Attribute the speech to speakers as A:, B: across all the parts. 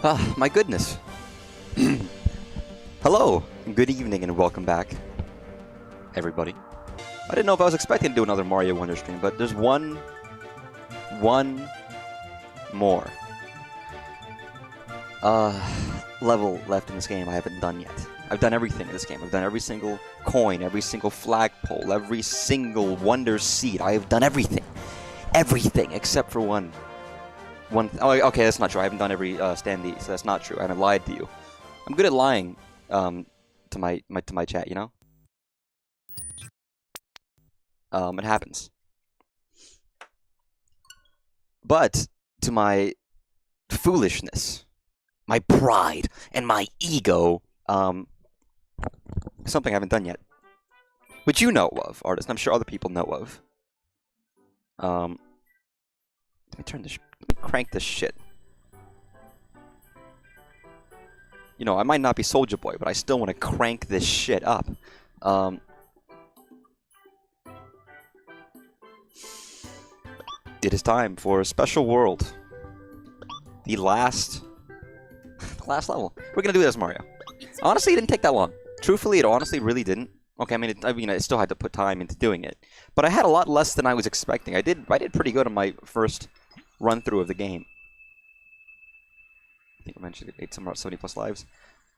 A: Ah, my goodness. Hello, good evening, and welcome back, everybody. I didn't know if I was expecting to do another Mario Wonder stream, but there's one more level left in this game I haven't done yet. I've done everything in this game. I've done every single coin, every single flagpole, every single wonder seed. I have done everything. Everything except for one. Oh, okay, that's not true. I haven't done every standee, so that's not true. I haven't lied to you. I'm good at lying to my chat, you know? It happens. But to my foolishness, my pride, and my ego, something I haven't done yet. Which you know of, artist. I'm sure other people know of. Let me crank this shit. You know, I might not be Soldier Boy, but I still want to crank this shit up. It is time for a special world. The last level. We're gonna do this, Mario. Honestly, it didn't take that long. Truthfully, it honestly really didn't. Okay, I mean, I still had to put time into doing it, but I had a lot less than I was expecting. I did pretty good on my first run through of the game. I think I mentioned it ate somewhere about 70+ lives.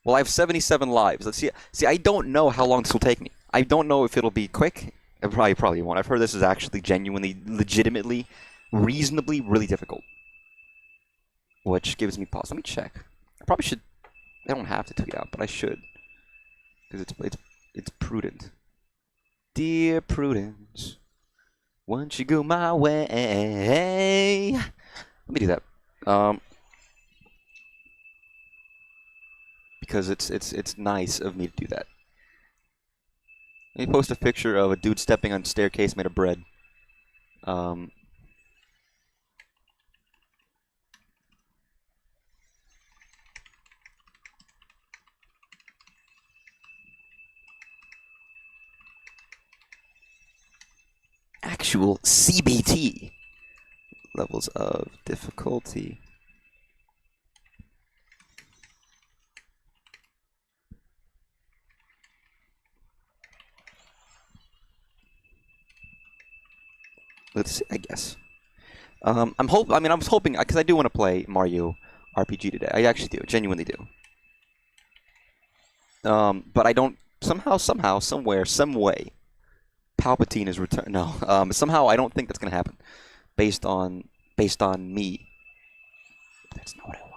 A: Well, I have 77 lives. Let's see. See, I don't know how long this will take me. I don't know if it'll be quick. It probably won't. I've heard this is actually genuinely, legitimately, reasonably, really difficult. Which gives me pause. Let me check. I probably should. I don't have to tweet out, but I should, because it's prudent. Dear Prudence, won't you go my way? Let me do that. Because it's nice of me to do that. Let me post a picture of a dude stepping on a staircase made of bread. Actual CBT levels of difficulty. Let's see, I guess. I was hoping, because I do want to play Mario RPG today. I actually do, genuinely do. But I don't, somehow, somewhere, some way, Palpatine is returned. No, somehow I don't think that's gonna happen, based on me. That's not what I
B: want.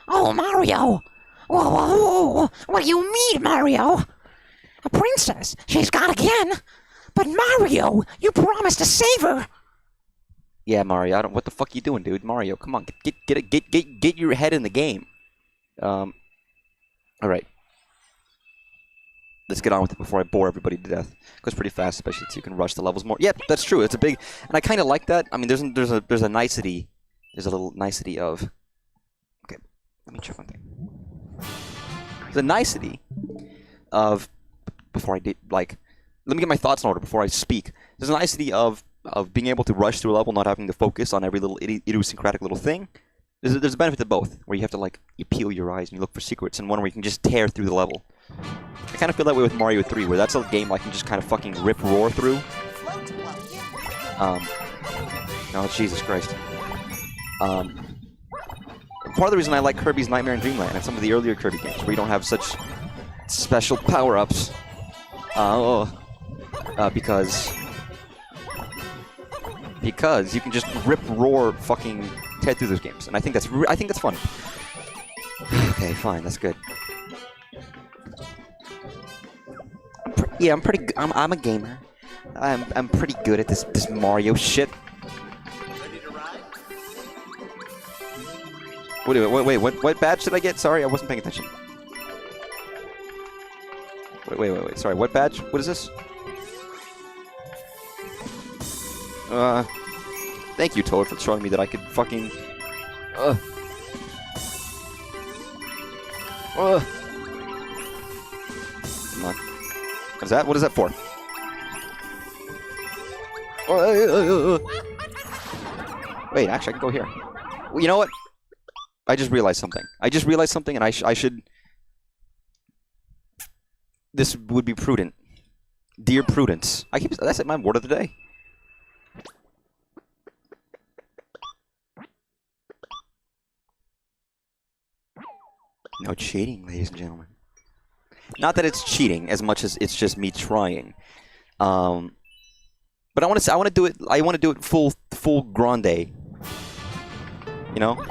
B: Oh, Mario! Whoa. What do you mean, Mario? A princess, she's gone again. But Mario, you promised to save her.
A: Yeah, Mario. What the fuck you doing, dude? Mario, come on, get your head in the game. All right. Let's get on with it before I bore everybody to death. It goes pretty fast, especially so you can rush the levels more. Yep, that's true. It's a big, and I kind of like that. I mean, there's a nicety. There's a little nicety of. Okay, let me check one thing. The nicety of before I did let me get my thoughts in order before I speak. There's a nicety of being able to rush through a level, not having to focus on every little idiosyncratic little thing. There's a benefit to both, where you have to you peel your eyes and you look for secrets, and one where you can just tear through the level. I kind of feel that way with Mario 3, where that's a game I can just kind of fucking roar through. Oh, Jesus Christ. Part of the reason I like Kirby's Nightmare in Dreamland and some of the earlier Kirby games, where you don't have such special power-ups, because you can just roar, fucking tear through those games, and I think that's fun. Okay, fine, that's good. Yeah, I'm pretty. I'm a gamer. I'm pretty good at this Mario shit.
C: Ready to ride?
A: Wait. What badge did I get? Sorry, I wasn't paying attention. Wait. Sorry, what badge? What is this? Thank you, Toad, for showing me that I could fucking. Come on. What is that for? Wait, actually, I can go here. Well, you know what? I just realized something. And I should... This would be prudent. Dear Prudence. That's my word of the day. No cheating, ladies and gentlemen. Not that it's cheating as much as it's just me trying. But I want to do it. I want to do it full grande. You know,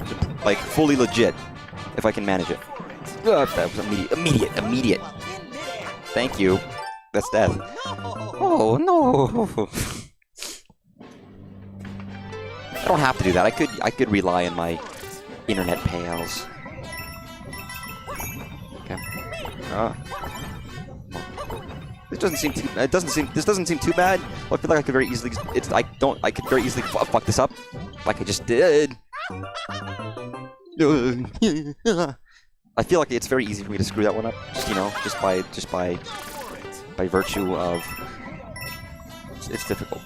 A: like fully legit, if I can manage it. That was immediate. Thank you. That's death. Oh no! I don't have to do that. I could rely on my internet pals. Okay. This doesn't seem too bad. Well, I feel like I could very easily. I could very easily fuck this up, like I just did. I feel like it's very easy for me to screw that one up. Just by virtue of it's difficult.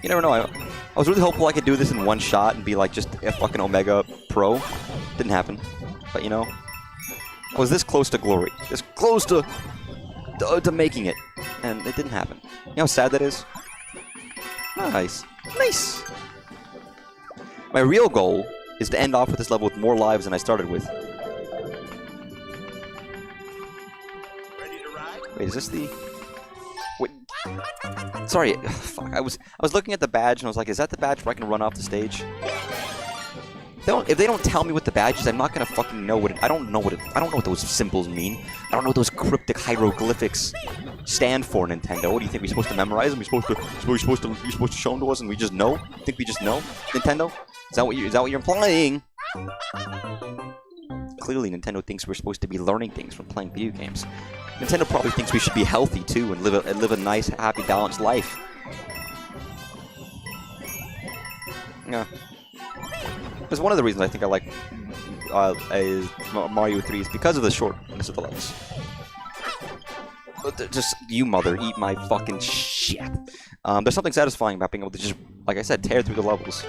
A: You never know. I was really hopeful I could do this in one shot and be like just a fucking Omega Pro. Didn't happen. But you know, I was this close to glory. This close to making it. And it didn't happen. You know how sad that is? Nice. Nice! My real goal is to end off with this level with more lives than I started with.
C: Ready to ride?
A: Wait, is this the... Wait. Sorry, fuck. I was looking at the badge and I was like, is that the badge where I can run off the stage? If they don't tell me what the badge is, I'm not gonna fucking know what it... I don't know what those symbols mean. I don't know what those cryptic hieroglyphics stand for, Nintendo. What do you think? We're supposed to memorize them? You're supposed to show them to us and we just know? You think we just know, Nintendo? Is that what you're implying? Clearly, Nintendo thinks we're supposed to be learning things from playing video games. Nintendo probably thinks we should be healthy too and live a nice, happy, balanced life. Yeah. That's one of the reasons I think I like Mario 3 is because of the shortness of the levels. Just, you mother, eat my fucking shit. There's something satisfying about being able to just, like I said, tear through the levels.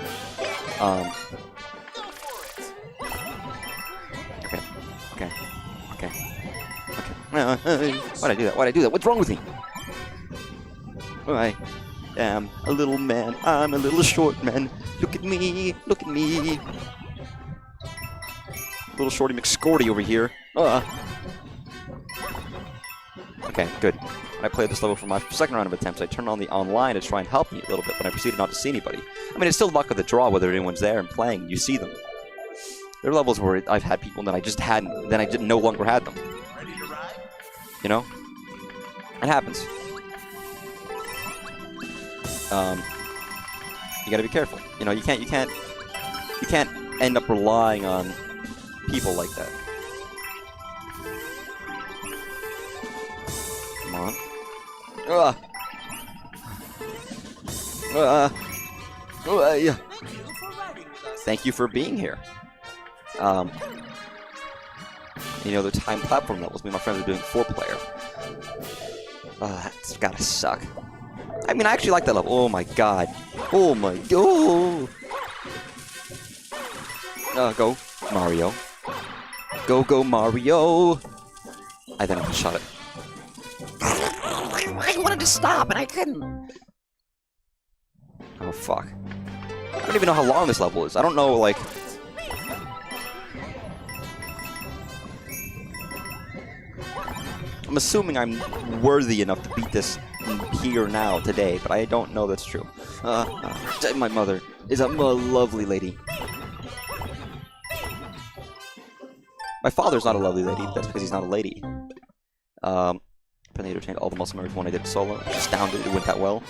A: Okay. Why'd I do that? What's wrong with me? I am a little man. I'm a little short man. Look at me. Little shorty McScorty over here. Okay, good. When I played this level for my second round of attempts, I turned on the online to try and help me a little bit, but I proceeded not to see anybody. I mean, it's still luck of the draw whether anyone's there and playing. You see them. There are levels where I've had people that I just hadn't, then I didn't no longer had them.
C: Ready to ride?
A: You know? It happens. You gotta be careful. You know, you can't end up relying on people like that. Come on. Yeah. Thank you for being here. You know, the time platform levels, me and my friends are doing 4-player. That's gotta suck. I mean, I actually like that level. Oh my god. Oh my god. Go, Mario. Go, Mario. I then shot it.
B: I wanted to stop and I couldn't.
A: Oh, fuck. I don't even know how long this level is. I don't know, like... I'm assuming I'm worthy enough to beat this here now, today, but I don't know that's true. My mother is a lovely lady. My father's not a lovely lady, but that's because he's not a lady. Apparently entertained all the muscle memory when I did solo. I'm astounded it went that well.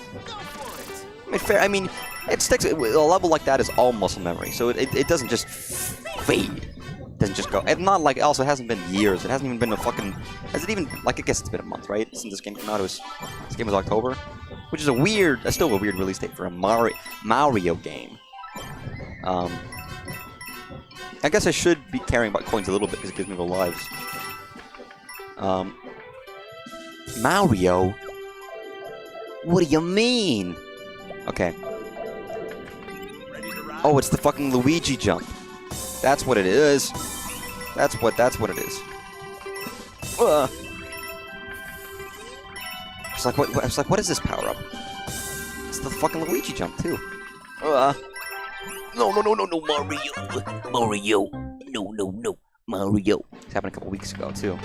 A: I mean, fair. I mean, it sticks. A level like that is all muscle memory, so it doesn't just fade. It doesn't just go. And not like also it hasn't been years. It hasn't even been a fucking. Has it even like I guess it's been a month, right? Since this game came out, this game was October, which is a weird. That's still a weird release date for a Mario game. I guess I should be caring about coins a little bit because it gives me the lives. Mario? What do you mean? Okay.
C: Ready to ride?
A: Oh, it's the fucking Luigi jump. That's what it is. That's what it is. It's like what is this power up? It's the fucking Luigi jump too. No, Mario. No, Mario. It happened a couple weeks ago too.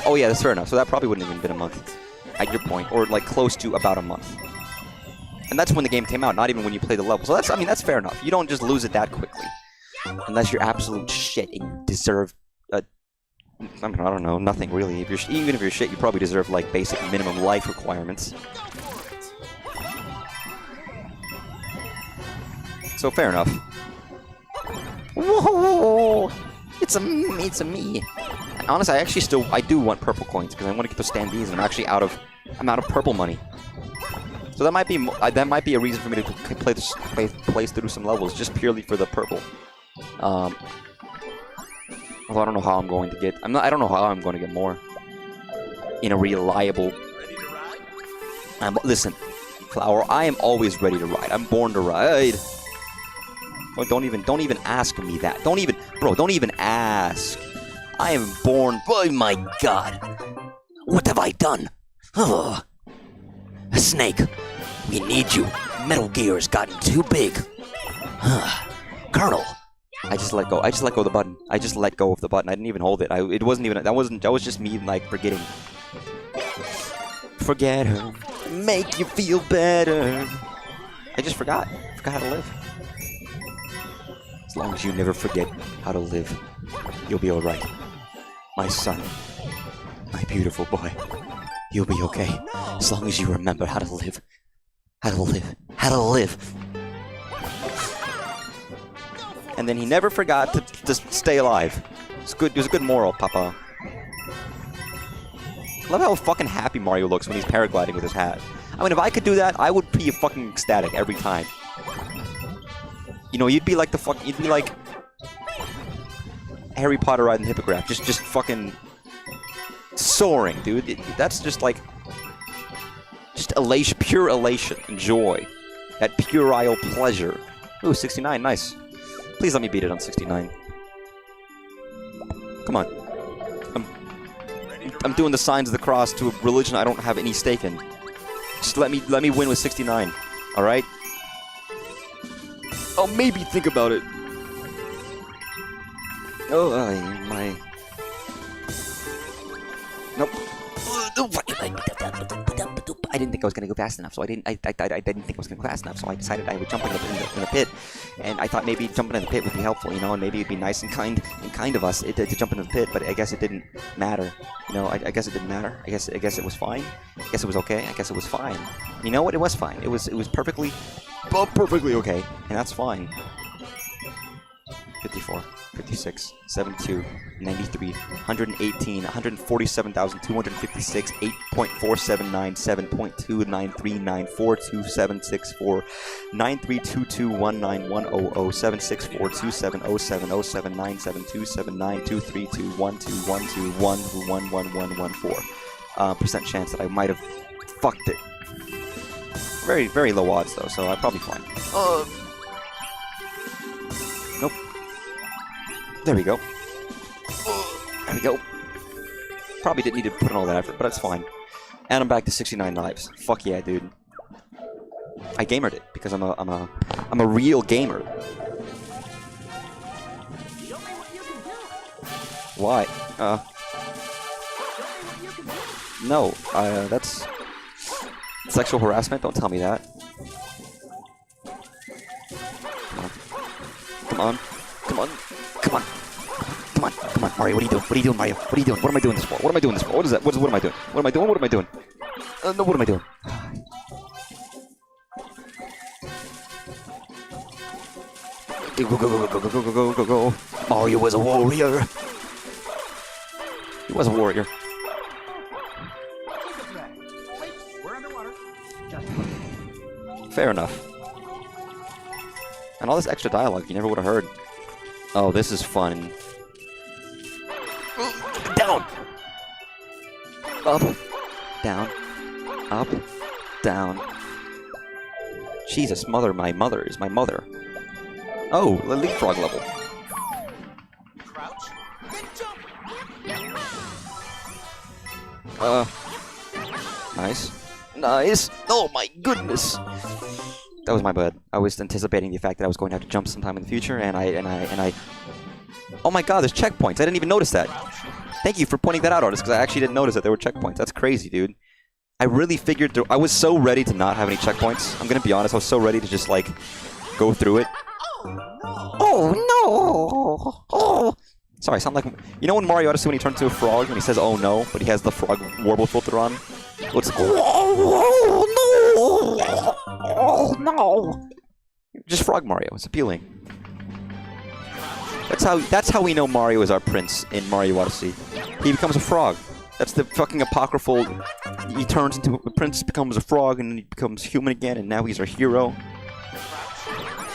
A: Oh yeah, that's fair enough. So that probably wouldn't have even been a month, at your point, or like close to about a month. And that's when the game came out, not even when you play the level. So that's fair enough. You don't just lose it that quickly, unless you're absolute shit and you deserve I don't know, nothing really. Even if you're shit, you probably deserve like basic minimum life requirements. So fair enough. Whoa! It's a me. Honestly, I do want purple coins because I want to get those standees, and I'm out of purple money. So that might be a reason for me to play through some levels just purely for the purple. Although I don't know how I'm going to get. I don't know how I'm going to get more in a reliable.
C: Ready to ride?
A: Listen, Flower. I am always ready to ride. I'm born to ride. Oh, don't even ask me that. Don't even ask. I am born. Oh my God! What have I done? Oh, Snake, we need you. Metal Gear has gotten too big. Colonel. I just let go. I just let go of the button. I just let go of the button. I didn't even hold it. That was just me like forgetting. Forget her. Make you feel better. I just forgot. Forgot how to live. As long as you never forget how to live, you'll be alright. My son. My beautiful boy. You'll be okay. As long as you remember how to live. How to live. How to live. And then he never forgot to stay alive. It's good. It was a good moral, Papa. I love how fucking happy Mario looks when he's paragliding with his hat. I mean, if I could do that, I would be fucking ecstatic every time. You know, you'd be like Harry Potter riding the hippogriff, just fucking soaring, dude. That's just like elation, pure elation and joy, that puerile pleasure. Ooh, 69, nice. Please let me beat it on 69. Come on. I'm doing the signs of the cross to a religion I don't have any stake in. Just let me win with 69. All right? I'll maybe think about it. Oh, my. Nope. I didn't think I was gonna go fast enough, so I didn't think I was gonna go fast enough, so I decided I would jump in the pit, and I thought maybe jumping in the pit would be helpful, you know, and maybe it'd be nice and kind of us to jump into the pit, but I guess it didn't matter, you know. I guess it didn't matter. I guess it was fine. I guess it was okay. I guess it was fine. You know what? It was fine. It was perfectly okay, and that's fine. 54, 56, 72, 93, 118, 147,256, 8.479, 7.293, 9427664, 93221910076427079722727232121212111114. Percent chance that I might have fucked it. Very, very low odds though, so I'm probably fine. Nope. There we go. There we go. Probably didn't need to put in all that effort, but that's fine. And I'm back to 69 lives. Fuck yeah, dude. I gamered it because I'm a real gamer. Why? No. That's sexual harassment. Don't tell me that. Come on. Come on. Come on. Come on. Come on. Mario, what are you doing? What are you doing, Mario? What are you doing? What am I doing this for? What am I doing this for? What is that? What am I doing? What am I doing? What am I doing? No, what am I doing? Go, go, go, go, go, go, go, go, go, go. Mario was a warrior. He was a warrior. Fair enough. And all this extra dialogue you never would have heard. Oh, this is fun. Down! Up. Down. Up. Down. Jesus, my mother is my mother. Oh, the leapfrog level.
C: Crouch. Then jump.
A: Nice. Nice. Oh my goodness. That was my bad. I was anticipating the fact that I was going to have to jump sometime in the future, and I. Oh my God, there's checkpoints. I didn't even notice that. Thank you for pointing that out, Artist, because I actually didn't notice that there were checkpoints. That's crazy, dude. I really figured I was so ready to not have any checkpoints. I'm gonna be honest. I was so ready to just like go through it.
B: Oh no! Oh,
A: Sorry, I sound like when Mario Odyssey when he turns into a frog when he says "oh no," but he has the frog warble filter on. What's
B: oh no! Oh no!
A: just Frog Mario? It's appealing. That's how we know Mario is our prince in Mario Odyssey. He becomes a frog. That's the fucking apocryphal. He turns into a prince, becomes a frog, and then he becomes human again, and now he's our hero.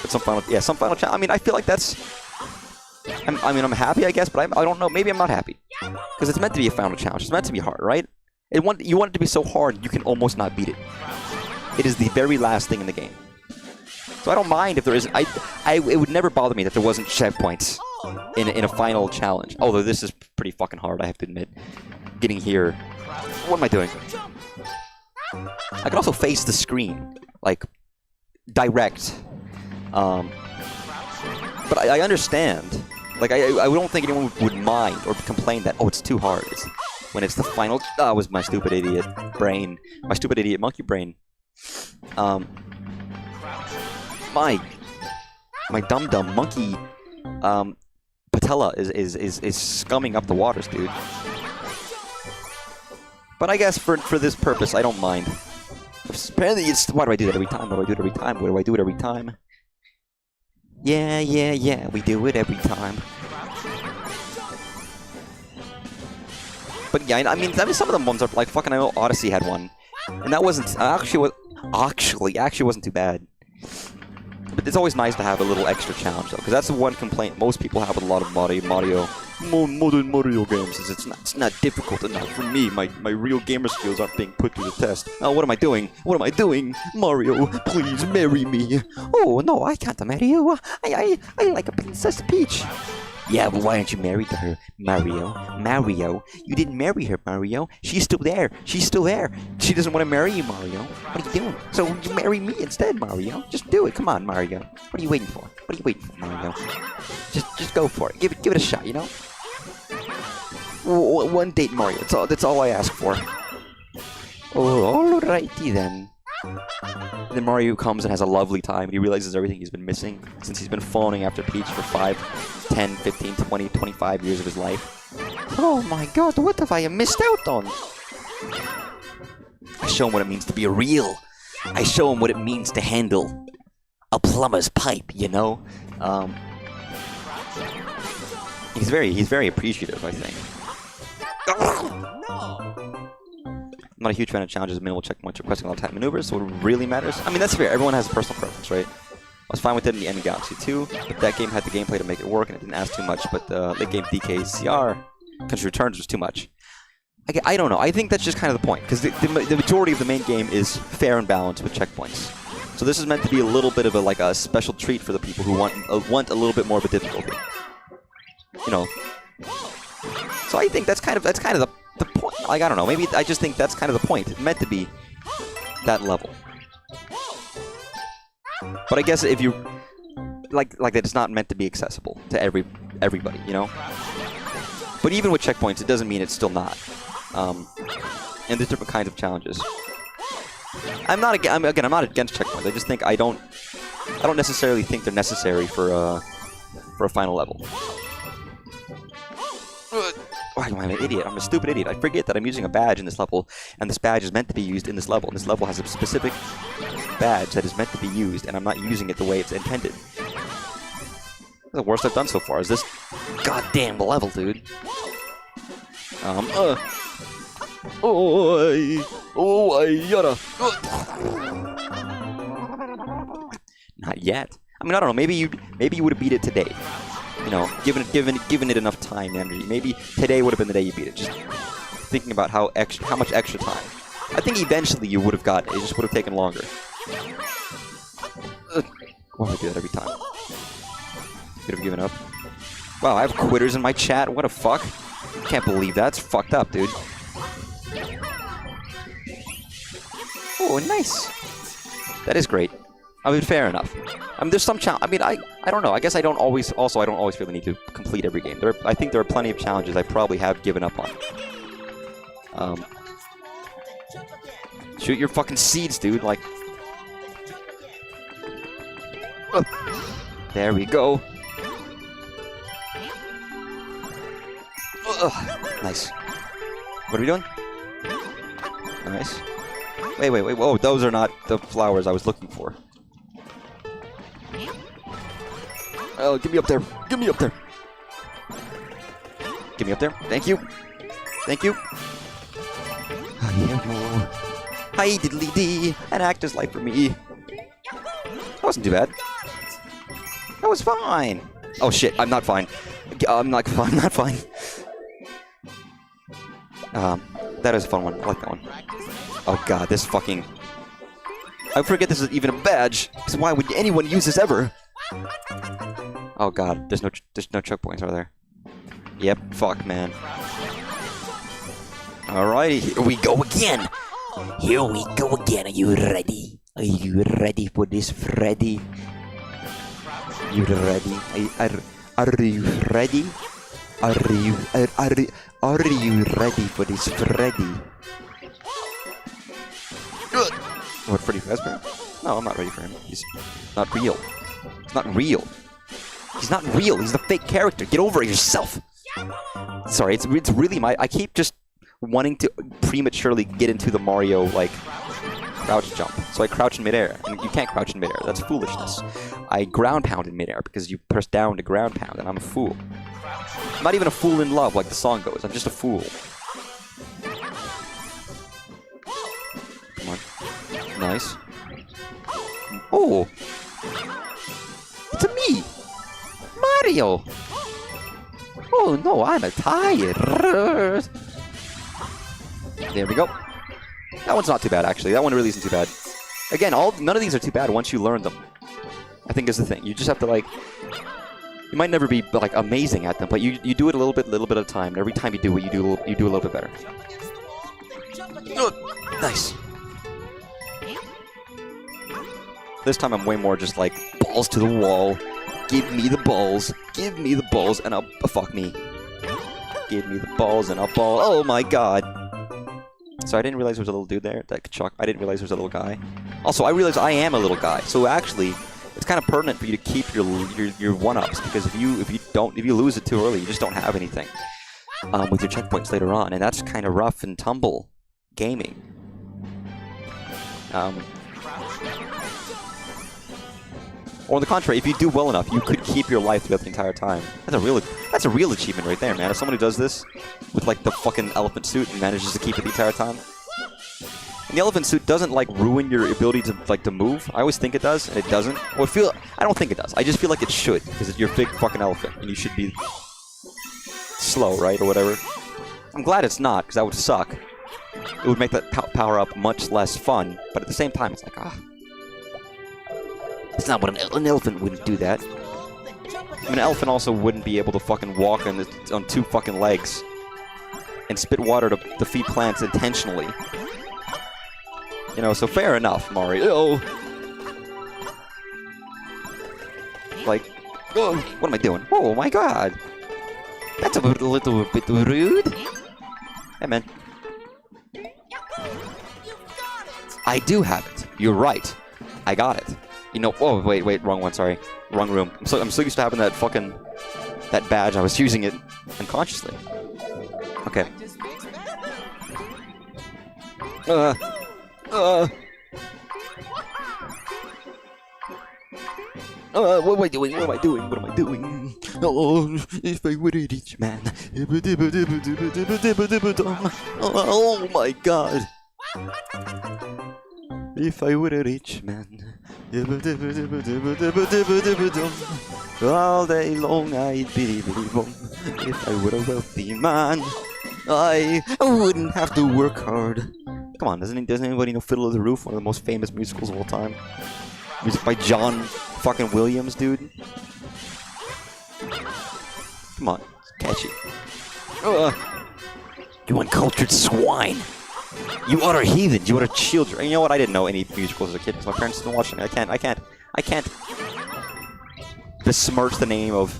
A: But some final challenge. I mean, I feel like that's. I'm happy, I guess, but I don't know. Maybe I'm not happy because it's meant to be a final challenge. It's meant to be hard, right? You want it to be so hard you can almost not beat it. It is the very last thing in the game. So I don't mind if there is. It would never bother me that there wasn't checkpoints in a final challenge. Although this is pretty fucking hard, I have to admit. Getting here. What am I doing? I can also face the screen, like direct. But I understand. Like I don't think anyone would mind or complain that it's too hard. When it's the final. That was my stupid idiot brain. My stupid idiot monkey brain. My dumb monkey patella is scumming up the waters, dude. But I guess for this purpose, I don't mind. Apparently, why do I do that every time? Why do I do it every time? Why do I do it every time? Yeah, we do it every time. But yeah, I mean, some of them ones are like fucking. I know Odyssey had one, and that wasn't actually wasn't too bad. But it's always nice to have a little extra challenge, though, because that's the one complaint most people have with a lot of modern Mario games is it's not difficult enough for me. My real gamer skills aren't being put to the test. Oh, what am I doing? What am I doing? Mario, please marry me. Oh no, I can't marry you. I like a Princess Peach. Yeah, but why aren't you married to her, Mario? Mario, you didn't marry her, Mario. She's still there. She doesn't want to marry you, Mario. What are you doing? So you marry me instead, Mario. Just do it. Come on, Mario. What are you waiting for? Mario? Just go for it. Give it a shot, you know? One date, Mario. That's all I ask for. Oh, alrighty then. And then Mario comes and has a lovely time, and he realizes everything he's been missing since he's been phoning after Peach for 5, 10, 15, 20, 25 years of his life. Oh my God, what have I missed out on? I show him what it means to be real. I show him what it means to handle a plumber's pipe, you know? He's very appreciative, I think. I'm not a huge fan of challenges with minimal checkpoints requesting a lot of tight maneuvers, so what really matters? I mean, that's fair. Everyone has a personal preference, right? I was fine with it in the end of Galaxy 2, but that game had the gameplay to make it work, and it didn't ask too much, but the late game DKCR, Country Returns, was too much. I don't know. I think that's just kind of the point, because the majority of the main game is fair and balanced with checkpoints. So this is meant to be a little bit of a special treat for the people who want a little bit more of a difficulty. You know. So I think that's kind of the point. Like, I don't know. Maybe I just think that's kind of the point. It's meant to be that level. But I guess if you like that, it's not meant to be accessible to everybody. You know. But even with checkpoints, it doesn't mean it's still not. And there's different kinds of challenges. I'm not against checkpoints. I just think I don't necessarily think they're necessary for a final level. Why am I an idiot? I'm a stupid idiot. I forget that I'm using a badge in this level, and this badge is meant to be used in this level. And this level has a specific badge that is meant to be used, and I'm not using it the way it's intended. The worst I've done so far is this goddamn level, dude. Not yet. I mean, I don't know. Maybe you would have beat it today. You know, given it enough time and energy. Maybe today would have been the day you beat it. Just thinking about how much extra time. I think eventually you would have got it. It just would have taken longer. Why do I do that every time? Could have given up. Wow, I have quitters in my chat. What a fuck. Can't believe that. It's fucked up, dude. Oh, nice. That is great. I mean, fair enough. I mean, there's some challenge. I mean, I don't know. I guess I don't always. Also, I don't always feel the need to complete every game. I think there are plenty of challenges I probably have given up on. Shoot your fucking seeds, dude. Like. There we go. Nice. What are we doing? Nice. Wait. Whoa, those are not the flowers I was looking for. Oh, get me up there. Get me up there. Get me up there. Thank you. Thank you. Hi, diddly dee. An actor's life for me. That wasn't too bad. That was fine. Oh shit, I'm not fine. I'm not fine. Not fine. That is a fun one. I like that one. Oh god, this fucking... I forget this is even a badge. Because why would anyone use this ever? Oh god, there's no choke points, are there? Yep, fuck, man. Alrighty, here we go again. Here we go again. Are you ready? Are you ready for this, Freddy? You ready? Are you ready? Are you ready for this, Freddy? What, Freddy Fazbear? No, I'm not ready for him. He's not real. He's not real. He's not real. He's the fake character. Get over it yourself. Sorry, it's really my... I keep just wanting to prematurely get into the Mario, like, crouch jump. So I crouch in midair. And you can't crouch in midair. That's foolishness. I ground pound in midair because you press down to ground pound, and I'm a fool. I'm not even a fool in love, like the song goes. I'm just a fool. Come on. Nice. Oh! It's me! Mario! Oh no, I'm tired. There we go. That one's not too bad, actually. That one really isn't too bad. Again, none of these are too bad once you learn them. I think is the thing. You just have to, like... You might never be, like, amazing at them, but you do it a little bit at a time. And every time you do it, you do a little bit better. Nice. This time I'm way more just, like, balls to the wall. Give me the balls. Give me the balls, and I'll... fuck me. Give me the balls, and I'll ball. Oh my god. So I didn't realize there was a little dude there that could shock. I didn't realize there was a little guy. Also, I realized I am a little guy. So actually, it's kind of pertinent for you to keep your one-ups, because if you lose it too early, you just don't have anything with your checkpoints later on, and that's kind of rough and tumble gaming. Or on the contrary, if you do well enough, you could keep your life throughout the entire time. That's a real achievement right there, man. If someone who does this with, like, the fucking elephant suit and manages to keep it the entire time. And the elephant suit doesn't, like, ruin your ability to, like, to move. I always think it does, and it doesn't. Well, I don't think it does. I just feel like it should, because you're a big fucking elephant, and you should be slow, right, or whatever. I'm glad it's not, because that would suck. It would make that power-up much less fun, but at the same time, it's like, ah. It's not what an elephant wouldn't do that. I mean, an elephant also wouldn't be able to fucking walk on 2 fucking legs and spit water to feed plants intentionally. You know, so fair enough, Mario. Like, oh, what am I doing? Oh my god. That's a little bit rude. Hey, man. I do have it. You're right. I got it. You know, oh, wait, wrong one, sorry. Wrong room. I'm so used to having that fucking... that badge, I was using it unconsciously. Okay. What am I doing? What am I doing? What am I doing? Oh, if I were a rich man. Oh my god. If I were a rich man. All day long I'd be bum. If I were a wealthy man, I wouldn't have to work hard. Come on, doesn't anybody know Fiddle of the Roof, one of the most famous musicals of all time? Music by John Fucking Williams, dude. Come on, catch it. You uncultured swine. You utter heathens. You utter children. You know what? I didn't know any musicals as a kid because my parents didn't watch them. I can't besmirch the name of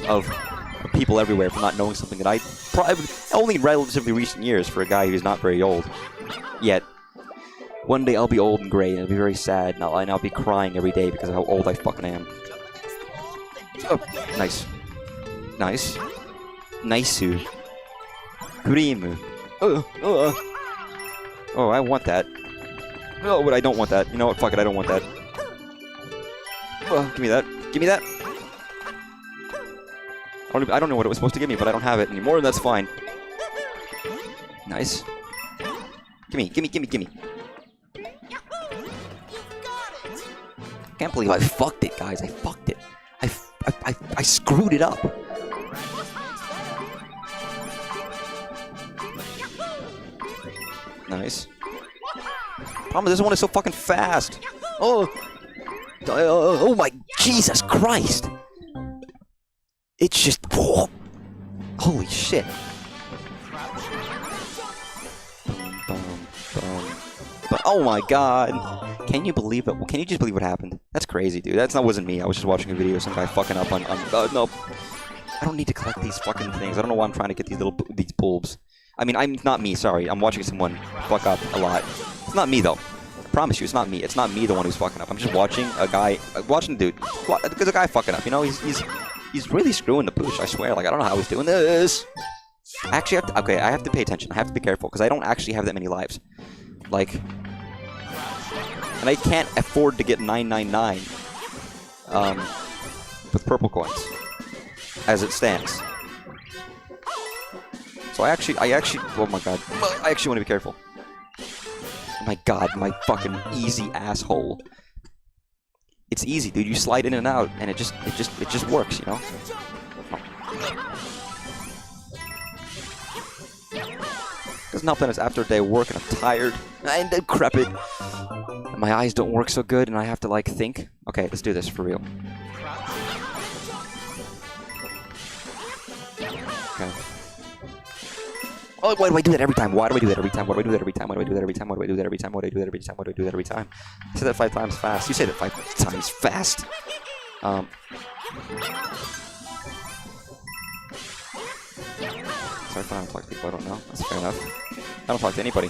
A: people everywhere for not knowing something that I probably only in relatively recent years for a guy who's not very old. Yet, one day I'll be old and gray and it'll be very sad and I'll be crying every day because of how old I fucking am. Oh, nice. Nice. Nice-oo. Cream. Oh, I want that. Oh, but I don't want that. You know what? Fuck it, I don't want that. Give me that. Give me that. I don't know what it was supposed to give me, but I don't have it anymore, and that's fine. Nice. Gimme. Can't believe I fucked it, guys. I fucked it. I screwed it up. Nice. Problem is, this one is so fucking fast. Oh my Jesus Christ! It's just holy shit. Oh my god! Can you believe it? Can you just believe what happened? That's crazy, dude. That wasn't me. I was just watching a video of some guy fucking up on no. I don't need to collect these fucking things. I don't know why I'm trying to get these bulbs. I mean, I'm not me, sorry. I'm watching someone fuck up a lot. It's not me, though. I promise you, it's not me. It's not me the one who's fucking up. I'm just watching a guy, watching a dude. There's a guy fucking up, you know? He's really screwing the pooch, I swear. Like, I don't know how he's doing this. I actually have to, okay, I have to pay attention. I have to be careful, because I don't actually have that many lives. Like, and I can't afford to get 999 with purple coins, as it stands. So I actually, oh my god, I actually want to be careful. Oh my god, my fucking easy asshole. It's easy, dude. You slide in and out, and it just works, you know. Doesn't help that it's after a day of work and I'm tired and decrepit. And my eyes don't work so good, and I have to like think. Okay, let's do this for real. Okay. Oh, why do I do that every time? Why do I do that every time? Why do I do that every time? Why do I do that every time? Why do I do that every time? Why do I do that every time? Why do I do that every time? I say that 5 times fast. You say that 5 times fast. Sorry if I don't talk to people I don't know. That's fair enough. I don't talk to anybody.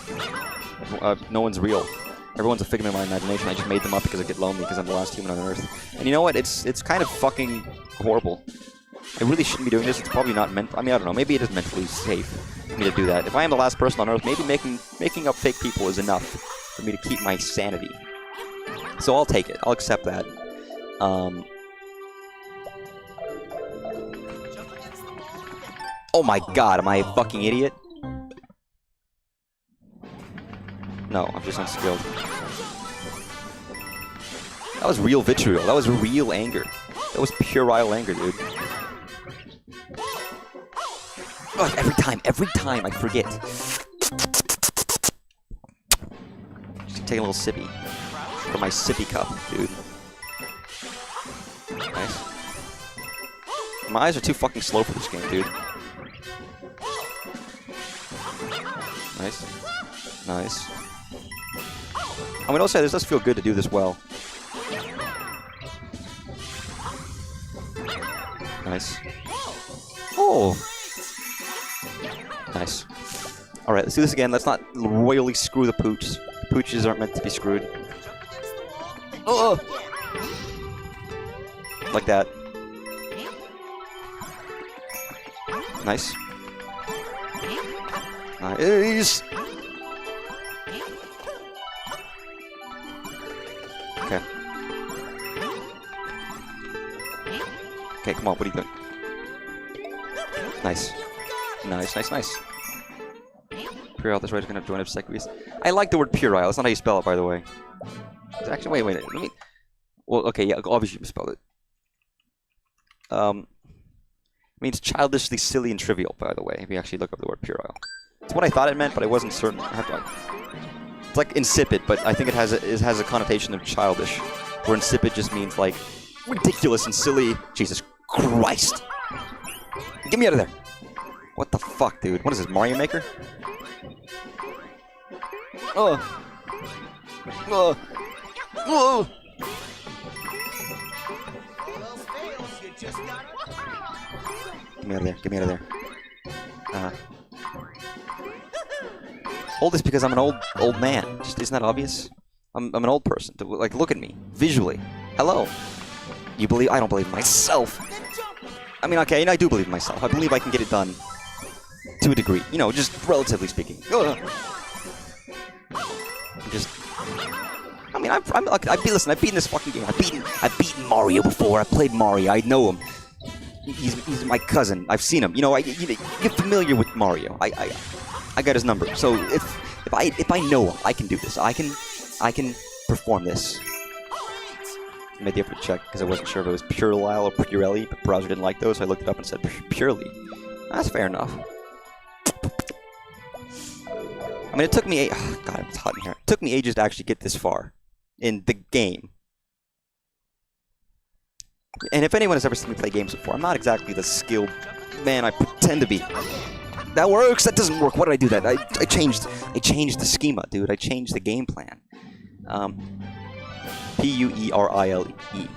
A: No one's real. Everyone's a figment of my imagination. I just made them up because I get lonely because I'm the last human on Earth. And you know what? It's kind of fucking horrible. I really shouldn't be doing this. It's probably not meant. I mean, I don't know. Maybe it is mentally safe for me to do that. If I am the last person on Earth, maybe making up fake people is enough for me to keep my sanity. So I'll take it. I'll accept that. Oh my god, am I a fucking idiot? No, I'm just unskilled. That was real vitriol. That was real anger. That was puerile anger, dude. Oh, every time I forget. Just take a little sippy from my sippy cup, dude. Nice. My eyes are too fucking slow for this game, dude. Nice. Nice. I mean, I'll say this does feel good to do this well. Nice. Oh! Nice. Alright, let's do this again. Let's not royally screw the pooch. Pooches aren't meant to be screwed. Oh! Like that. Nice. Nice! Okay. Okay, come on, what are you doing? Nice. Nice, nice, nice. Puerile, this right is gonna join up second. I like the word puerile. That's not how you spell it, by the way. It's actually, wait, let me. Well, okay, yeah, obviously you spelled it. It means childishly silly and trivial, by the way, if you actually look up the word puerile. It's what I thought it meant, but I wasn't certain. It's like insipid, but I think it has a connotation of childish, where insipid just means like ridiculous and silly. Jesus Christ. Get me out of there. What the fuck, dude? What is this, Mario Maker? Oh. Oh. Oh. Get me out of there. Get me out of there. Old is because I'm an old man. Just isn't that obvious? I'm an old person. Like, look at me visually. Hello. You believe? I don't believe in myself. I mean, okay, and I do believe in myself. I believe I can get it done to a degree. You know, just relatively speaking. Just. I mean, listen. I've beaten this fucking game. I've beaten Mario before. I played Mario. I know him. He's my cousin. I've seen him. You know, you're familiar with Mario. I got his number. So if I know him, I can do this. I can perform this. I made the effort to check because I wasn't sure if it was Purelile or Purelli, but browser didn't like those, so I looked it up and said Purely. That's fair enough. I mean, it took me God, it's hot in here. It took me ages to actually get this far in the game. And if anyone has ever seen me play games before, I'm not exactly the skilled man I pretend to be. That works. That doesn't work. Why did I do that? I changed the schema, dude. I changed the game plan. P-U-E-R-I-L-E.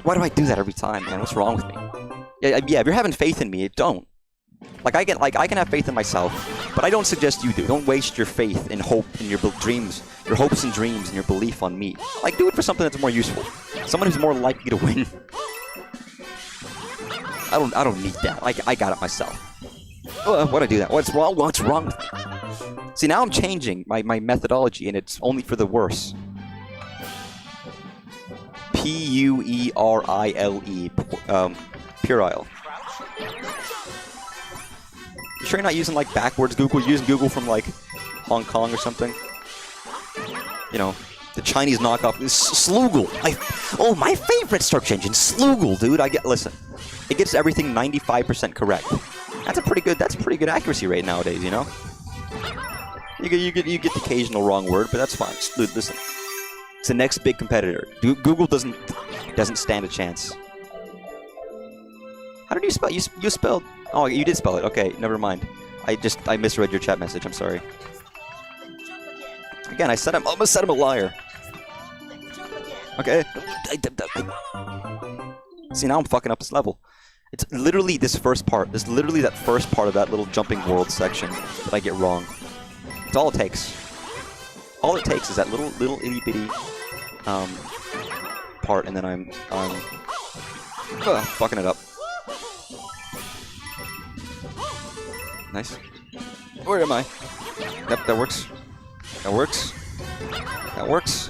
A: Why do I do that every time, man? What's wrong with me? Yeah, if you're having faith in me, don't. I can have faith in myself, but I don't suggest you do. Don't waste your faith and hope in your dreams, your hopes and dreams, and your belief on me. Like, do it for something that's more useful. Someone who's more likely to win. I don't need that. I got it myself. Why'd I do that? What's wrong? What's wrong with me? See, now I'm changing my methodology, and it's only for the worse. P-U-E-R-I-L-E. Puerile. You sure you're not using, like, backwards Google? You're using Google from, like, Hong Kong or something? You know, the Chinese knockoff is Sloogle. My favorite search engine, Sloogle, dude. Listen, it gets everything 95% correct. That's a pretty good accuracy rate nowadays, you know? You get the occasional wrong word, but that's fine. Dude, listen. It's the next big competitor. Google doesn't stand a chance. How did you spell? You spelled. Oh, you did spell it. Okay, never mind. I misread your chat message. I'm sorry. Again, I almost said I'm a liar. Okay. See, now I'm fucking up this level. It's literally this first part. It's literally that first part of that little jumping world section that I get wrong. It's all it takes. All it takes is that little itty bitty part, and then I'm fucking it up. Nice. Where am I? Yep, that works. That works. That works.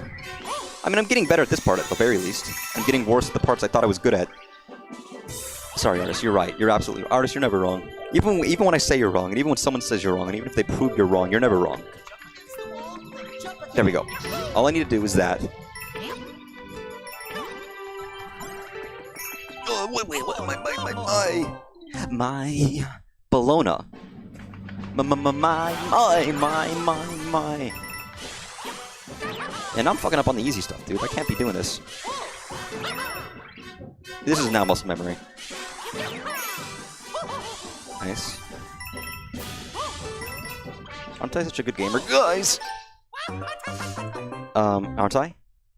A: I mean, I'm getting better at this part at the very least. I'm getting worse at the parts I thought I was good at. Sorry, Artist, you're right. You're absolutely... Artist, you're never wrong. Even when I say you're wrong, and even when someone says you're wrong, and even if they prove you're wrong, you're never wrong. There we go. All I need to do is that. Oh, wait, my Bologna. My. And I'm fucking up on the easy stuff, dude. I can't be doing this. This is now muscle memory. Nice. Aren't I such a good gamer? Guys! Aren't I?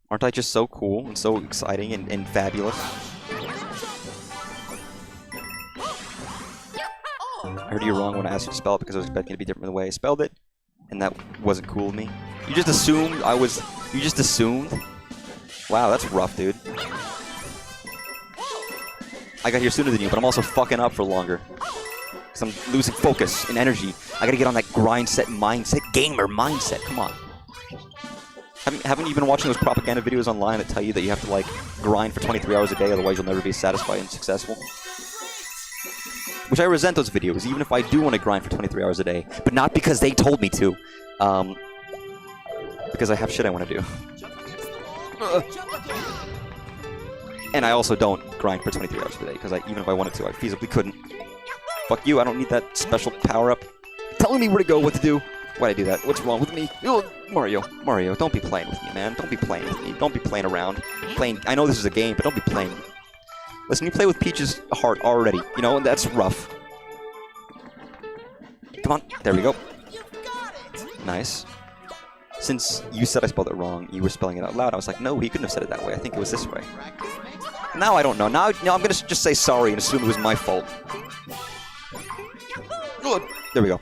A: Aren't I just so cool and so exciting and fabulous? I heard you wrong when I asked you to spell it because I was expecting it to be different than the way I spelled it, and that wasn't cool of me. You just assumed I was... You just assumed? Wow, that's rough, dude. I got here sooner than you, but I'm also fucking up for longer. Because I'm losing focus and energy. I gotta get on that grind set mindset, gamer mindset, come on. Haven't you been watching those propaganda videos online that tell you that you have to, like, grind for 23 hours a day, otherwise you'll never be satisfied and successful? Which I resent those videos, even if I do want to grind for 23 hours a day. But not because they told me to. Because I have shit I want to do. And I also don't grind for 23 hours a day, because even if I wanted to, I feasibly couldn't. Fuck you, I don't need that special power-up telling me where to go, what to do. Why'd I do that? What's wrong with me? Oh, Mario, don't be playing with me, man. Don't be playing with me. Don't be playing around. I know this is a game, but don't be playing. Listen, you play with Peach's heart already. You know, and that's rough. Come on. There we go. Nice. Since you said I spelled it wrong, you were spelling it out loud, I was like, no, he couldn't have said it that way. I think it was this way. Now I don't know. Now I'm going to just say sorry and assume it was my fault. There we go.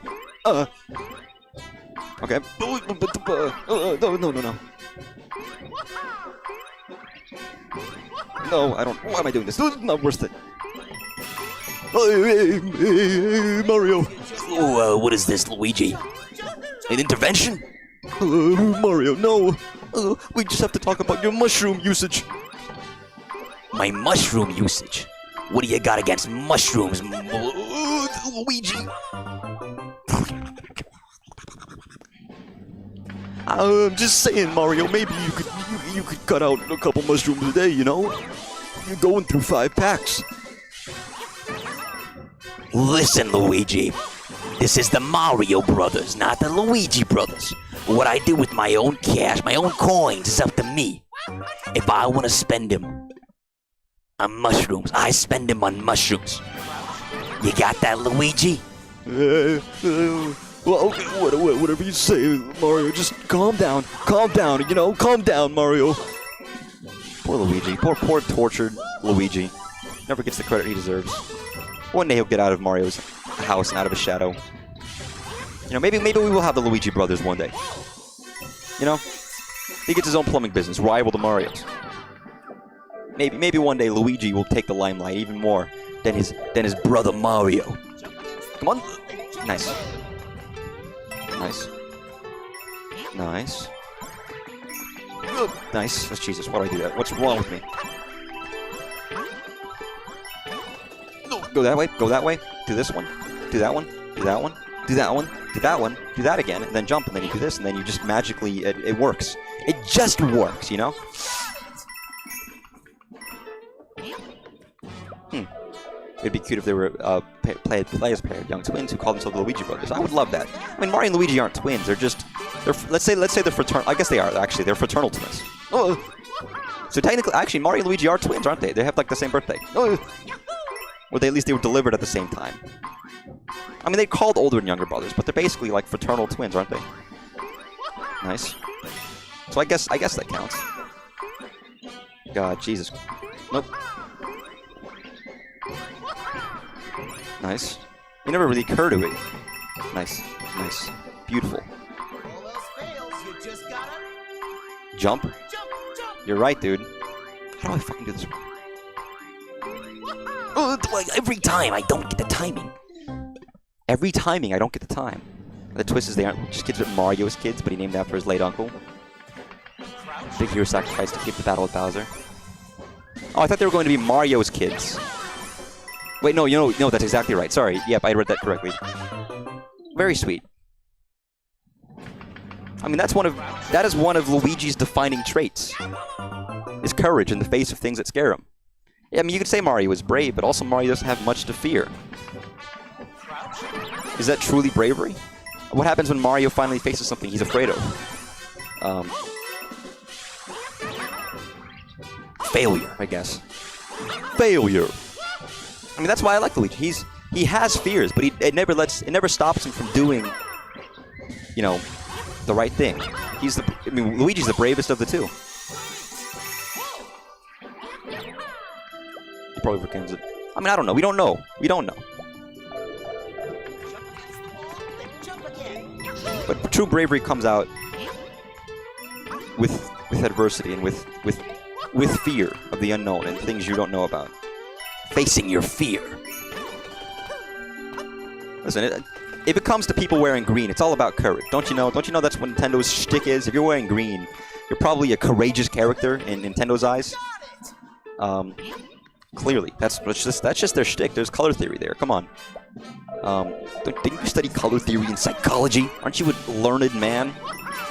A: Okay. No. No, I don't. Why am I doing this? This is not worth it. Hey, Mario.
D: Oh, what is this, Luigi? An intervention?
A: Mario, no. We just have to talk about your mushroom usage.
D: My mushroom usage? What do you got against mushrooms, Luigi?
A: I'm just saying, Mario. Maybe you could cut out a couple mushrooms a day. You know, you're going through 5 packs.
D: Listen, Luigi. This is the Mario Brothers, not the Luigi Brothers. What I do with my own cash, my own coins, is up to me. If I want to spend them on mushrooms, I spend them on mushrooms. You got that, Luigi?
A: Well, okay, whatever you say, Mario. Just calm down. Calm down. You know, calm down, Mario. Poor Luigi. Poor tortured Luigi. Never gets the credit he deserves. One day he'll get out of Mario's house and out of his shadow. You know, maybe we will have the Luigi brothers one day. You know, he gets his own plumbing business, rival to Mario's. Maybe one day Luigi will take the limelight even more than his brother Mario. Come on, nice. Nice. Nice. Nice. Oh, Jesus, why do I do that? What's wrong with me? Go that way, go that way. Do this one. Do that one. Do that one. Do that one. Do that one. Do that again, and then jump, and then you do this, and then you just magically... It works. It just works, you know? It'd be cute if they were players pair, young twins who call themselves the Luigi brothers. I would love that. I mean, Mario and Luigi aren't twins. Let's say they're fraternal. I guess they are actually. They're fraternal twins. Oh. So technically, actually, Mario and Luigi are twins, aren't they? They have like the same birthday. Oh. Or at least they were delivered at the same time. I mean, they're called older and younger brothers, but they're basically like fraternal twins, aren't they? Nice. So I guess that counts. God, Jesus. Nope. Nice. You never really occur to it. Nice. Nice. Beautiful. Jump. You're right, dude. How do I fucking do this?
D: Every time I don't get the timing.
A: Every timing I don't get the time. The twist is they aren't just kids, but Mario's kids, but he named after his late uncle. Big hero sacrifice to keep the battle with Bowser. Oh, I thought they were going to be Mario's kids. Wait, no, no, that's exactly right. Sorry. Yep, I read that correctly. Very sweet. I mean, that is one of Luigi's defining traits. Is courage in the face of things that scare him. Yeah, I mean, you could say Mario is brave, but also Mario doesn't have much to fear. Is that truly bravery? What happens when Mario finally faces something he's afraid of? Failure, I guess. Failure. I mean, that's why I like Luigi. He has fears, but it never stops him from doing, you know, the right thing. Luigi's the bravest of the two. He probably becomes it. I mean, I don't know. We don't know. We don't know. But true bravery comes out with adversity and with fear of the unknown and things you don't know about.
D: Facing your fear.
A: Listen, if it comes to people wearing green, it's all about courage. Don't you know? Don't you know that's what Nintendo's shtick is? If you're wearing green, you're probably a courageous character in Nintendo's eyes. Clearly, that's just their shtick. There's color theory there. Come on. Didn't you study color theory in psychology? Aren't you a learned man?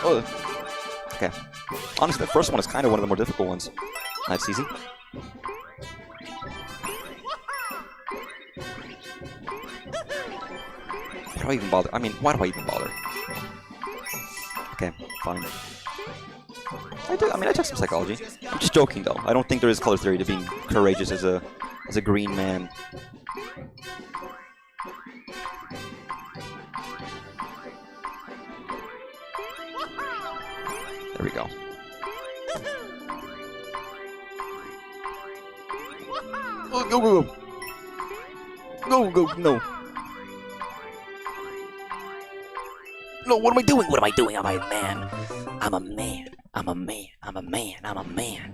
A: Oh. Okay. Honestly, the first one is kind of one of the more difficult ones. That's easy. Why do I even bother? I mean, why do I even bother? fine. I mean, I took some psychology. I'm just joking, though. I don't think there is color theory to being courageous as a green man. There we go. Oh, go. Go, no.
D: No, what am I doing? What am I doing? Am I a man? I'm a man. I'm a man. I'm a man. I'm a man.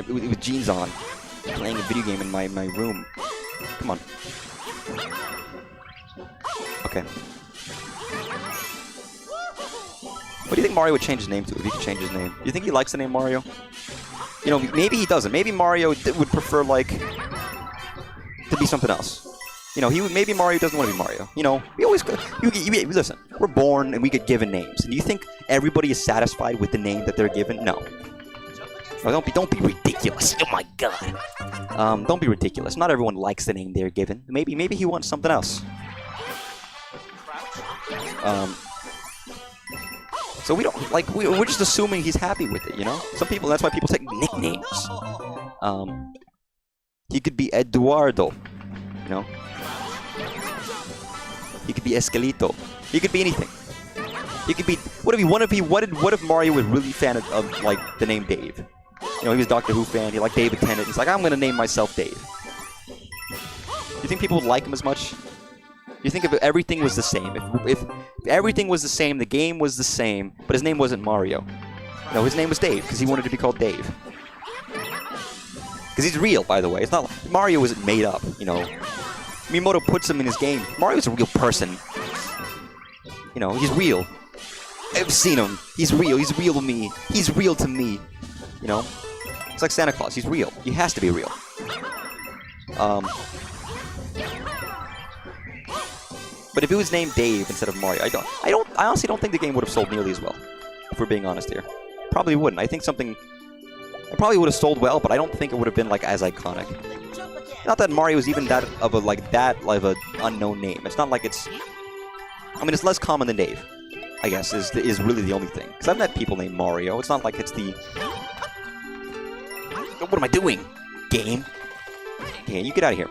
A: With jeans on, playing a video game in my room. Come on. Okay. What do you think Mario would change his name to if he could change his name? Do you think he likes the name Mario? You know, maybe he doesn't. Maybe Mario would prefer, like, to be something else. You know, maybe Mario doesn't want to be Mario. You know, we always listen. We're born and we get given names. And do you think everybody is satisfied with the name that they're given? No. Well, don't be ridiculous. Oh my god. Don't be ridiculous. Not everyone likes the name they're given. Maybe he wants something else. So we don't like we're just assuming he's happy with it, you know? Some people, that's why people take nicknames. He could be Eduardo, you know? He could be Escalito. He could be anything. He could be what if Mario was really fan of like the name Dave? You know, he was a Doctor Who fan, he liked David Tennant, he's like, I'm gonna name myself Dave. Do you think people would like him as much? Do you think if everything was the same? If everything was the same, the game was the same, but his name wasn't Mario. No, his name was Dave, because he wanted to be called Dave. Because he's real, by the way. It's not like Mario isn't made up, you know. Miyamoto puts him in his game. Mario's a real person. You know, he's real. I've seen him. He's real. He's real to me. He's real to me. You know? It's like Santa Claus. He's real. He has to be real. But if it was named Dave instead of Mario, I honestly don't think the game would have sold nearly as well. If we're being honest here, probably wouldn't. I think it probably would have sold well, but I don't think it would have been like as iconic. Not that Mario is even that of a unknown name. It's not like it's. I mean, it's less common than Dave, I guess, is really the only thing. Because I've met people named Mario. It's not like it's the. What am I doing? Game. Yeah, you get out of here.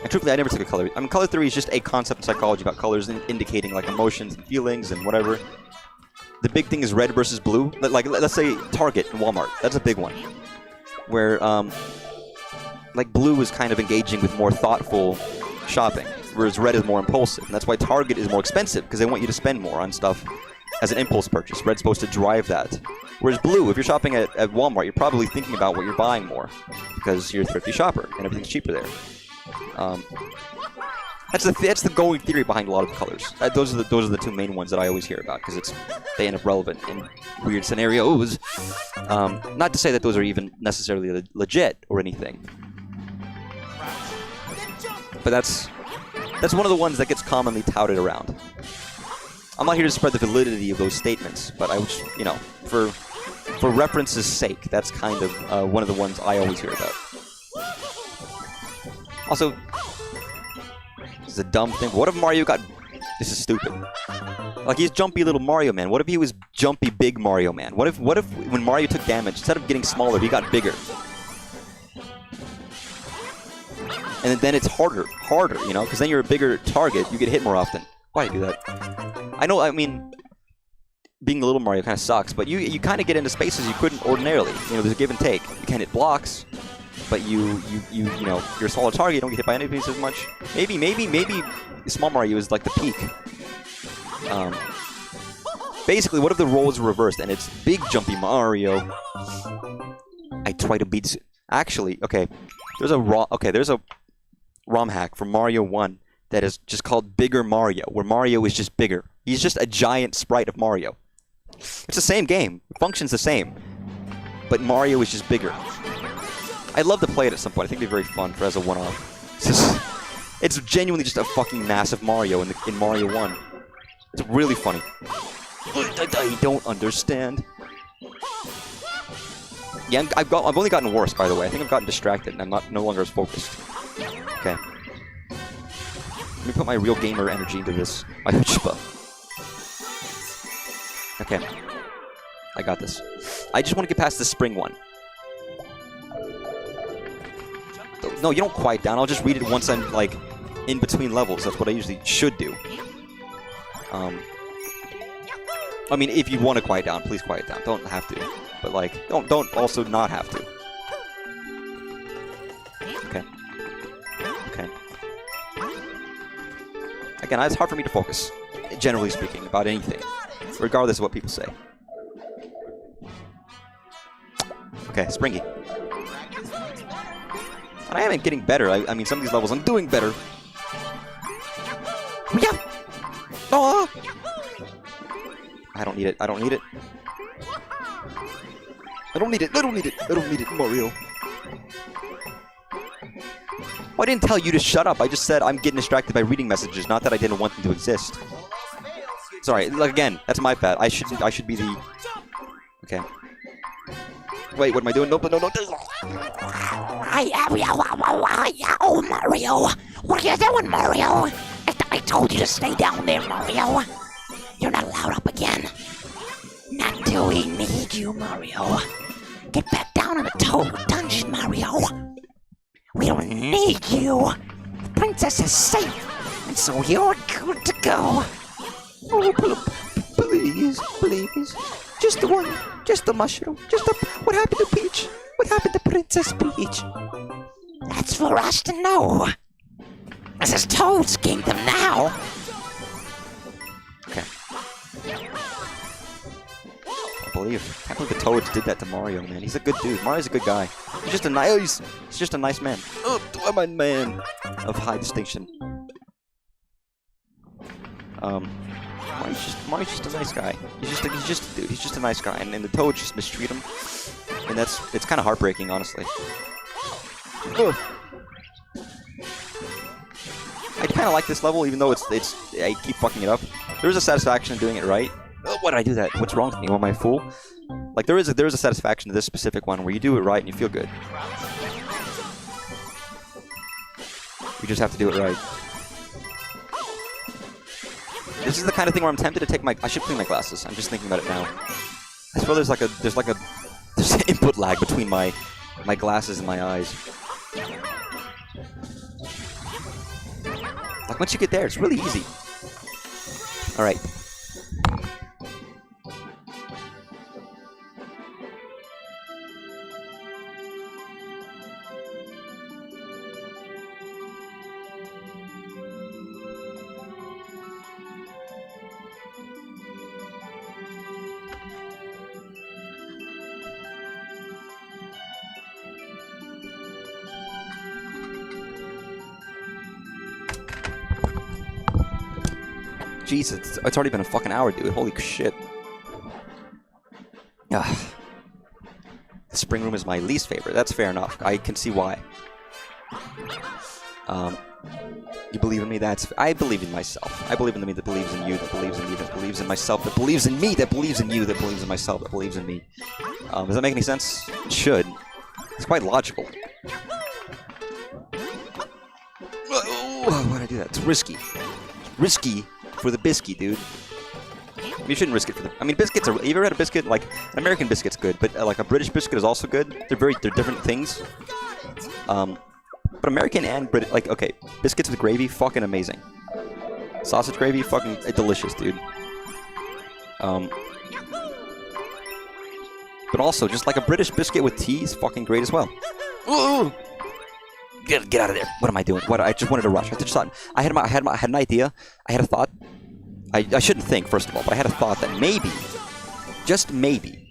A: And truthfully, I never took a color. I mean, color theory is just a concept in psychology about colors indicating like emotions and feelings and whatever. The big thing is red versus blue. Like, let's say Target and Walmart. That's a big one. Where, like, blue is kind of engaging with more thoughtful shopping, whereas red is more impulsive. And that's why Target is more expensive, because they want you to spend more on stuff as an impulse purchase. Red's supposed to drive that. Whereas blue, if you're shopping at Walmart, you're probably thinking about what you're buying more, because you're a thrifty shopper, and everything's cheaper there. That's the going theory behind a lot of the colors. Those are the two main ones that I always hear about because they end up relevant in weird scenarios. Not to say that those are even necessarily legit or anything, but that's one of the ones that gets commonly touted around. I'm not here to spread the validity of those statements, but I was, you know, for reference's sake, that's kind of one of the ones I always hear about. Also, this is a dumb thing. What if Mario got... This is stupid. Like, he's jumpy little Mario Man. What if he was jumpy big Mario Man? What if when Mario took damage, instead of getting smaller, he got bigger? And then it's harder, you know? Because then you're a bigger target. You get hit more often. Why do you do that? I know, I mean... Being a little Mario kind of sucks, but you kind of get into spaces you couldn't ordinarily. You know, there's a give and take. You can't hit blocks. But you know, you're a solid target, you don't get hit by enemies as much. Maybe Small Mario is like the peak. Basically, what if the roles were reversed and it's big jumpy Mario? I try to beat... Actually, okay, there's a ROM hack for Mario 1 that is just called Bigger Mario, where Mario is just bigger. He's just a giant sprite of Mario. It's the same game. It functions the same. But Mario is just bigger. I'd love to play it at some point. I think it'd be very fun as a one-off. It's genuinely just a fucking massive Mario in Mario 1. It's really funny. I don't understand. Yeah, I've only gotten worse, by the way. I think I've gotten distracted and I'm no longer as focused. Okay. me put my real gamer energy into this. My chutzpah. Okay. I got this. I just want to get past the spring one. No, you don't quiet down. I'll just read it once I'm, like, in between levels. That's what I usually should do. I mean, if you want to quiet down, please quiet down. Don't have to. But, like, don't also not have to. Okay. Okay. Again, it's hard for me to focus, generally speaking, about anything, regardless of what people say. Okay, Springy. And I am getting better. I mean, some of these levels I'm doing better. Yeah. Oh. I don't need it. I don't need it. I don't need it. I don't need it. I don't need it, Mario. Well, I didn't tell you to shut up. I just said I'm getting distracted by reading messages, not that I didn't want them to exist. Sorry. Like, again, that's my bad. I should be the... Okay. Wait, what am I doing? Nope, no.
B: Oh, Mario. What are you doing, Mario? I told you to stay down there, Mario. You're not allowed up again. Not till we need you, Mario. Get back down in the Toad Dungeon, Mario. We don't need you. The princess is safe, and so you're good to go.
A: Oh, please, please. Just the one. Just the mushroom. Just the... What happened to Peach? What happened to Princess Peach?
B: That's for us to know. This is Toad's kingdom now.
A: Okay. I can't believe the Toads did that to Mario, man. He's a good dude. Mario's a good guy. He's just a nice... He's just a nice man. Oh, I'm a man of high distinction. Mario's just a nice guy. He's just a dude. He's just a nice guy, and the Toads just mistreat him, and it's kind of heartbreaking, honestly. Ugh. I kind of like this level, even though I keep fucking it up. There's a satisfaction in doing it right. Oh, why did I do that? What's wrong with me? Am I a fool? Like there is a satisfaction to this specific one where you do it right and you feel good. You just have to do it right. This is the kind of thing where I'm tempted to take I should clean my glasses. I'm just thinking about it now. I swear there's an input lag between my glasses and my eyes. Like once you get there, it's really easy. All right. Jesus, it's already been a fucking hour, dude. Holy shit. The spring room is my least favorite. That's fair enough. I can see why. You believe in me? I believe in myself. I believe in me that believes in you, that believes in me, that believes in myself, that believes in me, that believes in you, that believes in myself, that believes in me. Does that make any sense? It should. It's quite logical. Why'd I do that? It's risky. It's risky for the biscuit, dude. You shouldn't risk it for the... I mean, biscuits are... You ever had a biscuit? Like, an American biscuit's good, but like a British biscuit is also good. They're different things. But American and British... Like, okay, biscuits with gravy, fucking amazing. Sausage gravy, fucking delicious, dude. But also, just like a British biscuit with tea is fucking great as well. Ooh! Get out of there. What am I doing? I just wanted to rush. I just thought... I had an idea. I had a thought. I shouldn't think, first of all, but I had a thought that maybe, just maybe,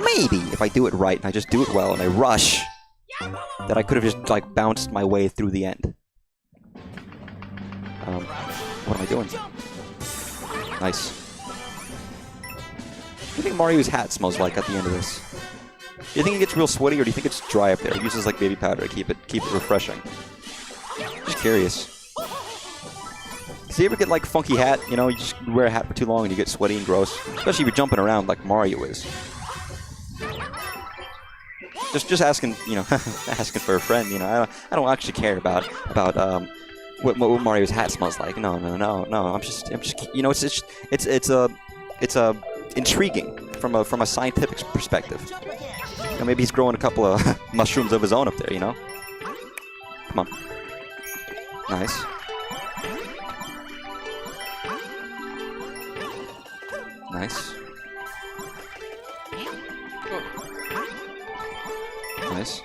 A: maybe if I do it right and I just do it well and I rush, that I could have just, like, bounced my way through the end. What am I doing? Nice. What do you think Mario's hat smells like at the end of this? Do you think it gets real sweaty, or do you think it's dry up there? It uses, like, baby powder to keep it refreshing. Just curious. Does he ever get, like, funky hat? You know, you just wear a hat for too long and you get sweaty and gross. Especially if you're jumping around like Mario is. Just asking, you know, asking for a friend, you know. I don't actually care about what Mario's hat smells like. No. I'm just you know, it's intriguing from a scientific perspective. You know, maybe he's growing a couple of mushrooms of his own up there. You know. Come on. Nice. Nice. Nice.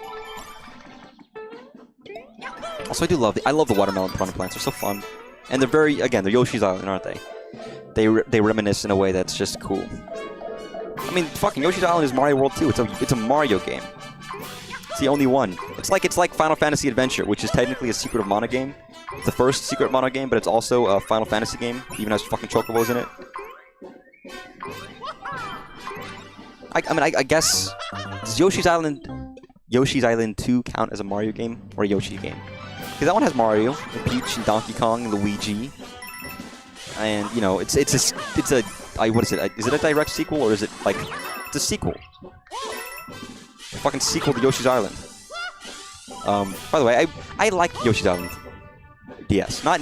A: Also, I love the watermelon piranha plants. They're so fun, and they're they're Yoshi's Island, aren't they? They reminisce in a way that's just cool. I mean, fucking Yoshi's Island is Mario World 2. It's a Mario game. It's the only one. It's like Final Fantasy Adventure, which is technically a Secret of Mana game. It's the first Secret of Mana game, but it's also a Final Fantasy game. Even has fucking chocobos in it. I guess does Yoshi's Island 2 count as a Mario game or a Yoshi game? Because that one has Mario, and Peach, and Donkey Kong, and Luigi, and you know, it's a what is it? Is it a direct sequel or is it like it's a sequel? A fucking sequel to Yoshi's Island. By the way, I like Yoshi's Island DS, not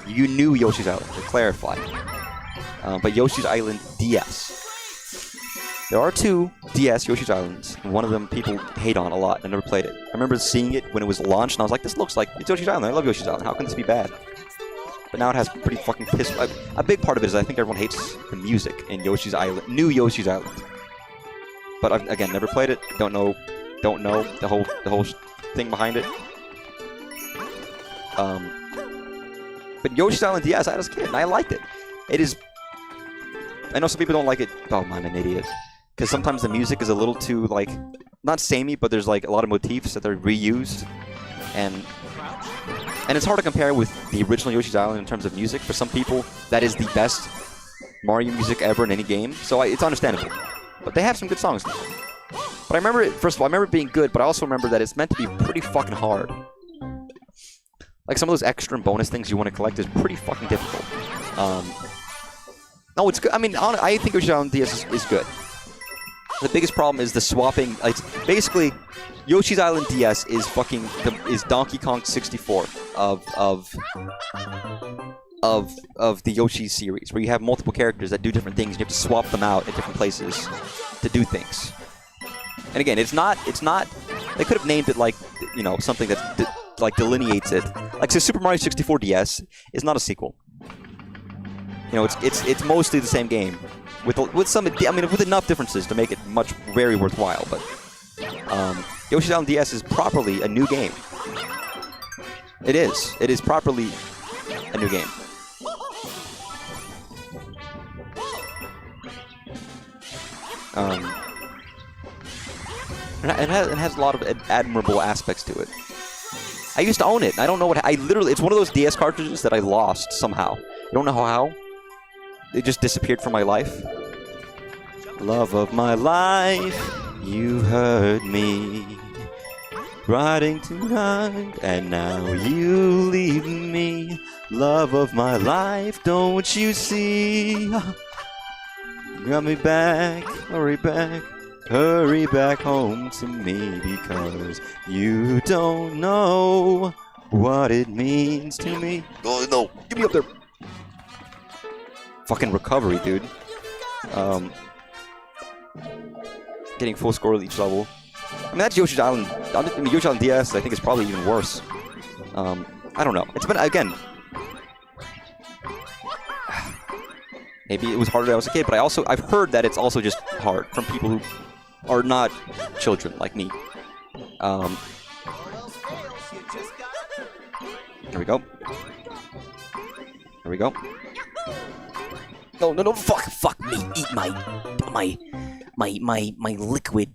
A: you knew Yoshi's Island, to clarify, but Yoshi's Island DS. There are 2 DS Yoshi's Islands, and one of them people hate on a lot. I never played it. I remember seeing it when it was launched, and I was like, this looks like it's Yoshi's Island. I love Yoshi's Island. How can this be bad? But now it has pretty fucking piss. A big part of it is I think everyone hates the music in Yoshi's Island, new Yoshi's Island. But I've, again, never played it. Don't know the whole thing behind it. But Yoshi's Island DS I had as a kid, and I liked it. It is. I know some people don't like it. Oh, I'm an idiot. Because sometimes the music is a little too, like, not samey, but there's, like, a lot of motifs that they're reused. And it's hard to compare with the original Yoshi's Island in terms of music. For some people, that is the best Mario music ever in any game. So it's understandable. But they have some good songs. But I remember it, first of all, I remember it being good, but I also remember that it's meant to be pretty fucking hard. Like, some of those extra and bonus things you want to collect is pretty fucking difficult. No, it's good. I mean, I think Yoshi's Island DS is good. The biggest problem is the swapping. Like, basically, Yoshi's Island DS is is Donkey Kong 64 of the Yoshi series, where you have multiple characters that do different things. And you have to swap them out at different places to do things. And again, it's not. They could have named it like, you know, something that like delineates it. Like, so Super Mario 64 DS is not a sequel. You know, it's mostly the same game. With some, I mean, with enough differences to make it very worthwhile, but Yoshi's Island DS is properly a new game. It is properly a new game. It has a lot of admirable aspects to it. I used to own it. I don't know what it's one of those DS cartridges that I lost somehow. I don't know how. It just disappeared from my life. Love of my life, you heard me riding tonight, and now you leave me. Love of my life, don't you see? Got me back, hurry back home to me, because you don't know what it means to me. Oh no, get me up there. Fucking recovery, dude. Getting full score with each level. I mean, that's Yoshi's Island. I mean, Yoshi's Island DS, I think, is probably even worse. I don't know. It's been, again... Maybe it was harder when I was a kid, but I've heard that it's also just hard from people who are not children like me. Here we go. Here we go.
D: No, fuck me. Eat my liquid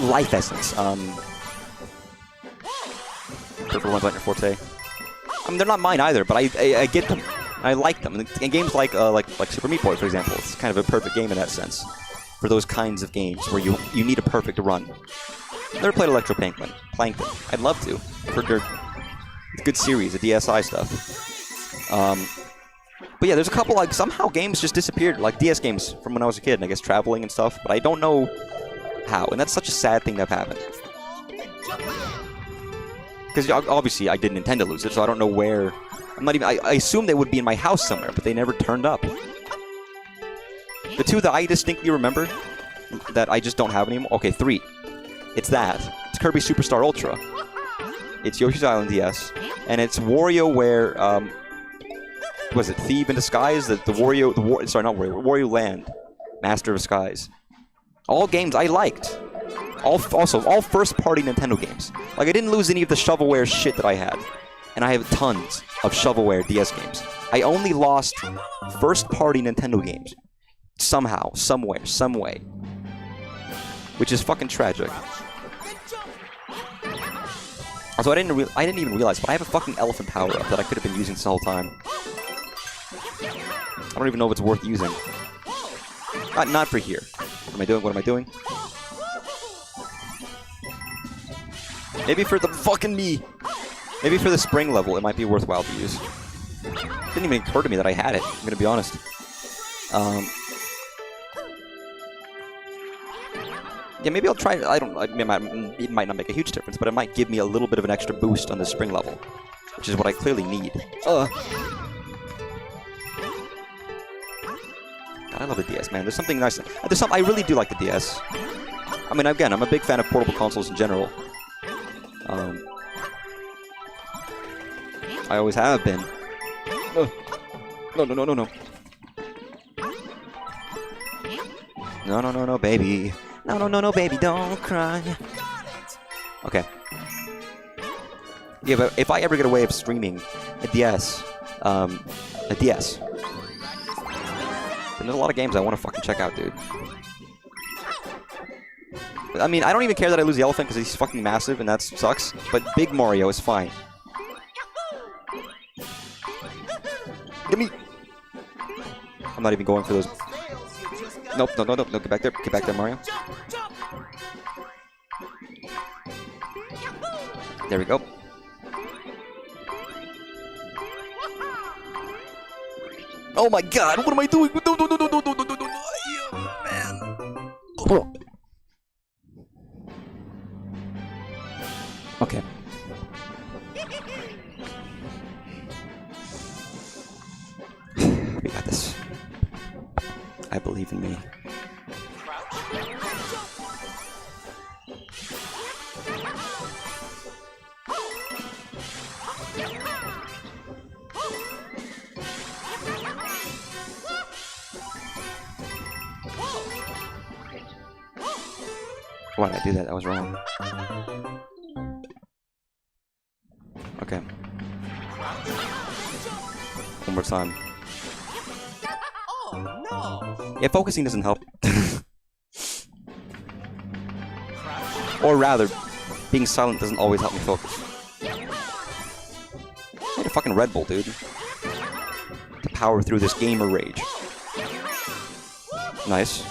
A: life essence. Purple ones aren't your forte. I mean, they're not mine either, but I get them. I like them. And games like Super Meat Boy, for example, it's kind of a perfect game in that sense. For those kinds of games where you need a perfect run. Never played Electroplankton. I'd love to. I've heard they're a good series, the DSi stuff. But yeah, there's a couple, like, somehow games just disappeared, like DS games from when I was a kid, and I guess traveling and stuff, but I don't know how, and that's such a sad thing to have happened. because obviously I didn't intend to lose it, so I don't know where. I'm not even. I assume they would be in my house somewhere, but they never turned up. The two that I distinctly remember that I just don't have anymore. Okay, 3. It's that. It's Kirby Superstar Ultra. It's Yoshi's Island DS, and it's WarioWare. Was it Thief in Disguise? Sorry, not Wario. Wario Land, Master of Skies. All games I liked. Also, all first-party Nintendo games. Like, I didn't lose any of the shovelware shit that I had. And I have tons of shovelware DS games. I only lost first-party Nintendo games. Somehow, somewhere, some way. Which is fucking tragic. Also, I didn't even realize, but I have a fucking elephant power-up that I could have been using this whole time. I don't even know if it's worth using. Not for here. What am I doing? What am I doing? Maybe for the fucking me. Maybe for the spring level, it might be worthwhile to use. It didn't even occur to me that I had it. I'm gonna be honest. Yeah, maybe I'll try. It might not make a huge difference, but it might give me a little bit of an extra boost on the spring level, which is what I clearly need. God, I love the DS, man. There's something nice. I really do like the DS. I mean, again, I'm a big fan of portable consoles in general. I always have been. No. No, baby. No, baby, don't cry. Okay. Yeah, but if I ever get a way of streaming a DS, then there's a lot of games I want to fucking check out, dude. I mean, I don't even care that I lose the elephant because he's fucking massive and that sucks, but Big Mario is fine. Give me... I'm not even going for those... Nope, no, get back there. Get back there, Mario. There we go. Oh my god, what am I doing? No, man. Okay. We got this. I believe in me. Why did I do that? That was wrong. Okay. One more time. Yeah, focusing doesn't help. Or rather, being silent doesn't always help me focus. I need a fucking Red Bull, dude. To power through this gamer rage. Nice.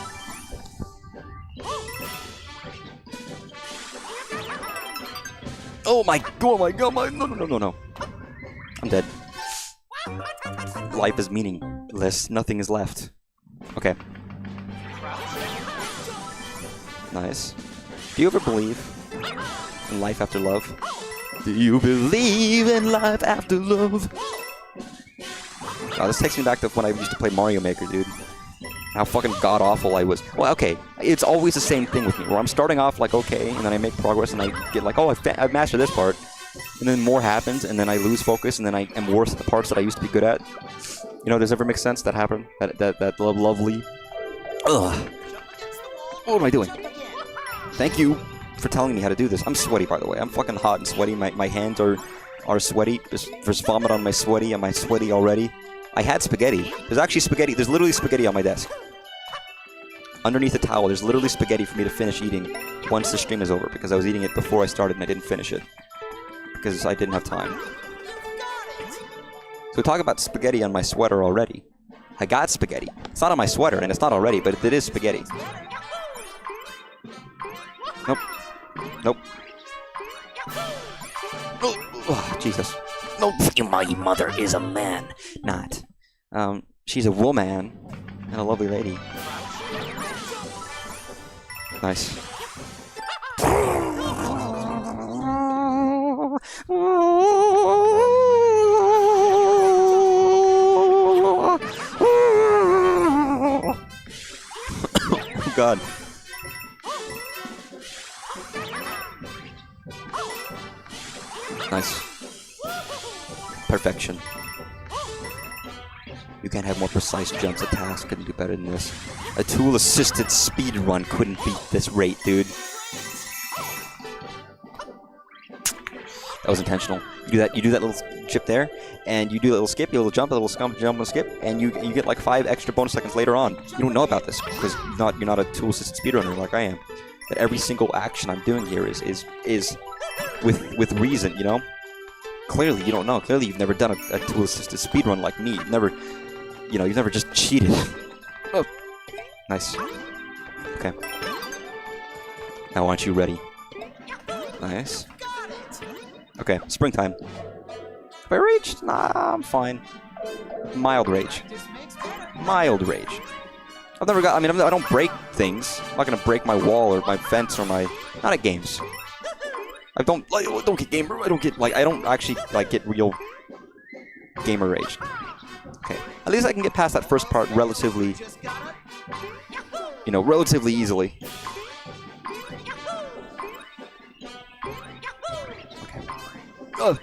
A: Oh my god, no. I'm dead. Life is meaningless. Nothing is left. Okay. Nice. Do you ever believe in life after love? Do you believe in life after love? Oh, this takes me back to when I used to play Mario Maker, dude. How fucking god-awful I was. Well, okay, it's always the same thing with me, where I'm starting off like, okay, and then I make progress, and I get like, oh, I've mastered this part. And then more happens, and then I lose focus, and then I am worse at the parts that I used to be good at. You know, does it ever make sense that happen? That lovely... Ugh. What am I doing? Thank you for telling me how to do this. I'm sweaty, by the way. I'm fucking hot and sweaty. My hands are sweaty. There's vomit on my sweaty. Am I sweaty already? I had spaghetti. There's actually spaghetti. There's literally spaghetti on my desk. Underneath the towel, there's literally spaghetti for me to finish eating once the stream is over, because I was eating it before I started and I didn't finish it. Because I didn't have time. So talk about spaghetti on my sweater already. I got spaghetti. It's not on my sweater, and it's not already, but it is spaghetti. Nope. Oh, Jesus.
D: No, my mother is a man.
A: Not. She's a woman and a lovely lady. Nice. Oh god. Nice. Perfection. You can't have more precise jumps. A task couldn't do better than this. A tool-assisted speed run couldn't beat this rate, dude. That was intentional. You do that little chip there, and you do a little skip, you little jump, a little jump and skip, and you get like 5 extra bonus seconds later on. You don't know about this because you're not a tool-assisted speedrunner like I am. That every single action I'm doing here is with reason, you know. Clearly, you don't know. Clearly, you've never done a tool-assisted speedrun like me. You've never, you've never just cheated. Oh, nice. Okay. Now, aren't you ready? Nice. Okay, springtime. Have I raged? Nah, I'm fine. Mild rage. Mild rage. I've never got. I mean, I don't break things. I'm not gonna break my wall or my fence or my. Not at games. I don't get gamer. I don't actually like get real gamer rage. Okay, at least I can get past that first part relatively, relatively easily. Okay. Ugh.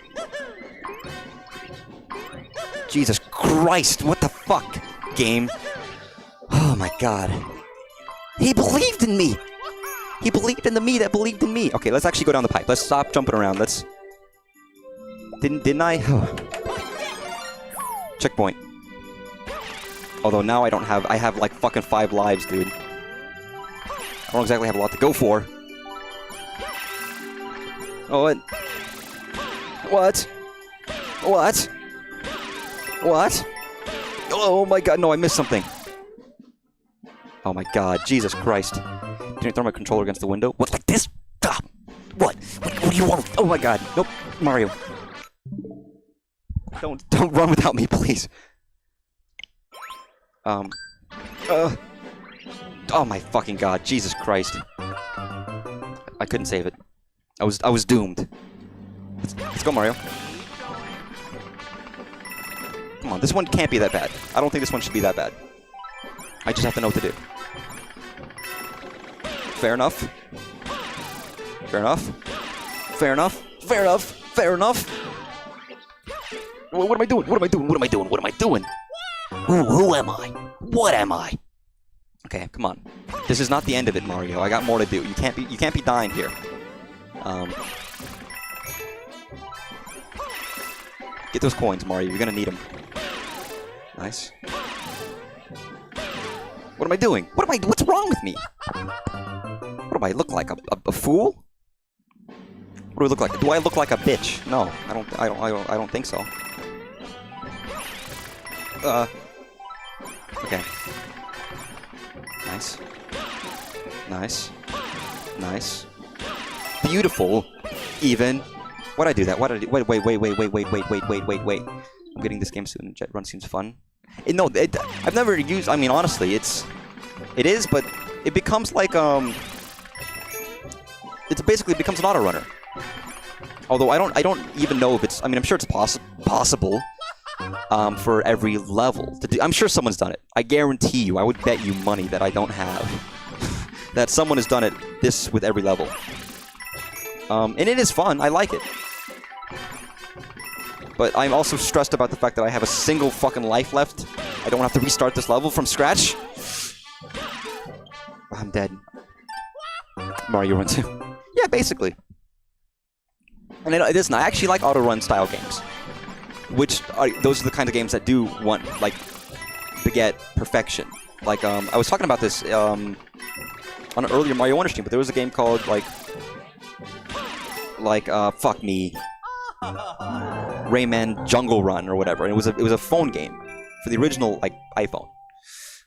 A: Jesus Christ! What the fuck, game? Oh my God. He believed in me. He believed in the me that believed in me. Okay, let's actually go down the pipe. Let's stop jumping around. Let's. Didn't I? Checkpoint. Although now I don't have. I have like fucking 5 lives, dude. I don't exactly have a lot to go for. Oh, what? What? What? What? Oh my God! No, I missed something. Oh my God! Jesus Christ! Can you throw my controller against the window? What, like this? Ah, what? What do you want? Oh my God! Nope, Mario. Don't run without me, please. Oh my fucking God! Jesus Christ! I couldn't save it. I was doomed. Let's go, Mario. Come on, this one can't be that bad. I don't think this one should be that bad. I just have to know what to do. Fair enough. Fair enough. Fair enough. Fair enough. Fair enough. What am I doing? What am I doing? What am I doing? What am I doing?
D: Who am I? What am I?
A: Okay, come on. This is not the end of it, Mario. I got more to do. You can't be dying here. Get those coins, Mario. You're gonna need them. Nice. What am I doing? What's wrong with me? What do I look like? A fool? What do I look like? Do I look like a bitch? No, I don't think so. Okay. Nice. Nice. Nice. Beautiful. Even. Why'd I do that? Why'd I do? Wait. I'm getting this game soon. Jet Run seems fun. No, I've never used. I mean, honestly, it is, but it becomes like it basically becomes an auto runner. Although I don't even know if it's. I mean, I'm sure it's possible for every level to do. I'm sure someone's done it. I guarantee you. I would bet you money that I don't have that someone has done it. This with every level. And it is fun. I like it. But I'm also stressed about the fact that I have a single fucking life left. I don't have to restart this level from scratch. I'm dead. Mario Run 2. Yeah, basically. And it isn't. I actually like auto-run style games. Those are the kind of games that do want, like, beget perfection. Like, I was talking about this on an earlier Mario Wonder stream, but there was a game called, fuck me. Rayman Jungle Run or whatever, and it was a phone game for the original iPhone,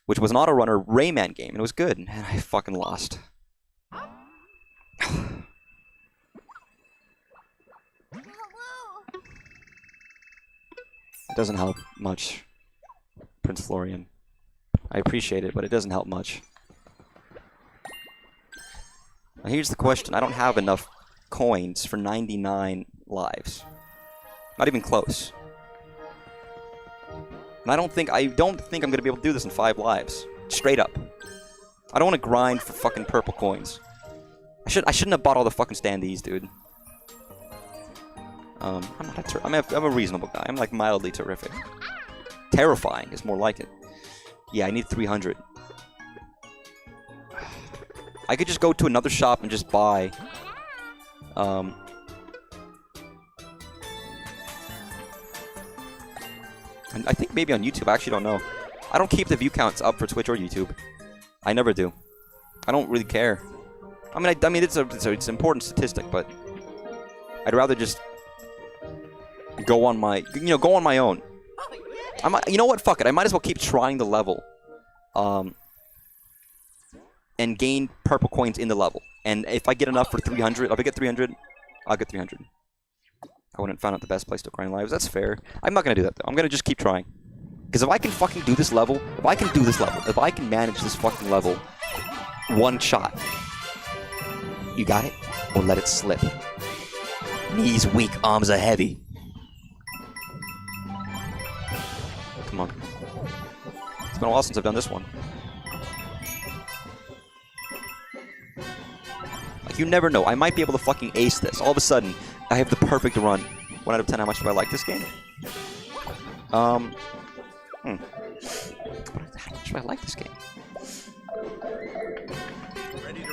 A: which was an auto runner Rayman game, and it was good. And I fucking lost. It doesn't help much, Prince Florian. I appreciate it, but it doesn't help much. Now here's the question: I don't have enough coins for 99 lives. Not even close. And I don't think I'm gonna be able to do this in 5 lives. Straight up. I don't want to grind for fucking purple coins. I shouldn't have bought all the fucking standees, dude. I'm a reasonable guy. I'm like mildly terrific. Terrifying is more like it. Yeah, I need 300. I could just go to another shop and just buy. And I think maybe on YouTube. I actually don't know. I don't keep the view counts up for Twitch or YouTube. I never do. I don't really care. I mean, it's an important statistic, but I'd rather just go on my own. You know what? Fuck it. I might as well keep trying the level, and gain purple coins in the level. And if I get enough for 300, if I get 300, I'll get 300. I wouldn't find out the best place to grind lives. That's fair. I'm not gonna do that though. I'm gonna just keep trying. Because if I can fucking do this level, if I can manage this fucking level, one shot. You got it? Or let it slip. Knees weak, arms are heavy. Come on. It's been a while since I've done this one. Like, you never know. I might be able to fucking ace this. All of a sudden, I have the perfect run. 1 out of 10, how much do I like this game? How much do I like this game?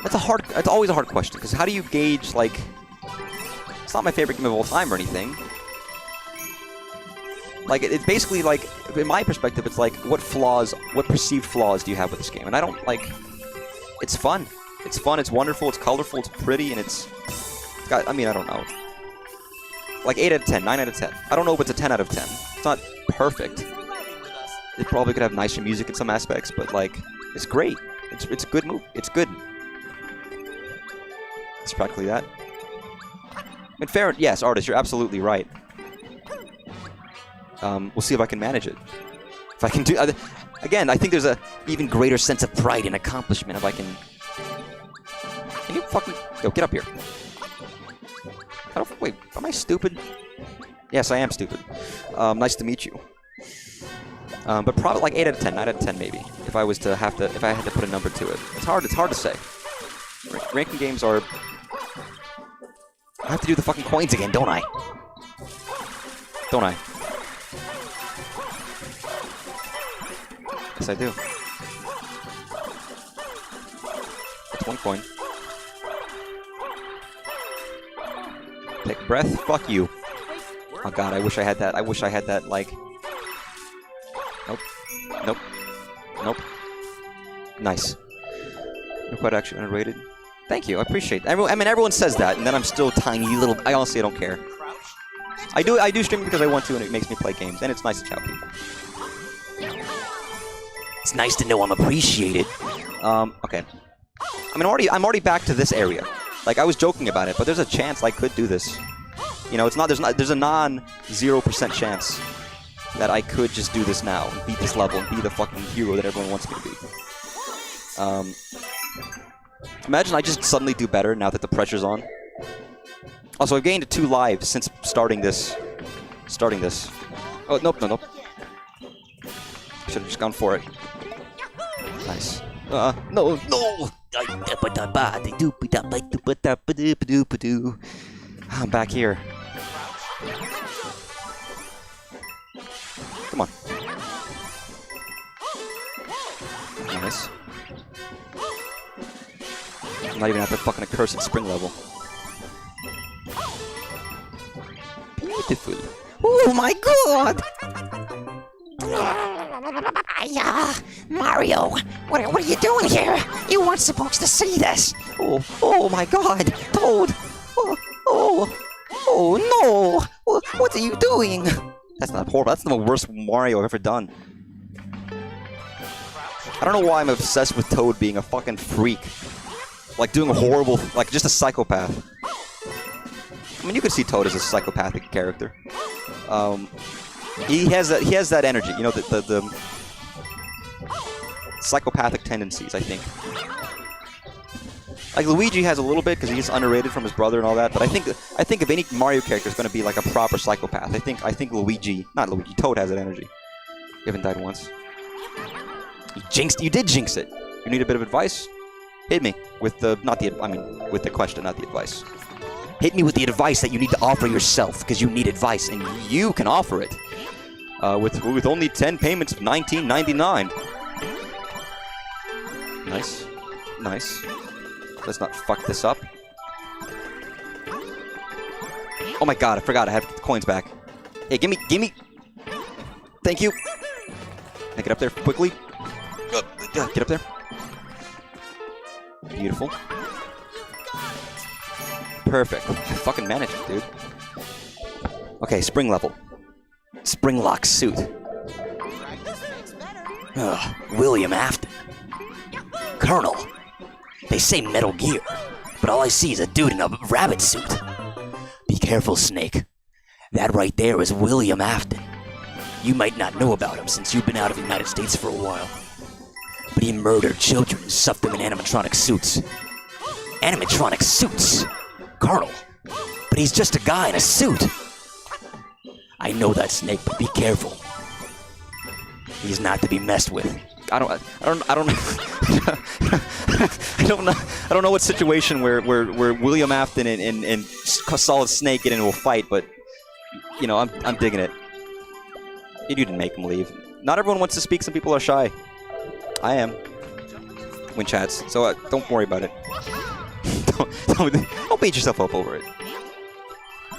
A: That's always a hard question, because how do you gauge, like... It's not my favorite game of all time or anything. Like, it's basically, like, in my perspective, it's like, what perceived flaws do you have with this game? And I don't, like... It's fun. It's fun, it's wonderful, it's colorful, it's pretty, and it's got, I mean, I don't know. Like 8 out of 10, 9 out of 10. I don't know if it's a 10 out of 10. It's not perfect. It probably could have nicer music in some aspects, but, like, it's great. It's a good move. It's good. It's practically that. In fair, yes, artist, you're absolutely right. We'll see if I can manage it. If I can do... again, I think there's a even greater sense of pride and accomplishment if I can... Can you fucking... Yo, get up here. Wait, am I stupid? Yes, I am stupid. Nice to meet you. But probably like 8 out of 10, 9 out of 10 maybe. If I had to put a number to it. It's hard to say. Ranking games are... I have to do the fucking coins again, don't I? Don't I? Yes, I do. That's 1 coin. Take a breath. Fuck you. Oh god, I wish I had that. I wish I had that, like... Nope. Nope. Nope. Nice. You're quite actually underrated. Thank you, I appreciate it. I mean, everyone says that, and then I'm still tiny little... I honestly don't care. I do stream because I want to, and it makes me play games, and it's nice to chat with people.
D: It's nice to know I'm appreciated.
A: Okay. I mean, I'm already back to this area. Like, I was joking about it, but there's a chance I could do this. You know, there's a non-0% chance that I could just do this now and beat this level and be the fucking hero that everyone wants me to be. Imagine I just suddenly do better now that the pressure's on. Also, I've gained 2 lives since starting this. Oh, nope. Should have just gone for it. Nice. No. I'm back here. Come on. Nice. I'm not even at the fucking accursed spring level. Beautiful.
B: Oh my god! Mario, what are you doing here? You weren't supposed to see this.
A: Oh my god! Toad! Oh no! What are you doing? That's not horrible. That's the worst Mario I've ever done. I don't know why I'm obsessed with Toad being a fucking freak. Like, doing a horrible... Like, just a psychopath. I mean, you could see Toad as a psychopathic character. He has that energy, you know, the psychopathic tendencies, I think. Like Luigi has a little bit because he's underrated from his brother and all that. But I think if any Mario character is going to be like a proper psychopath, I think Toad has that energy. You haven't died once. You did jinx it. You need a bit of advice? Hit me with the with the question, not the advice. Hit me with the advice that you need to offer yourself, because you need advice and you can offer it. With only 10 payments of $19.99. Nice. Nice. Let's not fuck this up. Oh my god, I forgot I have the coins back. Hey, gimme. Thank you. Can I get up there quickly? Get up there. Beautiful. Perfect. I fucking managed it, dude. Okay, spring level. Spring lock suit.
D: Ugh, William Afton. Colonel. They say Metal Gear, but all I see is a dude in a rabbit suit. Be careful, Snake. That right there is William Afton. You might not know about him since you've been out of the United States for a while. But he murdered children and stuffed them in animatronic suits. Animatronic suits? Colonel. But he's just a guy in a suit. I know that, Snake, but be careful. He's not to be messed with.
A: I don't know what situation where William Afton and Solid Snake get into a fight, but you know, I'm digging it. You didn't make him leave. Not everyone wants to speak. Some people are shy. I am. When chats, so don't worry about it. don't beat yourself up over it.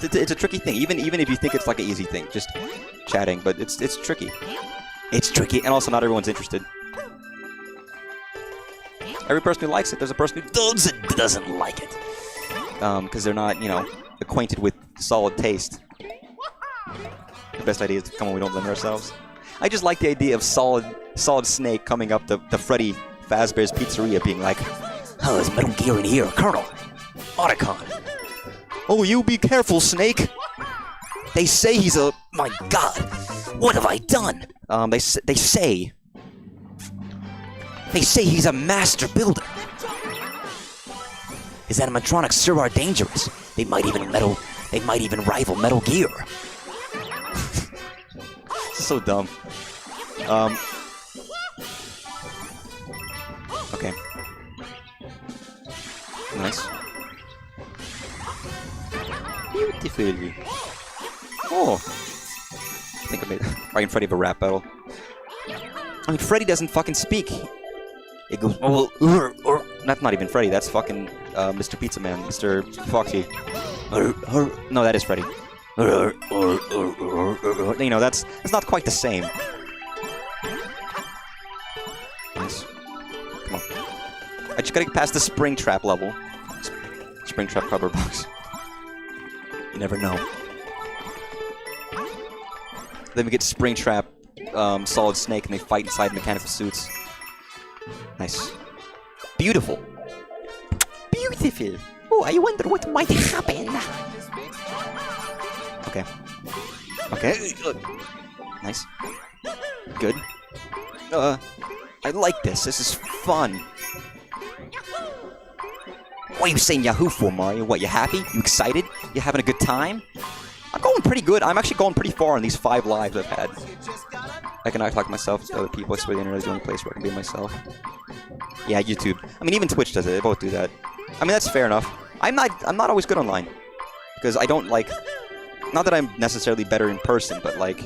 A: It's a tricky thing. Even if you think it's like an easy thing, just chatting, but it's tricky. It's tricky, and also not everyone's interested. Every person who likes it, there's a person who
D: doesn't like it.
A: Because they're not, you know, acquainted with solid taste. The best idea is to come when we don't limit ourselves. I just like the idea of Solid Snake coming up to Freddy Fazbear's Pizzeria being like,
D: oh, there's Metal Gear in here, Colonel. Otacon.
A: Oh, you be careful, Snake.
D: They say he's a... My god. What have I done?
A: They say
D: he's a master builder. His animatronics sure are dangerous. They might even rival Metal Gear.
A: So dumb. Okay. Nice. Beautiful. Oh. I think I made right in Freddy of a rap battle. I mean, Freddy doesn't fucking speak. It goes, oh, that's not even Freddy. That's fucking Mr. Pizza Man, Mr. Foxy. No, that is Freddy. You know, that's not quite the same. Nice. Come on. I just gotta get past the spring trap level. Spring trap cover box. You never know. Then we get spring trap, Solid Snake, and they fight inside mechanical suits. Nice. Beautiful. Beautiful.
B: Oh, I wonder what might happen.
A: Okay. Okay. Nice. Good. I like this. This is fun. What are you saying Yahoo for, Mario? What, you happy? You excited? You having a good time? I'm going pretty good. I'm actually going pretty far in these 5 lives I've had. I can act like myself to other people. I swear the internet is the only place where I can be myself. Yeah, YouTube. I mean, even Twitch does it. They both do that. I mean, that's fair enough. I'm not always good online. Because I don't like... Not that I'm necessarily better in person, but like...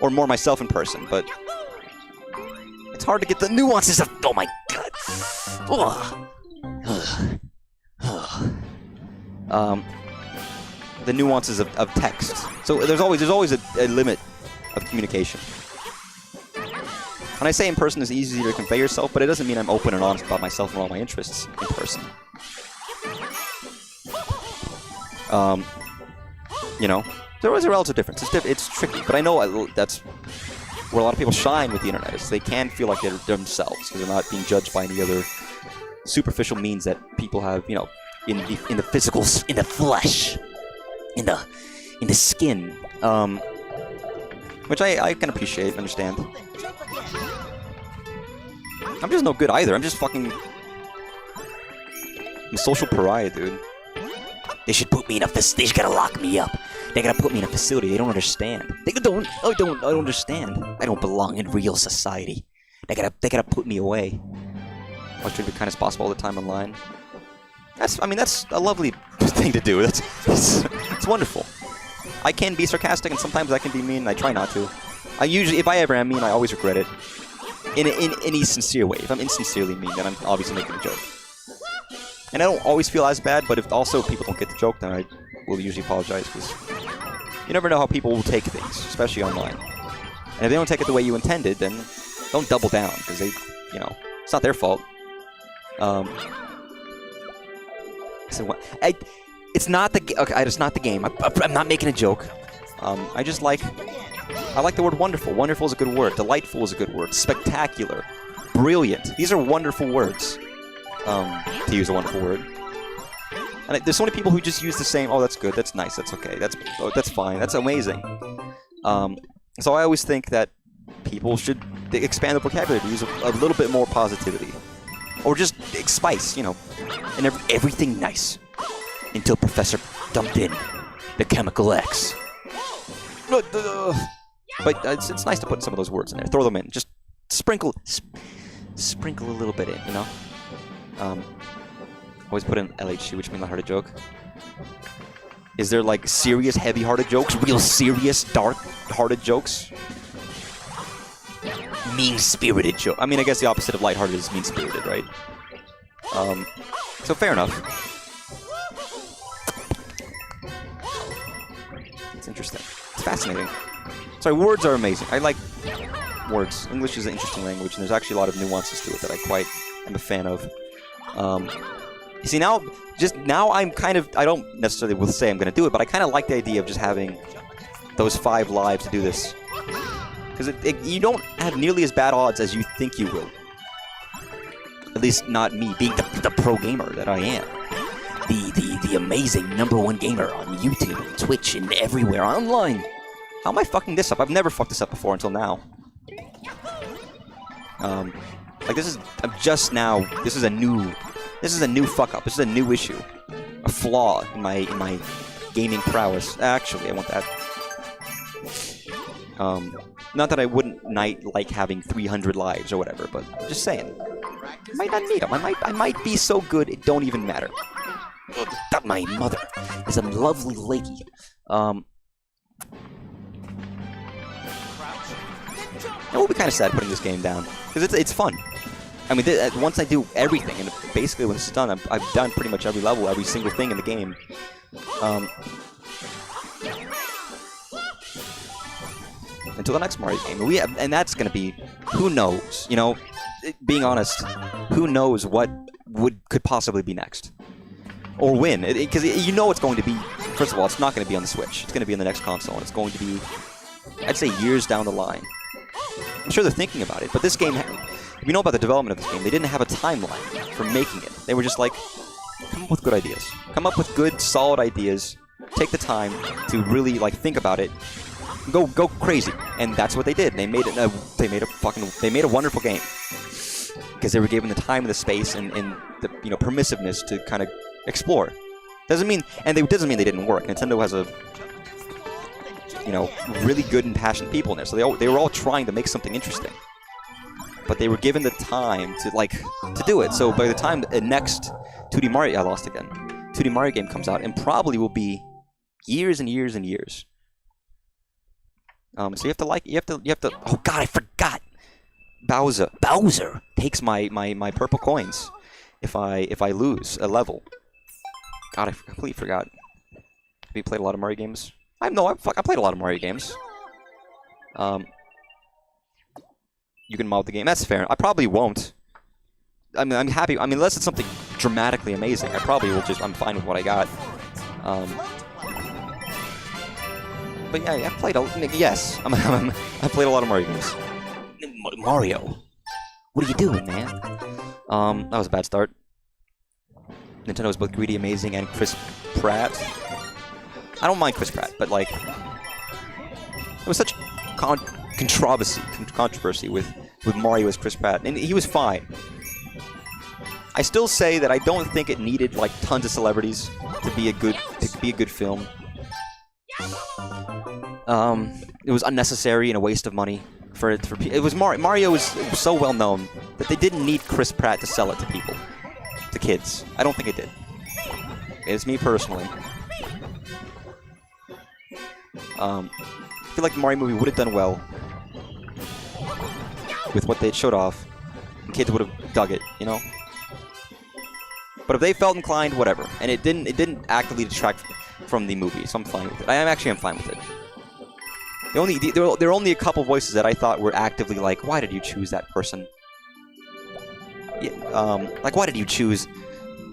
A: Or more myself in person, but... It's hard to get the nuances of... Oh my god. The nuances of text. So there's always a limit of communication. When I say in person, it's easier to convey yourself, but it doesn't mean I'm open and honest about myself and all my interests in person. You know, there is a relative difference. It's tricky, but I know that's where a lot of people shine with the internet. Is they can feel like they're themselves because they're not being judged by any other superficial means that people have, you know, in the physical, in the flesh, in the skin. Which I can appreciate, understand. I'm just no good either. I'm just fucking I'm a social pariah, dude.
D: They should put me in a facility. They just gotta lock me up. They gotta put me in a facility. They don't understand. I don't understand. I don't belong in real society. They gotta put me away.
A: I was trying to be kind as possible all the time online. That's a lovely thing to do. It's wonderful. I can be sarcastic, and sometimes I can be mean. I try not to. I usually, if I ever am mean, I always regret it. In any sincere way. If I'm insincerely mean, then I'm obviously making a joke. And I don't always feel as bad, but if also people don't get the joke, then I will usually apologize, because you never know how people will take things, especially online. And if they don't take it the way you intended, then don't double down, because they, you know, it's not their fault. So what? It's not the okay. It's not the game. I'm not making a joke. I like the word wonderful. Wonderful is a good word. Delightful is a good word. Spectacular, brilliant. These are wonderful words. To use a wonderful word. And there's so many people who just use the same. Oh, that's good. That's nice. That's okay. That's fine. That's amazing. So I always think that people should expand the vocabulary to use a little bit more positivity, or just spice, you know, and everything nice until Professor dumped in the chemical X. But it's nice to put some of those words in there. Throw them in. Just sprinkle a little bit in, you know. Always put in LHC, which means lighthearted joke. Is there like serious, heavy-hearted jokes? Real serious, dark-hearted jokes?
D: Mean-spirited joke.
A: I mean, I guess the opposite of lighthearted is mean-spirited, right? So fair enough. It's interesting. It's fascinating. Sorry, words are amazing. I like words. English is an interesting language, and there's actually a lot of nuances to it that I quite am a fan of. You see, now I'm kind of, I don't necessarily will say I'm going to do it, but I kind of like the idea of just having those 5 lives to do this. Because you don't have nearly as bad odds as you think you will. At least not me, being the pro gamer that I am. The amazing #1 gamer on YouTube and Twitch and everywhere online. How am I fucking this up? I've never fucked this up before until now. Like this is, I'm just now, this is a new fuck up. This is a new issue. A flaw in my gaming prowess. Actually, I want that. Not that I wouldn't like having 300 lives or whatever, but just saying. I might not need them. I might be so good it don't even matter.
D: That my mother is a lovely lady.
A: It will be kind of sad putting this game down, because it's fun. I mean, once I do everything, and basically when this is done, I've done pretty much every level, every single thing in the game. Until the next Mario game, and that's gonna be, who knows? You know, being honest, who knows what could possibly be next, or when? Because you know it's going to be. First of all, it's not going to be on the Switch. It's going to be on the next console, and it's going to be, I'd say, years down the line. I'm sure they're thinking about it, but this game, if you know about the development of this game, they didn't have a timeline for making it. They were just like, come up with good ideas. Come up with good, solid ideas. Take the time to really like think about it. Go crazy, and that's what they did. They made it. They made a wonderful game because they were given the time and the space and the permissiveness to kind of explore. Doesn't mean they didn't work. Nintendo has a really good and passionate people in there, so they were all trying to make something interesting. But they were given the time to do it. So by the time the next 2D Mario, I lost again. 2D Mario game comes out, and probably will be years and years and years. So you have to. Oh God, I forgot. Bowser takes my purple coins if I lose a level. God, I completely forgot. Have you played a lot of Mario games? I played a lot of Mario games. You can mod the game. That's fair. I probably won't. I mean, I'm happy. I mean, unless it's something dramatically amazing, I probably will just. I'm fine with what I got. But yeah, I played yes. I played a lot of Mario games.
D: Mario, what are you doing, man?
A: That was a bad start. Nintendo was both greedy, amazing, and Chris Pratt. I don't mind Chris Pratt, but like, it was such controversy with Mario as Chris Pratt, and he was fine. I still say that I don't think it needed like tons of celebrities to be a good film. It was unnecessary and a waste of money it was Mario was so well known that they didn't need Chris Pratt to sell it to people, to kids. I don't think it did. It's me personally. I feel like the Mario movie would have done well with what they showed off, and kids would have dug it, you know. But if they felt inclined, whatever. And it didn't actively detract from the movie, so I'm fine with it. I'm fine with it. There were only a couple voices that I thought were actively like, why did you choose that person? Yeah, like, why did you choose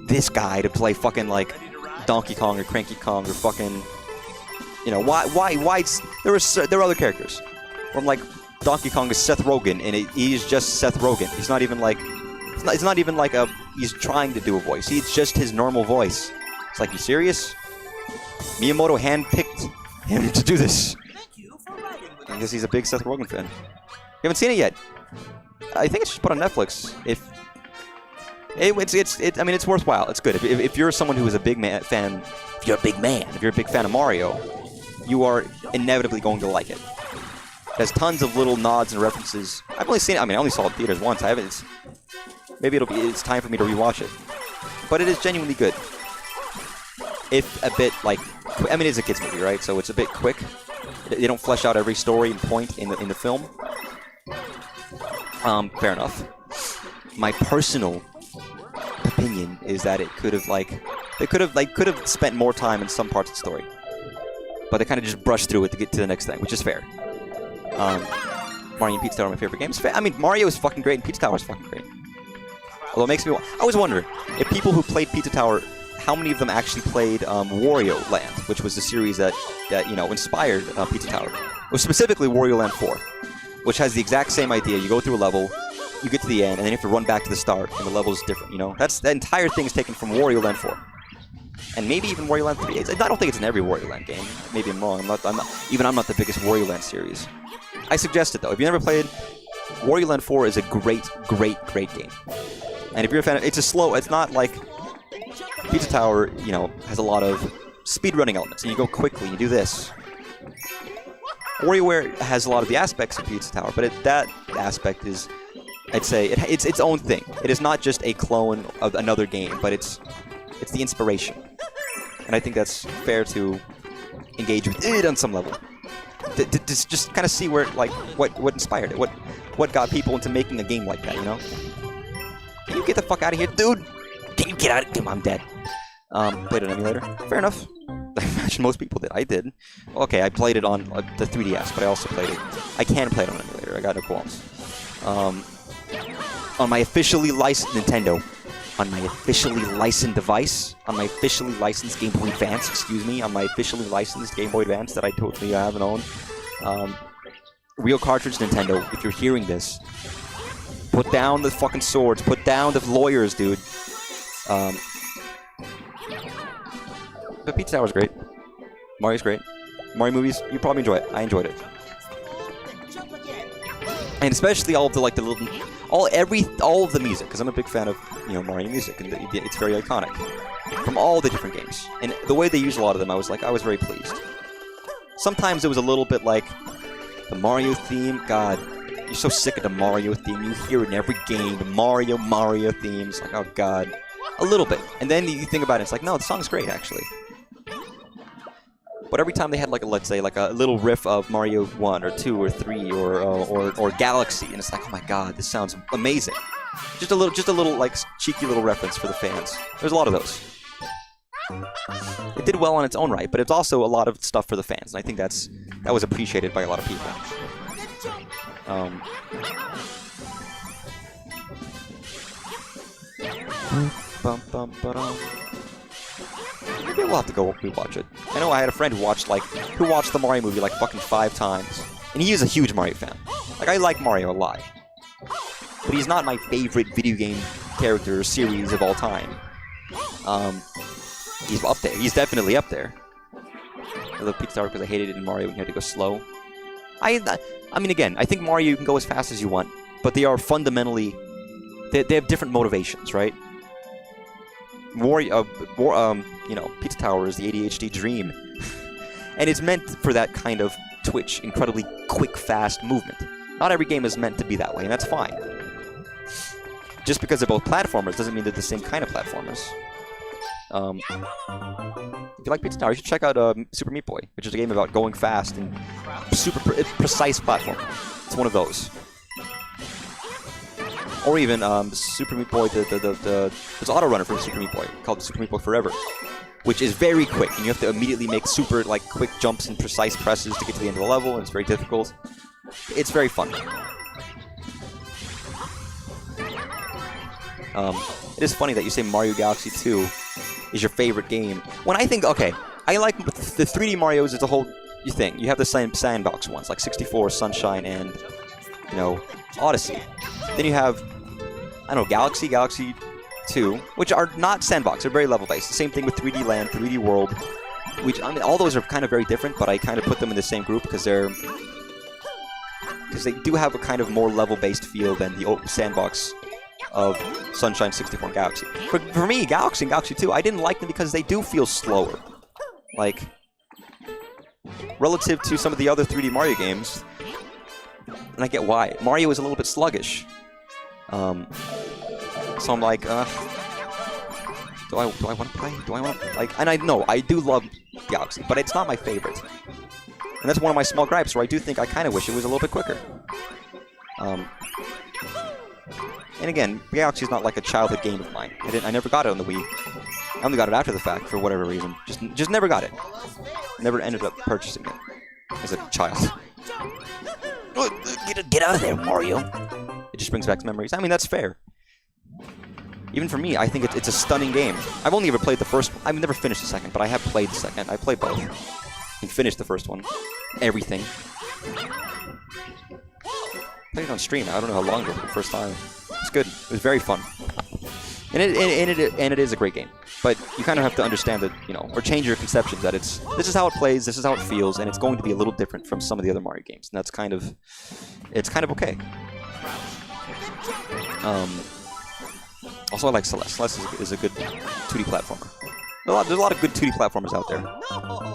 A: this guy to play fucking like Donkey Kong or Cranky Kong or fucking, you know, why? There were other characters. Where I'm like, Donkey Kong is Seth Rogen, and he's just Seth Rogen. He's not even like, it's not even like he's trying to do a voice. He's just his normal voice. It's like, you serious? Miyamoto handpicked him to do this. I guess he's a big Seth Rogen fan. You haven't seen it yet. I think it's just put on Netflix. I mean, it's worthwhile. It's good. If you're someone who is a big fan, if you're a big fan of Mario, you are inevitably going to like it. It has tons of little nods and references. I've only seen it. I mean, I only saw it in theaters once. Maybe it's time for me to rewatch it. But it is genuinely good. If a bit like, I mean, it's a kids movie, right? So it's a bit quick. They don't flesh out every story and point in the film. Fair enough. My personal opinion is that it could have they could have spent more time in some parts of the story, but they kind of just brushed through it to get to the next thing, which is fair. Mario and Pizza Tower are my favorite games. I mean, Mario is fucking great, and Pizza Tower is fucking great. Although it makes me, I always wonder if people who played Pizza Tower, how many of them actually played Wario Land, which was the series that you know inspired Pizza Tower. It was specifically Wario Land 4, which has the exact same idea. You go through a level, you get to the end, and then you have to run back to the start, and the level is different. You know, that entire thing is taken from Wario Land 4, and maybe even Wario Land 3. I don't think it's in every Wario Land game. Maybe I'm wrong. I'm not the biggest Wario Land series. I suggest it though. If you never played, Wario Land 4 is a great game. And if you're a fan, it's not like Pizza Tower, you know, has a lot of speedrunning elements, and you go quickly, you do this. WarioWare has a lot of the aspects of Pizza Tower, but that aspect is, I'd say, it's its own thing. It is not just a clone of another game, but it's the inspiration. And I think that's fair to engage with it on some level. To just kind of see where, like, what inspired it, what got people into making a game like that, you know? Can you get the fuck out of here, dude? Can you get out of here? I'm dead. Played an emulator. Fair enough. I imagine most people did. I did. Okay, I played it on the 3DS, but I also played it. I can play it on an emulator. I got no qualms. On my officially licensed Nintendo, on my officially licensed device, on my officially licensed Game Boy Advance, excuse me, on my officially licensed Game Boy Advance that I totally haven't owned. Real cartridge Nintendo, if you're hearing this, put down the fucking swords, put down the lawyers, dude. But Pizza Tower's great. Mario's great. Mario movies, you probably enjoy it. I enjoyed it. And especially all of the all of the music, because I'm a big fan of, you know, Mario music, and it's very iconic from all the different games. And the way they use a lot of them, I was very pleased. Sometimes it was a little bit like the Mario theme. God, you're so sick of the Mario theme. You hear it in every game, the Mario themes. Like, oh God, a little bit. And then you think about it, it's like, no, the song's great actually. But every time they had let's say a little riff of Mario 1 or 2 or 3 or Galaxy, and it's like, oh my God, this sounds amazing. Just a little like cheeky little reference for the fans. There's a lot of those. It did well on its own right, but it's also a lot of stuff for the fans, and I think that was appreciated by a lot of people. Maybe we'll have to go rewatch it. I know I had a friend who watched the Mario movie like fucking 5 times, and he is a huge Mario fan. Like, I like Mario a lot, but he's not my favorite video game character or series of all time. He's up there. He's definitely up there. I love Pizza Tower because I hated it in Mario when you had to go slow. I mean, again, I think Mario, you can go as fast as you want, but they are fundamentally, they have different motivations, right? Pizza Tower is the ADHD dream, and it's meant for that kind of twitch, incredibly quick, fast movement. Not every game is meant to be that way, and that's fine. Just because they're both platformers doesn't mean they're the same kind of platformers. If you like Pizza Tower, you should check out Super Meat Boy, which is a game about going fast and super precise platform. It's one of those. Or even Super Meat Boy, there's Auto Runner from Super Meat Boy called Super Meat Boy Forever, which is very quick, and you have to immediately make super quick jumps and precise presses to get to the end of the level, and it's very difficult. It's very fun. It is funny that you say Mario Galaxy 2 is your favorite game. When I think, okay, I like the 3D Marios as a whole thing. You have the same sandbox ones, like 64, Sunshine, and, Odyssey. Then you have, I don't know, Galaxy 2, which are not sandbox, they're very level-based. The same thing with 3D Land, 3D World, which, I mean, all those are kind of very different, but I kind of put them in the same group because they do have a kind of more level-based feel than the sandbox of Sunshine, 64, and Galaxy. For me, Galaxy and Galaxy 2, I didn't like them because they do feel slower. Like, relative to some of the other 3D Mario games, and I get why. Mario is a little bit sluggish. So I'm like, do I want to play? Do I want to, and I know, I do love Galaxy, but it's not my favorite. And that's one of my small gripes, where I do think I kind of wish it was a little bit quicker. And again, Galaxy is not like a childhood game of mine. I never got it on the Wii. I only got it after the fact, for whatever reason. Just never got it. Never ended up purchasing it as a child.
D: Get out of there, Mario.
A: It just brings back memories. I mean, that's fair. Even for me, I think it's a stunning game. I've only ever played the first one. I've never finished the second, but I have played the second. I played both. And finished the first one. Everything. Played it on stream. I don't know how long ago for the first time. It's good. It was very fun. And it is a great game. But you kind of have to understand that, or change your conceptions that this is how it plays, this is how it feels, and it's going to be a little different from some of the other Mario games. And that's kind of okay. Also, I like Celeste. Celeste is a good 2D platformer. There's a lot of good 2D platformers out there.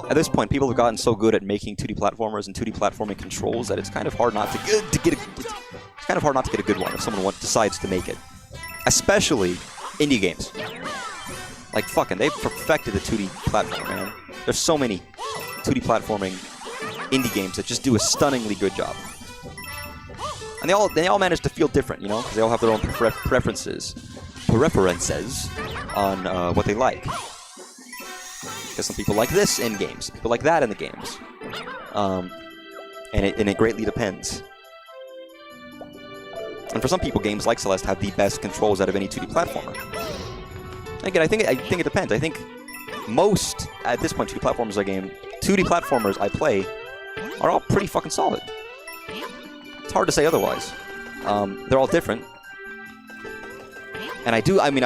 A: At this point, people have gotten so good at making 2D platformers and 2D platforming controls that it's kind of hard not to get a good one if someone decides to make it. Especially indie games. Like, they've perfected the 2D platform, man. There's so many 2D platforming indie games that just do a stunningly good job. And they all manage to feel different, because they all have their own preferences on what they like. Because some people like this in games, some people like that in the games. And it greatly depends. And for some people, games like Celeste have the best controls out of any 2D platformer. Again, I think it depends. I think most, at this point, 2D platformers I play are all pretty fucking solid. It's hard to say otherwise. They're all different. And I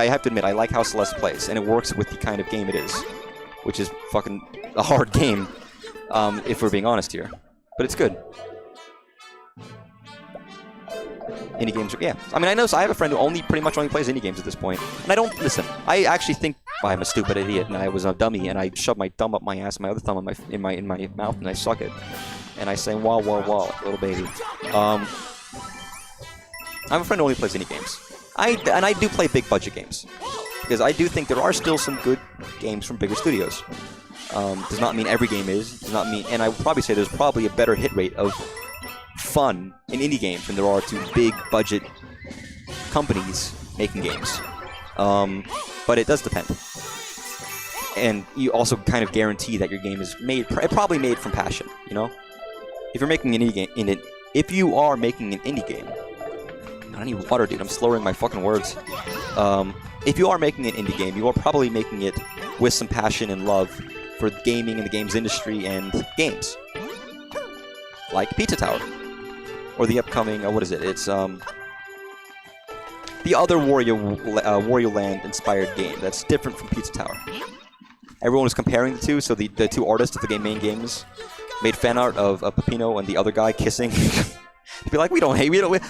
A: have to admit, I like how Celeste plays, and it works with the kind of game it is. Which is fucking a hard game, if we're being honest here. But it's good. Indie games are, yeah. I mean, I have a friend who pretty much only plays indie games at this point. And I don't, listen, I actually think I'm a stupid idiot, and I was a dummy, and I shoved my thumb up my ass, my other thumb in my mouth, and I suck it. And I say, wah, wah, wah, like a little baby. I have a friend who only plays indie games. And I do play big budget games. Because I do think there are still some good games from bigger studios. Does not mean every game is. Does not mean, and I would probably say there's probably a better hit rate of fun in indie games than there are to big budget companies making games. But it does depend. And you also kind of guarantee that your game is probably made from passion. If you're making an indie game, if you are making an indie game, I need water, dude. I'm slurring my fucking words. If you are making an indie game, you are probably making it with some passion and love for gaming and the games industry and games. Like Pizza Tower. Or the upcoming, what is it? It's, the other Wario Land inspired game that's different from Pizza Tower. Everyone was comparing the two, so the two artists of the main games made fan art of Peppino and the other guy kissing. To be like,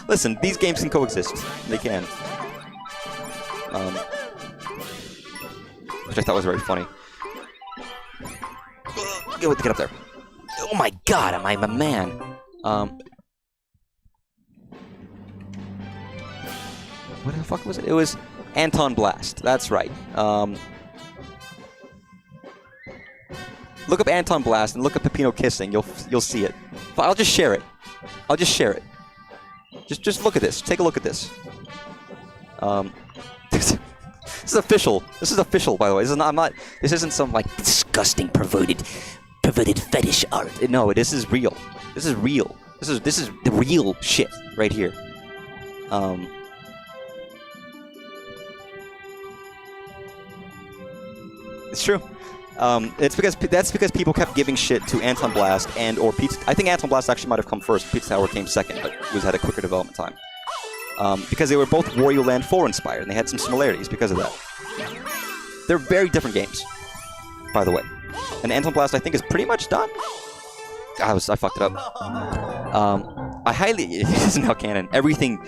A: listen, these games can coexist. They can. which I thought was very funny. Get up there.
D: Oh my god, am I a man?
A: What the fuck was it? It was Anton Blast. That's right. Look up Anton Blast and look up Peppino kissing. You'll see it. But I'll just share it. I'll just share it. Just look at this. Take a look at this. This is official. This is official, by the way. This is not. I'm not. This isn't some like
D: Disgusting, perverted fetish art.
A: no. This is real. This is real. This is the real shit right here. It's true. That's because people kept giving shit to Anton Blast and or Pizza. I think Anton Blast actually might have come first. Pizza Tower came second, but had a quicker development time. Because they were both Wario Land 4 inspired, and they had some similarities because of that. They're very different games, by the way. And Anton Blast, I think, is pretty much done. I fucked it up. I highly it is now canon. Everything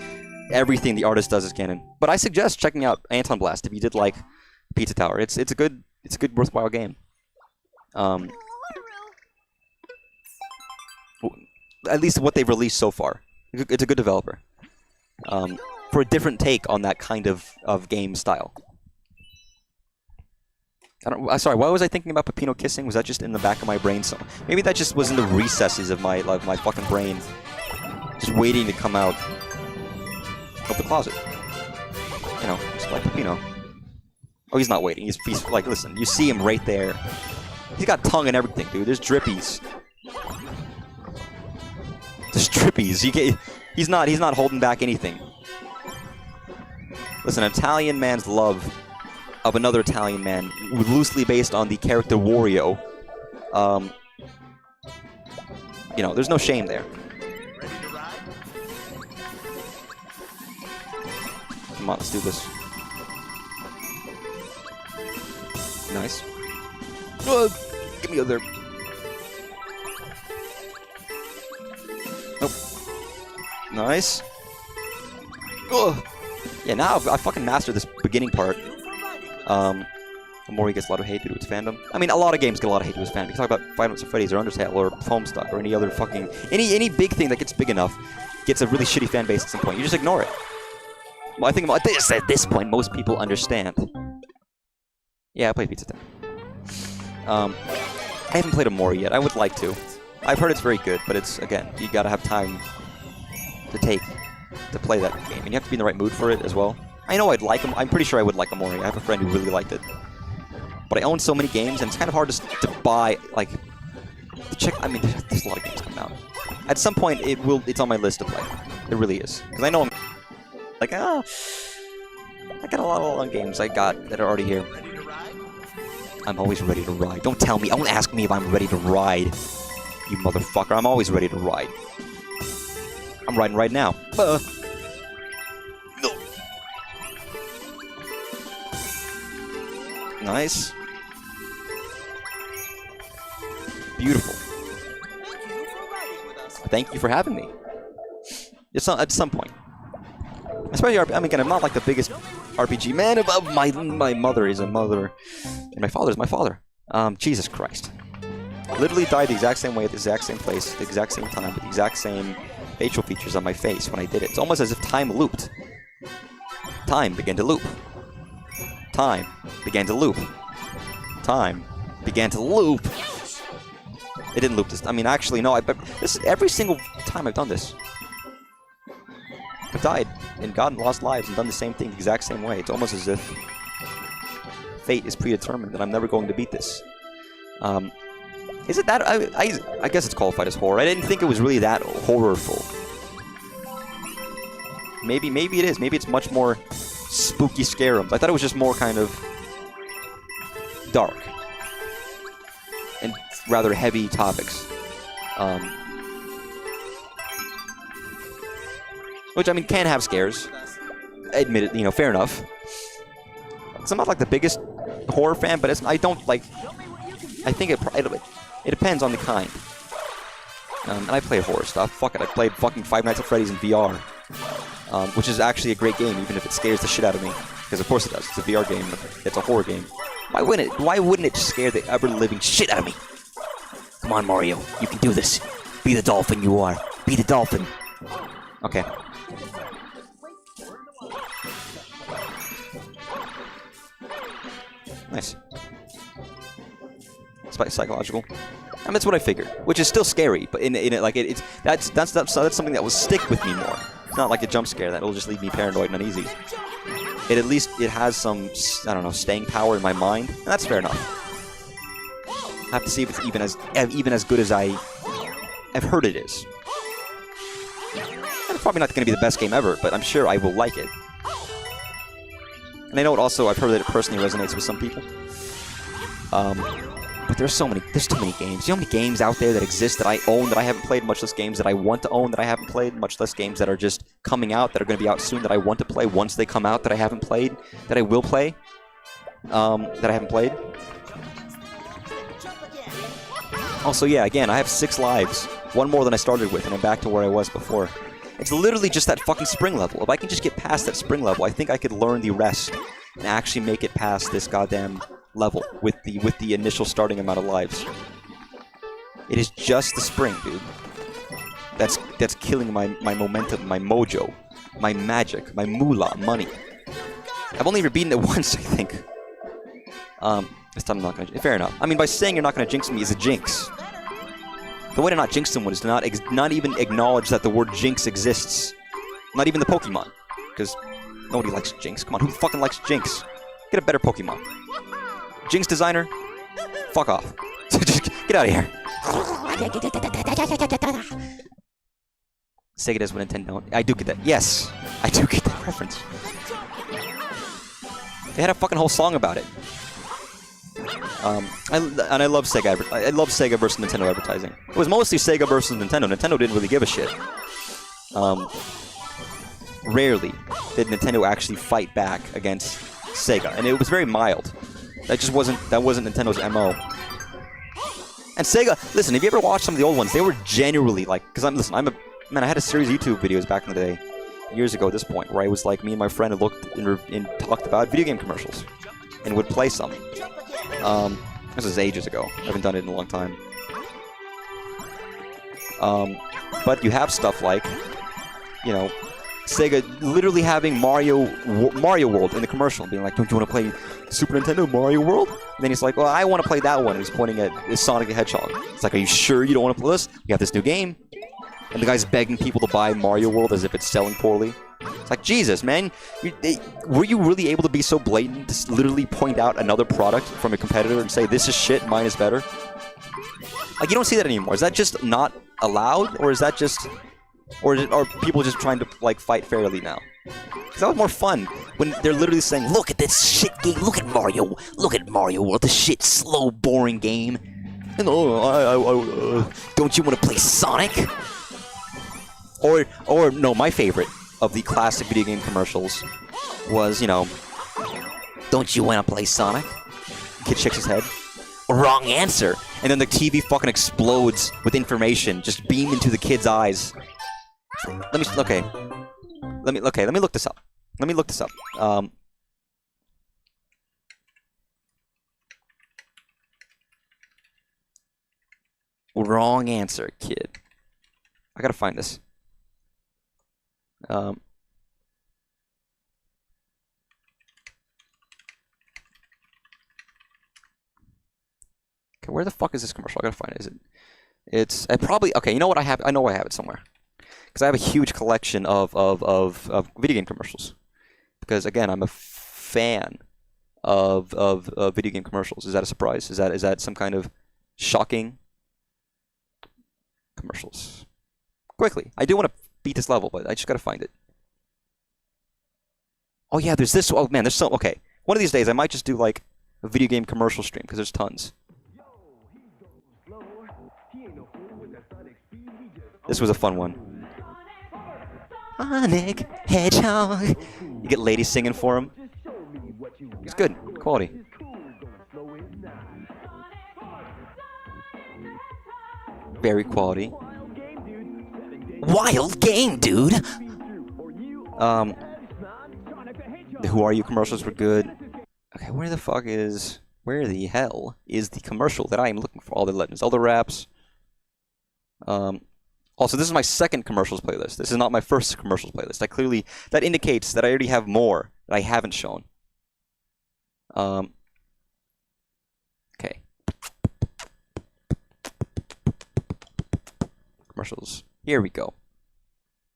A: the artist does is canon. But I suggest checking out Anton Blast if you did like Pizza Tower. It's a good worthwhile game. At least what they've released so far. It's a good developer. For a different take on that kind of game style. Sorry, why was I thinking about Peppino kissing? Was that just in the back of my brain? So maybe that just was in the recesses of my fucking brain, just waiting to come out of the closet. You know, just like Peppino. Oh, he's not waiting. He's like, listen, you see him right there. He's got tongue and everything, dude. There's drippies. There's drippies. He's not holding back anything. Listen, an Italian man's love of another Italian man, loosely based on the character Wario. You know, there's no shame there. Come on, let's do this. Nice. Get me over there. Nope. Nice. Ugh. Yeah, now I fucking mastered this beginning part. Mori gets a lot of hate due to its fandom. I mean, a lot of games get a lot of hate due to its fandom. You talk about Five Nights at Freddy's or Undertale or Homestuck or any other fucking... Any big thing that gets big enough gets a really shitty fan base at some point. You just ignore it. Well, I think about this at this point, most people understand. Yeah, I played Pizza Tower. I haven't played a Mori yet. I would like to. I've heard it's very good, but it's, again, you gotta have time to play that game. And you have to be in the right mood for it as well. I know I'd like them. I'm pretty sure I would like a Mori. I have a friend who really liked it. But I own so many games, and it's kind of hard to buy, like, to check. I mean, there's a lot of games coming out. At some point, it's on my list to play. It really is. Because I know I'm like, I got a lot of long games I got that are already here. I'm always ready to ride. Don't tell me. Don't ask me if I'm ready to ride, you motherfucker. I'm always ready to ride. I'm riding right now. No. Nice. Beautiful. Thank you for having me. At some point. Especially, I mean, again, I'm not like the biggest RPG man. My mother is a mother, and my father is my father. Jesus Christ. Literally died the exact same way at the exact same place, the exact same time, with the exact same facial features on my face when I did it. It's almost as if time looped. Time began to loop. Time began to loop. Time began to loop. It didn't loop this. I mean, actually, no. This is every single time I've done this. I've died and gotten lost lives and done the same thing the exact same way. It's almost as if fate is predetermined and I'm never going to beat this. Is it that? I guess it's qualified as horror. I didn't think it was really that horrorful. Maybe it is. Maybe it's much more spooky scarums. I thought it was just more kind of dark and rather heavy topics. Which, I mean, can have scares. Admit it, you know, fair enough. So I'm not like the biggest horror fan, but I don't like... I think it depends on the kind. And I play horror stuff. Fuck it, I played fucking Five Nights at Freddy's in VR. Which is actually a great game, even if it scares the shit out of me. Because of course it does. It's a VR game. It's a horror game. Why wouldn't it scare the ever-living shit out of me?
D: Come on, Mario. You can do this. Be the dolphin you are. Be the dolphin.
A: Okay. Nice. Psychological. I mean, that's what I figured, which is still scary, but in it, like that's something that will stick with me more. It's not like a jump scare that will just leave me paranoid and uneasy. At least it has some, I don't know, staying power in my mind, and that's fair enough. I have to see if it's even as good as I've heard it is. It's probably not going to be the best game ever, but I'm sure I will like it. And I know I've heard that it personally resonates with some people. But there's too many games. You know how many games out there that exist that I own that I haven't played, much less games that I want to own that I haven't played, much less games that are just coming out that are going to be out soon that I want to play once they come out that I haven't played, that I will play, that I haven't played. Also, yeah, again, I have 6 lives, 1 more than I started with, and I'm back to where I was before. It's literally just that fucking spring level. If I can just get past that spring level, I think I could learn the rest and actually make it past this goddamn level with the initial starting amount of lives. It is just the spring, dude. That's killing my momentum, my mojo, my magic, my moolah, money. I've only ever beaten it once, I think. This time I'm not gonna. Fair enough. I mean, by saying you're not gonna jinx me is a jinx. The way to not jinx someone is to not even acknowledge that the word jinx exists. Not even the Pokemon, because nobody likes jinx. Come on, who fucking likes jinx? Get a better Pokemon. Jinx designer, fuck off. Get out of here. Sega does what Nintendo don't. I do get that. Yes, I do get that reference. They had a fucking whole song about it. I love Sega. I love Sega versus Nintendo advertising. It was mostly Sega versus Nintendo. Nintendo didn't really give a shit. Rarely did Nintendo actually fight back against Sega, and it was very mild. That wasn't Nintendo's MO. And Sega, listen, if you ever watched some of the old ones, they were genuinely like, because I had a series of YouTube videos back in the day, years ago at this point, where I was like, me and my friend had looked and talked about video game commercials, and would play some. This was ages ago. I haven't done it in a long time. But you have stuff like, you know, Sega literally having Mario World in the commercial, being like, "Don't you want to play Super Nintendo Mario World?" And then he's like, "Well, I want to play that one." And he's pointing at Sonic the Hedgehog. It's like, "Are you sure you don't want to play this? We have this new game." And the guy's begging people to buy Mario World as if it's selling poorly. It's like, Jesus, man, were you really able to be so blatant to literally point out another product from a competitor and say, "This is shit, mine is better"? Like, you don't see that anymore. Is that just not allowed, or is that just... Or are people just trying to, like, fight fairly now? Because that was more fun when they're literally saying, "Look at this shit game, look at Mario World, this shit slow, boring game. And don't you want to play Sonic?" Or no, my favorite of the classic video game commercials was, you know, "Don't you want to play Sonic?" Kid shakes his head. Wrong answer. And then the TV fucking explodes with information, just beamed into the kid's eyes. Let me look this up. Wrong answer, kid. I gotta find this. Okay, where the fuck is this commercial? I gotta find it. It's probably okay. You know what I have? I know I have it somewhere. Because I have a huge collection of video game commercials. Because again, I'm a fan of video game commercials. Is that a surprise? Is that some kind of shocking commercials? Quickly, I do want to beat this level, but I just gotta find it. Oh yeah, there's this. Oh man, there's so okay. One of these days, I might just do like a video game commercial stream because there's tons. This was a fun one. Sonic Hedgehog. You get ladies singing for him. It's good quality. Very quality.
D: Wild game, dude.
A: The Who Are You commercials were good. Okay, where the fuck is Where the hell is the commercial that I am looking for? All the Legend of Zelda raps. Also, this is my second commercials playlist. This is not my first commercials playlist. That indicates that I already have more that I haven't shown. Okay. Commercials. Here we go.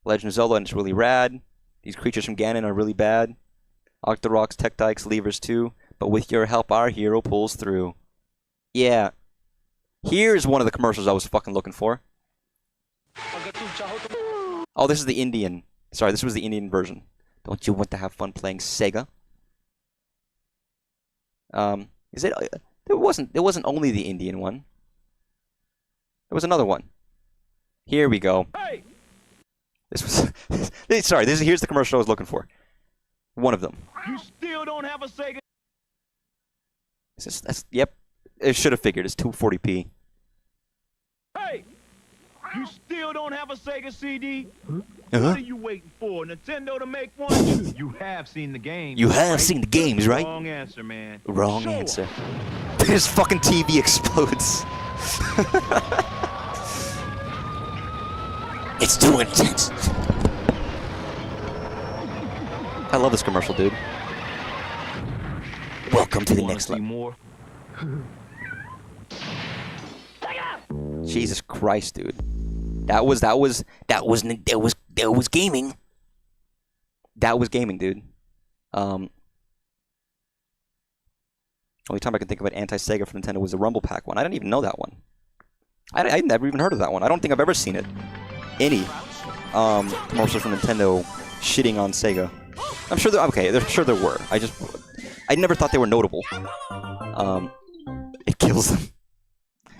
A: Legend of Zelda, and it's really rad. These creatures from Ganon are really bad. Octoroks, Tektites, Levers too. But with your help, our hero pulls through. Yeah. Here's one of the commercials I was fucking looking for. Oh, this is the Indian. Sorry, this was the Indian version. Don't you want to have fun playing Sega? Is it? It wasn't only the Indian one. There was another one. Here we go.
C: Hey!
A: This was. Sorry, here's the commercial I was looking for. One of them.
C: You still don't have a Sega?
A: Yep. It should have figured. It's 240p.
C: Hey! You still don't have a Sega CD?
A: Uh-huh.
C: What are you waiting for? Nintendo to make one? You have seen the games.
A: You have
C: right?
A: seen the games, right?
C: Wrong answer, man.
A: Wrong
C: Show
A: answer. His fucking TV explodes.
D: It's too intense.
A: I love this commercial, dude.
D: Welcome to the
C: Wanna
D: next
C: see
D: level.
C: more?
A: Jesus Christ, dude. That was
D: gaming.
A: That was gaming, dude. Only time I can think of an anti-Sega for Nintendo was the Rumble Pack one. I didn't even know that one. I'd never even heard of that one. I don't think I've ever seen it. Any commercials from Nintendo shitting on Sega. I'm sure there were. I never thought they were notable. It kills them.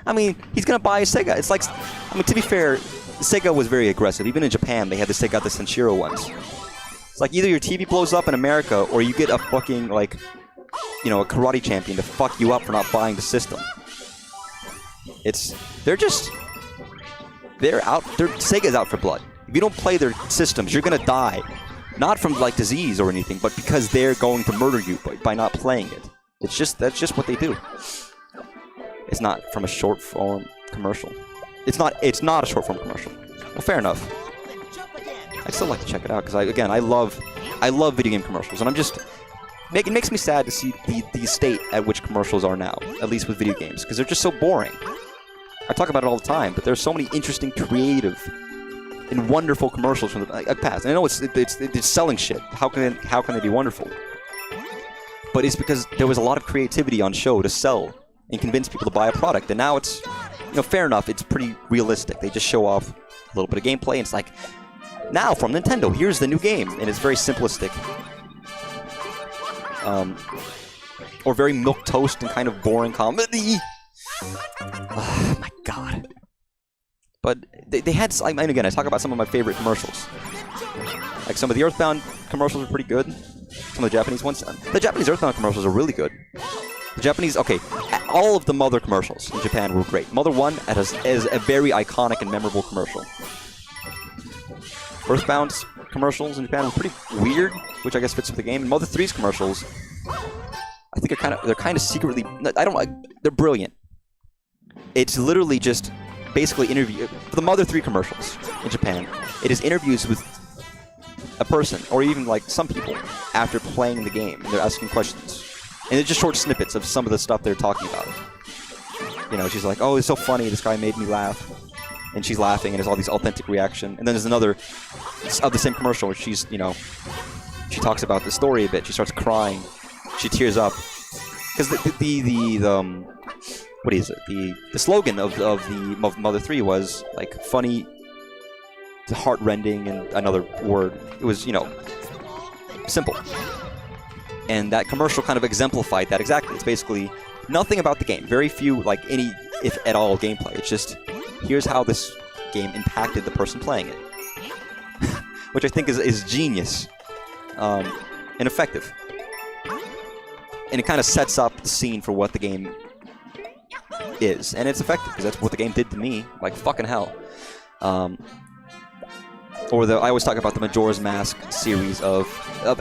A: I mean, he's gonna buy a Sega. It's like, I mean, to be fair, Sega was very aggressive. Even in Japan, they got the Senshiro ones. It's like either your TV blows up in America, or you get a fucking, like, you know, a karate champion to fuck you up for not buying the system. Sega's out for blood. If you don't play their systems, you're gonna die. Not from, like, disease or anything, but because they're going to murder you by not playing it. That's just what they do. It's not from a short form commercial. It's not a short form commercial. Well, fair enough. I'd still like to check it out because I love video game commercials, and it makes me sad to see the state at which commercials are now, at least with video games, because they're just so boring. I talk about it all the time, but there's so many interesting, creative, and wonderful commercials from the past. And I know it's selling shit. How can they be wonderful? But it's because there was a lot of creativity on show to sell and convince people to buy a product. And now it's, you know, fair enough, it's pretty realistic. They just show off a little bit of gameplay, and it's like, now from Nintendo, here's the new game. And it's very simplistic. Or very milquetoast and kind of boring comedy. Oh, my God. But they had, and again, I talk about some of my favorite commercials. Like some of the Earthbound commercials are pretty good. Some of the Japanese ones. The Japanese Earthbound commercials are really good. The Japanese, okay, all of the Mother commercials in Japan were great. Mother 1 is a very iconic and memorable commercial. Earthbound's commercials in Japan were pretty weird, which I guess fits with the game. And Mother 3's commercials, I think they're kind of secretly, they're brilliant. It's literally just basically for the Mother 3 commercials in Japan, it is interviews with a person, or even like some people, after playing the game, and they're asking questions. And it's just short snippets of some of the stuff they're talking about. You know, she's like, oh, it's so funny, this guy made me laugh. And she's laughing, and there's all these authentic reaction. And then there's another of the same commercial where she's, you know, she talks about the story a bit. She starts crying. She tears up. Because what is it? The slogan of the Mother 3 was, like, funny, heart-rending, and another word. It was, you know, simple. And that commercial kind of exemplified that exactly. It's basically nothing about the game. Very few, like, any, if at all, gameplay. It's just, here's how this game impacted the person playing it. Which I think is genius. And effective. And it kind of sets up the scene for what the game is. And it's effective, because that's what the game did to me. Like, fucking hell. I always talk about the Majora's Mask series of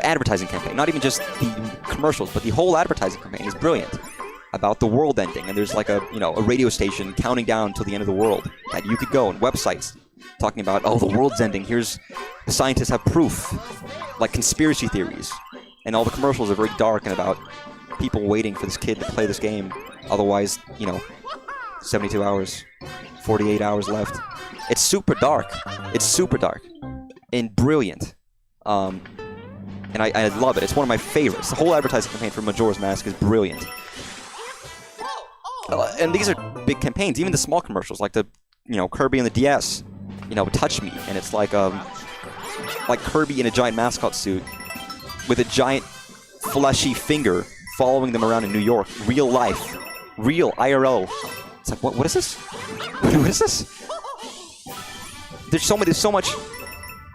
A: advertising campaign. Not even just the commercials, but the whole advertising campaign is brilliant. about the world ending, and there's like a a radio station counting down till the end of the world that you could go, and websites talking about, oh, the world's ending. Here's the scientists have proof, like conspiracy theories, and all the commercials are very dark and about people waiting for this kid to play this game. Otherwise, 72 hours, 48 hours left. It's super dark. It's super dark and brilliant. And I love it. It's one of my favorites. The whole advertising campaign for Majora's Mask is brilliant. And these are big campaigns. Even the small commercials, like the Kirby and the DS, Touch Me, and it's like Kirby in a giant mascot suit with a giant fleshy finger following them around in New York. Real life, real IRL. It's like, what is this? What is this? There's so much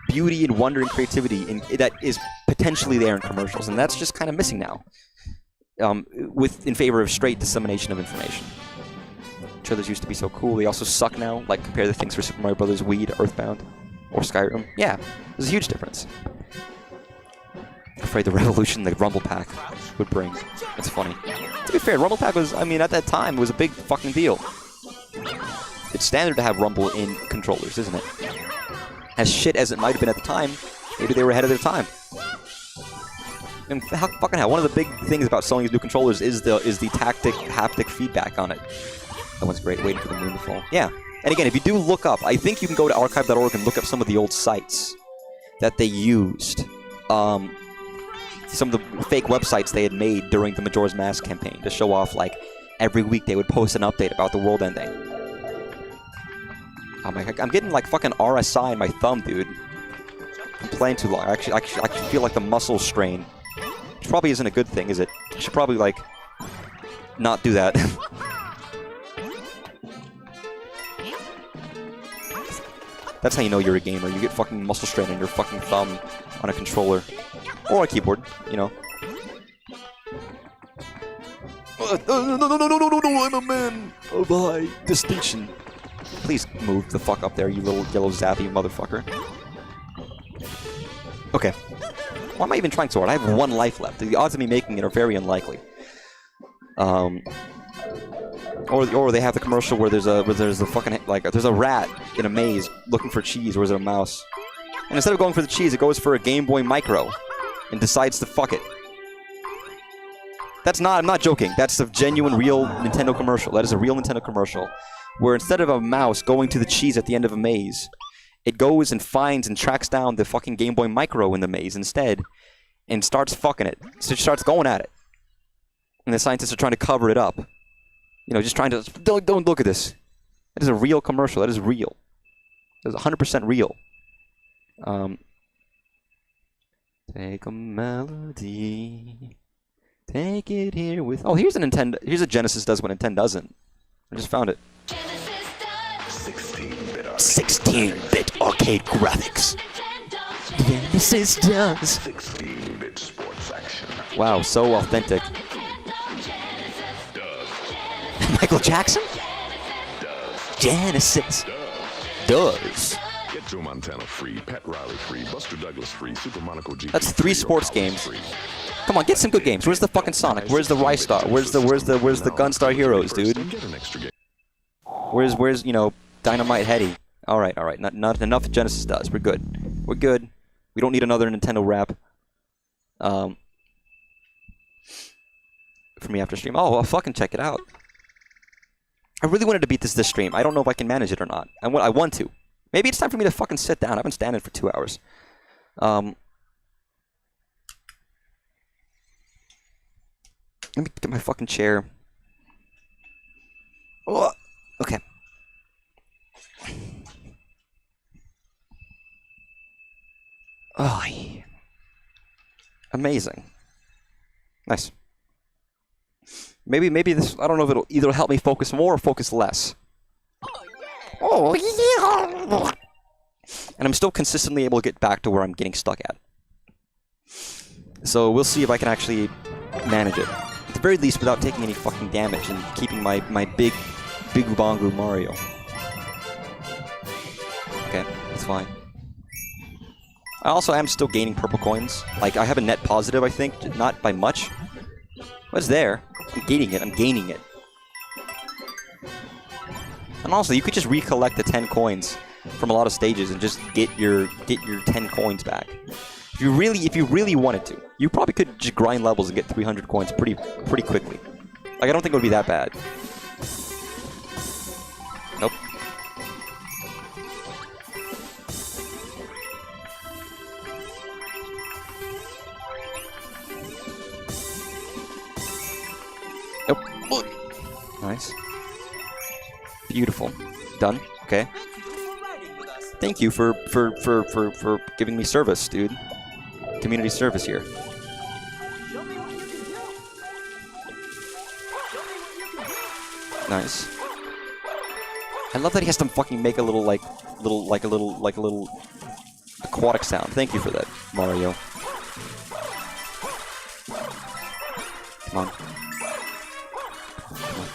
A: beauty and wonder and creativity that is potentially there in commercials, and that's just kind of missing now. In favor of straight dissemination of information. Trailers used to be so cool. They also suck now. Like, compare the things for Super Mario Brothers Wii to Earthbound or Skyrim. Yeah, there's a huge difference. Afraid the revolution the Rumble Pack would bring. It's funny. To be fair, Rumble Pack was, at that time, it was a big fucking deal. It's standard to have Rumble in controllers, isn't it? As shit as it might have been at the time, maybe they were ahead of their time. And fucking hell, one of the big things about selling these new controllers is the haptic feedback on it. That one's great, waiting for the moon to fall. Yeah. And again, if you do look up, I think you can go to archive.org and look up some of the old sites that they used. Some of the fake websites they had made during the Majora's Mask campaign to show off, like, every week they would post an update about the world ending. Oh my god, I'm getting like fucking RSI in my thumb, dude. I'm playing too long. I actually feel like the muscle strain. Which probably isn't a good thing, is it? I should probably, like, not do that. That's how you know you're a gamer. You get fucking muscle strain in your fucking thumb on a controller. Or a keyboard, No, I'm a man of high distinction. Please move the fuck up there, you little yellow zappy motherfucker. Okay. Why am I even trying so hard? I have 1 life left. The odds of me making it are very unlikely. Or they have the commercial where there's a fucking, like, there's a rat in a maze looking for cheese, or is it a mouse? And instead of going for the cheese, it goes for a Game Boy Micro and decides to fuck it. I'm not joking. That's a genuine, real Nintendo commercial. That is a real Nintendo commercial. Where instead of a mouse going to the cheese at the end of a maze, it goes and finds and tracks down the fucking Game Boy Micro in the maze instead, and starts fucking it. So it starts going at it. And the scientists are trying to cover it up. Just trying to... Don't look at this. That is a real commercial. That is real. That is 100% real. Take a melody. Take it here with... Oh, here's a Nintendo... Here's a Genesis does what Nintendo doesn't. I just found it.
D: 16-bit arcade graphics.
B: Genesis does.
E: 16-bit sports action.
A: Wow, so authentic.
B: Michael Jackson? Genesis
A: Does.
E: Get Joe Montana free, Pat Riley free, Buster Douglas free, Super Monaco GP.
A: That's 3 sports games.
E: Free.
A: Come on, get some good games. Where's the fucking Sonic? Where's the Rice Star? Where's the Gunstar Heroes, dude?
E: Get an extra game.
A: Where's Dynamite Heady? All right. Not enough Genesis does. We're good. We don't need another Nintendo rap. For me after stream. Oh, I'll fucking check it out. I really wanted to beat this stream. I don't know if I can manage it or not. I want to. Maybe it's time for me to fucking sit down. I've been standing for 2 hours. Let me get my fucking chair. Oh, okay. Oh, yeah. Amazing. Nice. Maybe this, I don't know if it'll either help me focus more or focus less.
B: Oh, yeah.
A: And I'm still consistently able to get back to where I'm getting stuck at. So we'll see if I can actually manage it. At the very least, without taking any fucking damage and keeping my big bongo Mario. Okay, that's fine. I also am still gaining purple coins. Like, I have a net positive, I think, not by much. What's there? I'm gaining it. I'm gaining it. And also, you could just recollect the 10 coins from a lot of stages and just get your 10 coins back. If you really wanted to, you probably could just grind levels and get 300 coins pretty quickly. Like, I don't think it would be that bad. Nope. Nope. Nice. Beautiful. Done. Okay. Thank you for giving me service, dude. Community service here. Nice. I love that he has to fucking make a little aquatic sound. Thank you for that, Mario. Come on.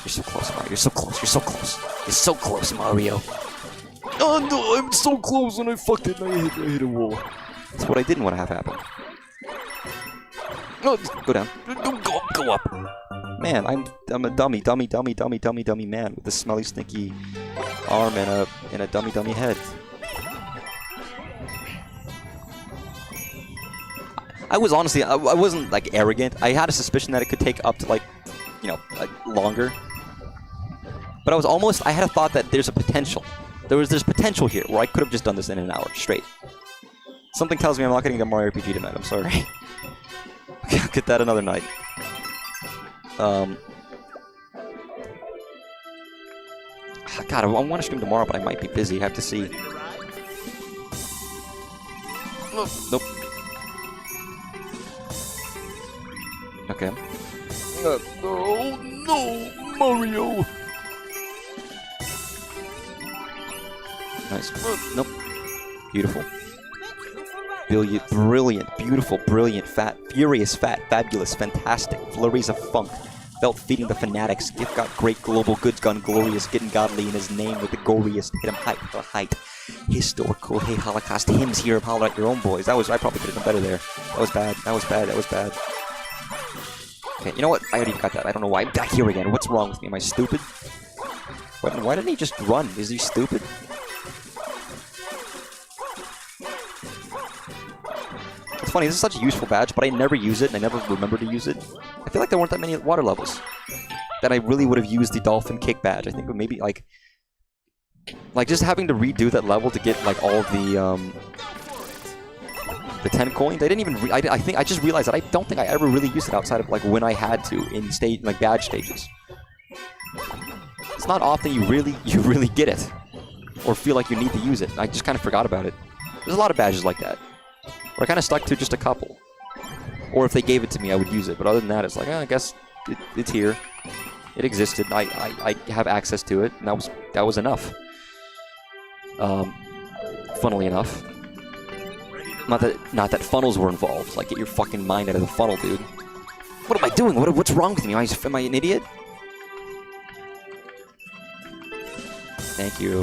A: You're so close, Mario. You're so close. You're so close. You're so close, Mario. Oh no, I'm so close and I fucked it and I hit a wall. That's what I didn't want to have happen. No, go down. Go up. Man, I'm a dummy man with a smelly, stinky arm and a dummy head. I was honestly, I wasn't like arrogant. I had a suspicion that it could take up to like, you know, longer. But I had a thought that there's a potential. There's potential here where I could have just done this in an hour straight. Something tells me I'm not getting the Mario RPG tonight. I'm sorry. Okay, I'll get that another night. God, I want to stream tomorrow, but I might be busy. I have to see. Nope. Okay. No, Mario. Nice. Nope. Beautiful. Brilliant, beautiful, brilliant, fat, furious, fat, fabulous, fantastic, flurries of funk, felt feeding the fanatics, gift got great, global goods gone glorious, getting godly in his name with the goriest, hit him height, historical, hey, Holocaust hymns here, holler at your own boys. I probably could have done better there. That was bad. Okay, you know what? I already got that. I don't know why I'm back here again. What's wrong with me? Am I stupid? Why didn't he just run? Is he stupid? It's funny, this is such a useful badge, but I never use it, and I never remember to use it. I feel like there weren't that many water levels that I really would have used the dolphin kick badge. I think maybe, like just having to redo that level to get, like, all the 10 coins. I didn't even, I think, I just realized that I don't think I ever really used it outside of, like, when I had to in badge stages. It's not often you really get it, or feel like you need to use it. I just kind of forgot about it. There's a lot of badges like that. Or I kind of stuck to just a couple. Or if they gave it to me, I would use it. But other than that, it's like, I guess it's here. It existed. I have access to it, and that was enough. Funnily enough. Not that funnels were involved. Like, get your fucking mind out of the funnel, dude. What am I doing? What's wrong with me? Am I an idiot? Thank you.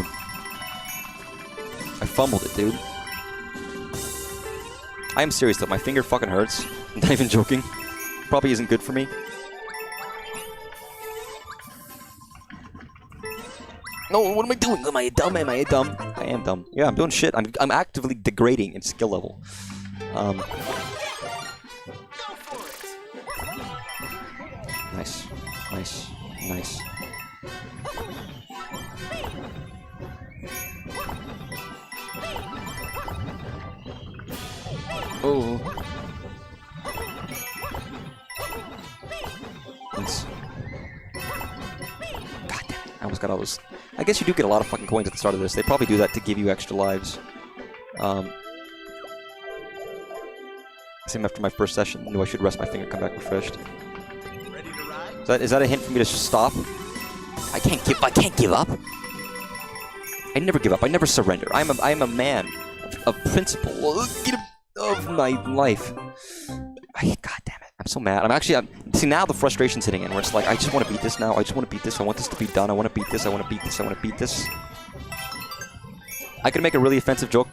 A: I fumbled it, dude. I am serious though, my finger fucking hurts. I'm not even joking. Probably isn't good for me. No, what am I doing? Am I dumb? I am dumb. Yeah, I'm doing shit. I'm actively degrading in skill level. Nice. Oh. Nice. God damn it. I almost got all those. I guess you do get a lot of fucking coins at the start of this. They probably do that to give you extra lives. Same after my first session. Knew I should rest my finger, come back refreshed. Is that a hint for me to stop? I can't give up. I never give up. I never surrender. I am a man of principle. Of my life. God damn it. I'm so mad. See, now the frustration's hitting in, where it's like, I just want to beat this now. I just want to beat this. I want this to be done. I want to beat this. I want to beat this. I want to beat this. I could make a really offensive joke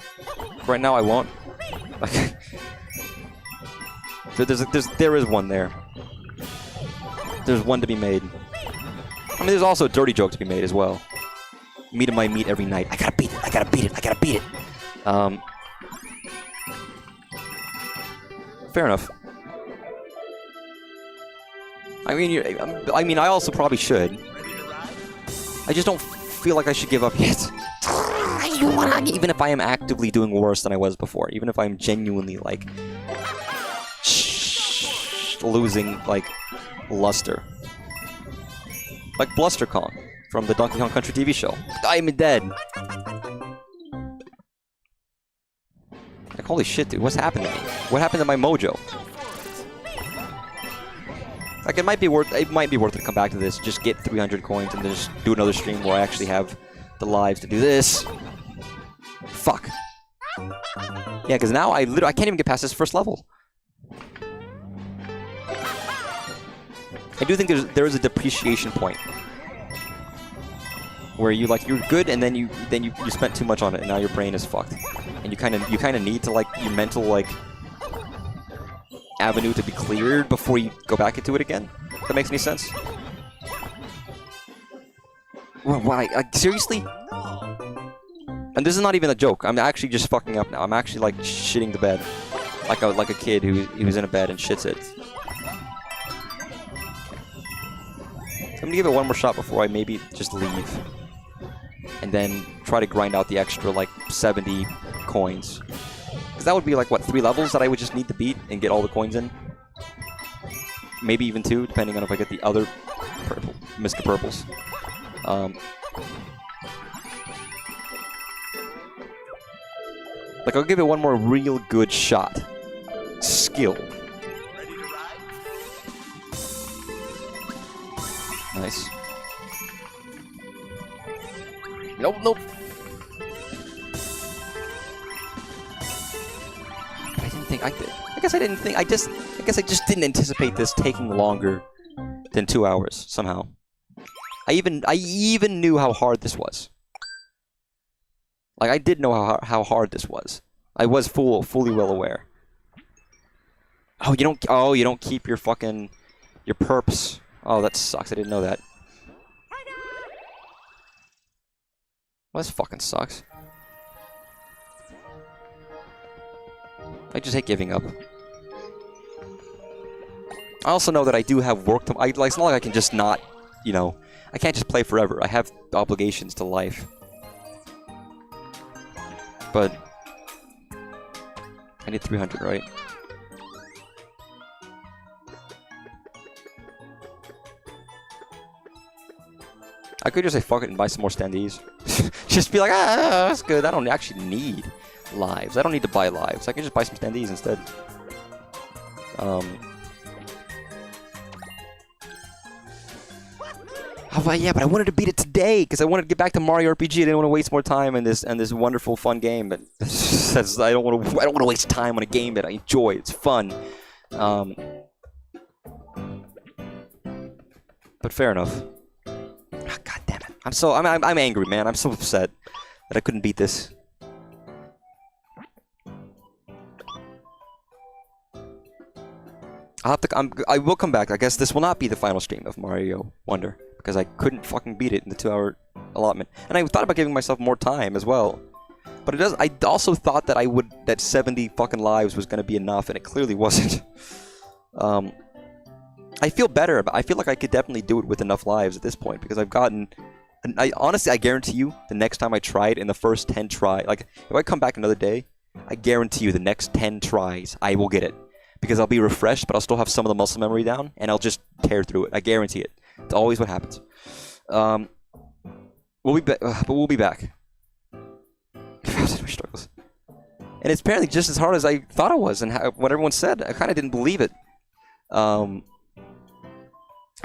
A: right now. I won't. There is one there. There's one to be made. I mean, there's also a dirty joke to be made as well. Meet him, I meet every night. I gotta beat it. I gotta beat it. I gotta beat it. Fair enough. I mean, I also probably should. I just don't feel like I should give up yet. Even if I am actively doing worse than I was before, even if I'm genuinely like losing like luster, like Bluster Kong from the Donkey Kong Country TV show. I'm dead. Like holy shit, dude, what's happened to me? What happened to my mojo? Like it might be worth it to come back to this, just get 300 coins and then just do another stream where I actually have the lives to do this. Fuck. Yeah, because now I can't even get past this first level. I do think there is a depreciation point where you're good and then you spent too much on it and now your brain is fucked and you kind of need to like your mental like avenue to be cleared before you go back into it again. If that makes any sense. Well, why? Seriously? And this is not even a joke. I'm actually just fucking up now. I'm actually like shitting the bed, like a kid who's in a bed and shits it. I'm gonna give it one more shot before I maybe just leave, and then try to grind out the extra like 70 coins. Because that would be like what 3 levels that I would just need to beat and get all the coins in. Maybe even 2, depending on if I get the other purple, Mr. Purples. Like, I'll give it one more real good shot. Skill. Nice. Nope, nope. I didn't think I did. I guess I didn't think. I guess I just didn't anticipate this taking longer than 2 hours somehow. I even knew how hard this was. Like I did know how hard this was. I was fully well aware. Oh, you don't keep your fucking your perps. Oh, that sucks. I didn't know that. Well, this fucking sucks. I just hate giving up. I also know that I do have work to. Like, it's not like I can just not, I can't just play forever. I have obligations to life. But I need 300, right? I could just say fuck it and buy some more standees. Just be like, that's good. I don't actually need lives. I don't need to buy lives. I can just buy some standees instead. Yeah, but I wanted to beat it today because I wanted to get back to Mario RPG. I didn't want to waste more time in this wonderful, fun game. But I don't want to waste time on a game that I enjoy. It's fun. But fair enough. Oh, God damn it! I'm angry, man. I'm so upset that I couldn't beat this. I will come back. I guess this will not be the final stream of Mario Wonder because I couldn't fucking beat it in the 2-hour allotment. And I thought about giving myself more time as well. But I also thought that 70 fucking lives was going to be enough, and it clearly wasn't. I feel better. I feel like I could definitely do it with enough lives at this point because I've gotten. Honestly, I guarantee you, the next time I try it in the first 10 tries, like if I come back another day, I guarantee you the next 10 tries I will get it because I'll be refreshed, but I'll still have some of the muscle memory down, and I'll just tear through it. I guarantee it. It's always what happens. We'll be back. Struggles. And it's apparently just as hard as I thought it was, and what everyone said. I kind of didn't believe it. I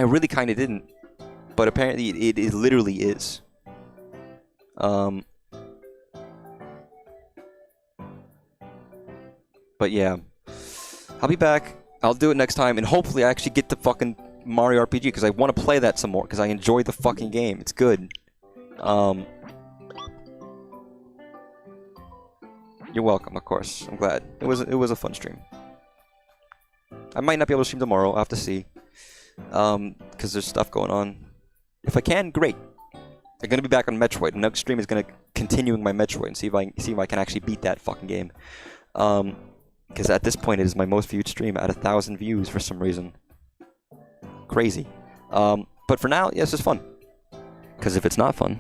A: really kind of didn't, but apparently it literally is. But yeah, I'll be back. I'll do it next time, and hopefully I actually get to fucking Mario RPG because I want to play that some more because I enjoy the fucking game. It's good. You're welcome, of course. I'm glad. It was a fun stream. I might not be able to stream tomorrow. I'll have to see. because there's stuff going on. If I can, great. I'm gonna be back on Metroid. The next stream is gonna continuing my Metroid and see if I can actually beat that fucking game. Because at this point it is my most viewed stream at 1,000 views for some reason. Crazy. But for now, yeah, it's just fun. Because if it's not fun,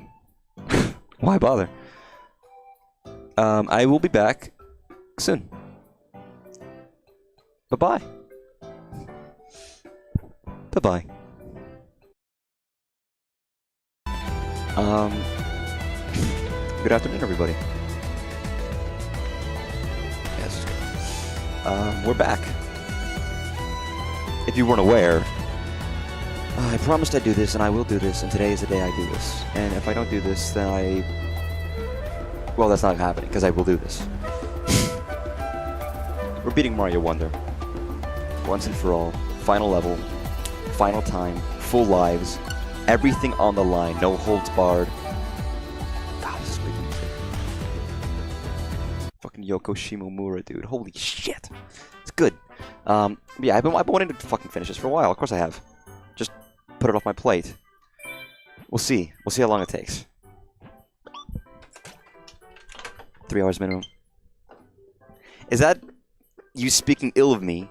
A: why bother? I will be back soon. Bye-bye. Bye-bye. Good afternoon, everybody. Yes. We're back. If you weren't aware, I promised I'd do this, and I will do this, and today is the day I do this. And if I don't do this, then well, that's not happening, because I will do this. We're beating Mario Wonder. Once and for all. Final level. Final time. Full lives. Everything on the line. No holds barred. God, this is big music. Fucking Yoko Shimomura, dude. Holy shit. It's good. Yeah, I've been wanting to fucking finish this for a while. Of course I have. Just put it off my plate. We'll see. We'll see how long it takes. 3 hours minimum. Is that you speaking ill of me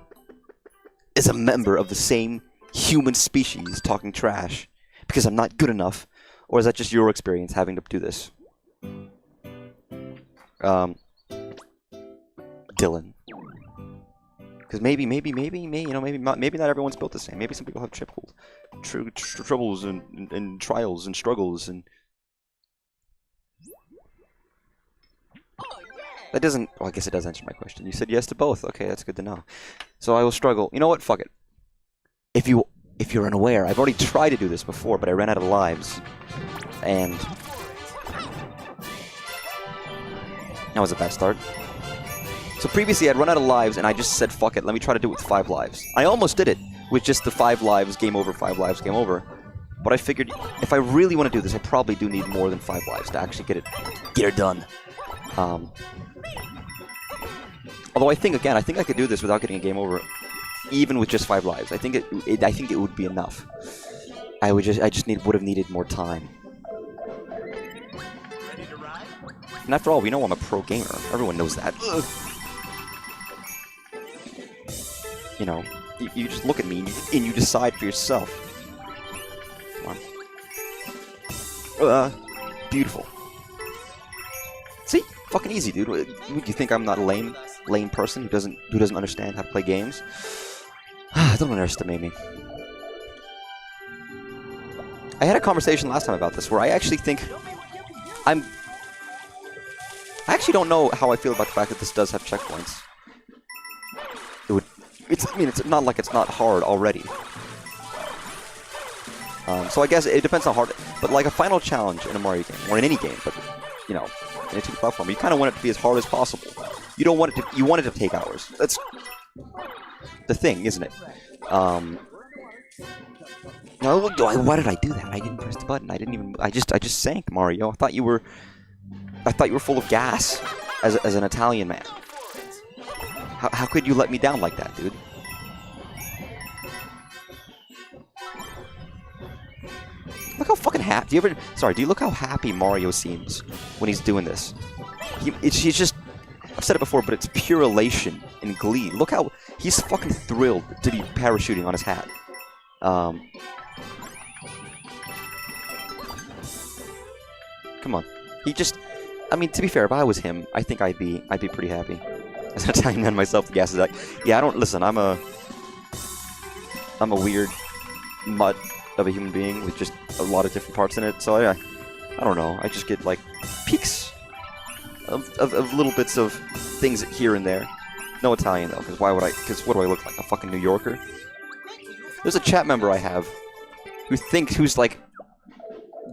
A: as a member of the same human species talking trash because I'm not good enough? Or is that just your experience having to do this? Dylan. Because maybe not everyone's built the same. Maybe some people have troubles and trials and struggles and... That doesn't... Well, I guess it does answer my question. You said yes to both. Okay, that's good to know. So I will struggle. You know what? Fuck it. If you're unaware, I've already tried to do this before, but I ran out of lives. And... that was a bad start. So previously I'd run out of lives, and I just said, fuck it, let me try to do it with 5 lives. I almost did it with just the 5 lives, game over, 5 lives, game over. But I figured, if I really want to do this, I probably do need more than 5 lives to actually get her done. Although I think I could do this without getting a game over, even with just 5 lives. I think it would be enough. I would have needed more time. And after all, we know I'm a pro gamer. Everyone knows that. Ugh. You know, you just look at me and you decide for yourself. Come on. Beautiful. See? Fucking easy, dude. Would you think I'm not a lame person who doesn't understand how to play games? Don't underestimate me. I had a conversation last time about this where I actually think I actually don't know how I feel about the fact that this does have checkpoints. It's not like it's not hard already. So I guess it depends on hard, but like a final challenge in a Mario game, or in any game, but, you know, in a 2D platform, you kind of want it to be as hard as possible. You don't want it to, you want it to take hours. That's the thing, isn't it? No, why did I do that? I didn't press the button. I just sank, Mario. I thought you were full of gas as an Italian man. How could you let me down like that, dude? Look how fucking happy. Do you look how happy Mario seems when he's doing this? He's just, I've said it before, but it's pure elation and glee. Look how he's fucking thrilled to be parachuting on his hat. Come on. I mean, to be fair, if I was him, I think I'd be pretty happy. As an Italian man myself, the gas is like, yeah, listen, I'm a weird mutt of a human being with just a lot of different parts in it, so I don't know, I just get, like, peaks of little bits of things here and there. No Italian, though, because what do I look like, a fucking New Yorker? There's a chat member I have who's, like,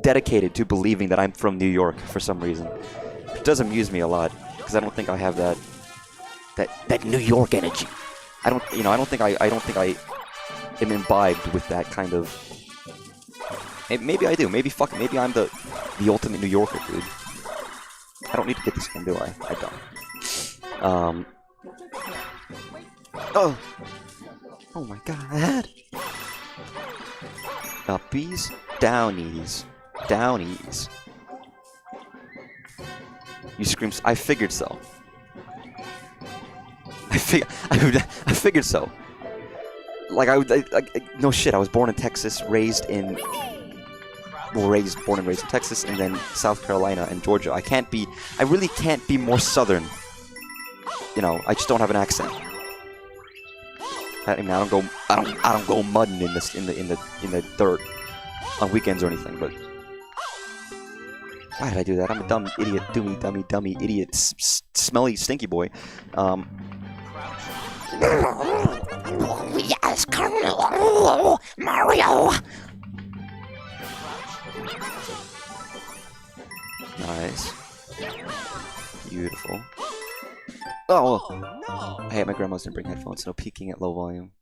A: dedicated to believing that I'm from New York for some reason. It does amuse me a lot, because I don't think I have that New York energy. I don't think I am imbibed with that kind of. Maybe I do. Maybe I'm the ultimate New Yorker, dude. I don't need to get this game, do I? I don't. Oh my god. Uppies, downies, downies. You scream. I figured so. I figured so. Like no shit. I was born in Texas, born and raised in Texas, and then South Carolina and Georgia. I really can't be more southern. You know, I just don't have an accent. I mean, I don't go mudding in the dirt on weekends or anything. But why did I do that? I'm a dumb idiot, dummy idiot, smelly, stinky boy.
B: Yes, Colonel. Mario.
A: Nice. Beautiful. Oh, I hate my grandma's didn't bring headphones. No peeking at low volume.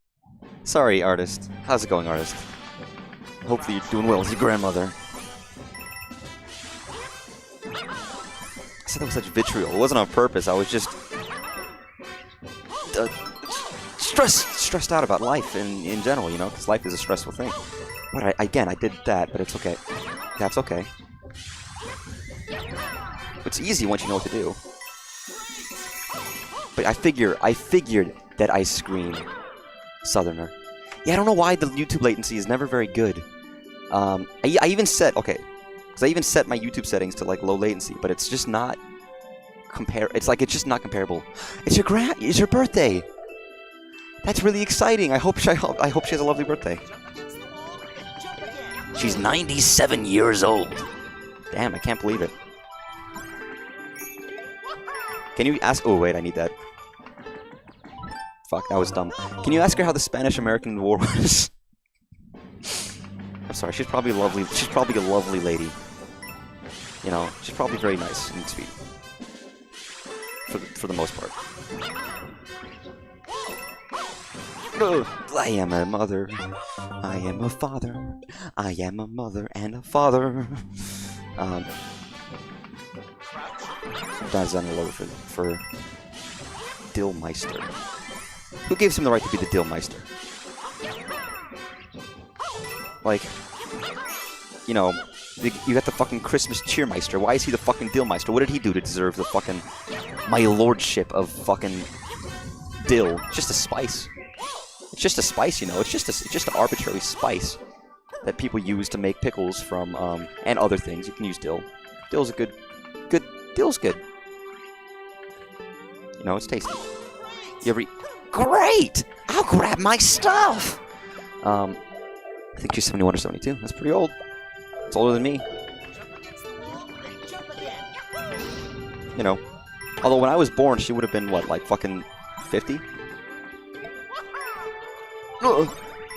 A: Sorry, artist. How's it going, artist? Hopefully you're doing well with your grandmother. I said that with such vitriol. It wasn't on purpose. I was just stressed out about life in general, you know, because life is a stressful thing. But I did that, but it's okay. That's okay. It's easy once you know what to do. But I figured that I scream Southerner. Yeah, I don't know why the YouTube latency is never very good. I even set, okay, because I even set my YouTube settings to like low latency, but it's just not it's just not comparable. It's your birthday. That's really exciting. I hope she has a lovely birthday.
D: She's 97 years old.
A: Damn, I can't believe it. Can you ask? Oh wait, I need that. Fuck, that was dumb. Can you ask her how the Spanish-American War was? I'm sorry, she's probably lovely. She's probably a lovely lady. You know, she's probably very nice and sweet. For the most part. I am a mother. I am a father. I am a mother and a father. That's unload for Dillmeister. Who gives him the right to be the Dillmeister? Like, you know, you got the fucking Christmas Cheermeister. Why is he the fucking Dillmeister? What did he do to deserve the fucking my lordship of fucking dill? It's just a spice. It's just a spice, you know. It's just an arbitrary spice that people use to make pickles from, and other things. You can use dill. Dill's a good. Dill's good. You know, it's tasty. You ever eat? Great! I'll grab my stuff! I think she's 71 or 72. That's pretty old. It's older than me. You know. Although when I was born, she would have been, what, like fucking 50?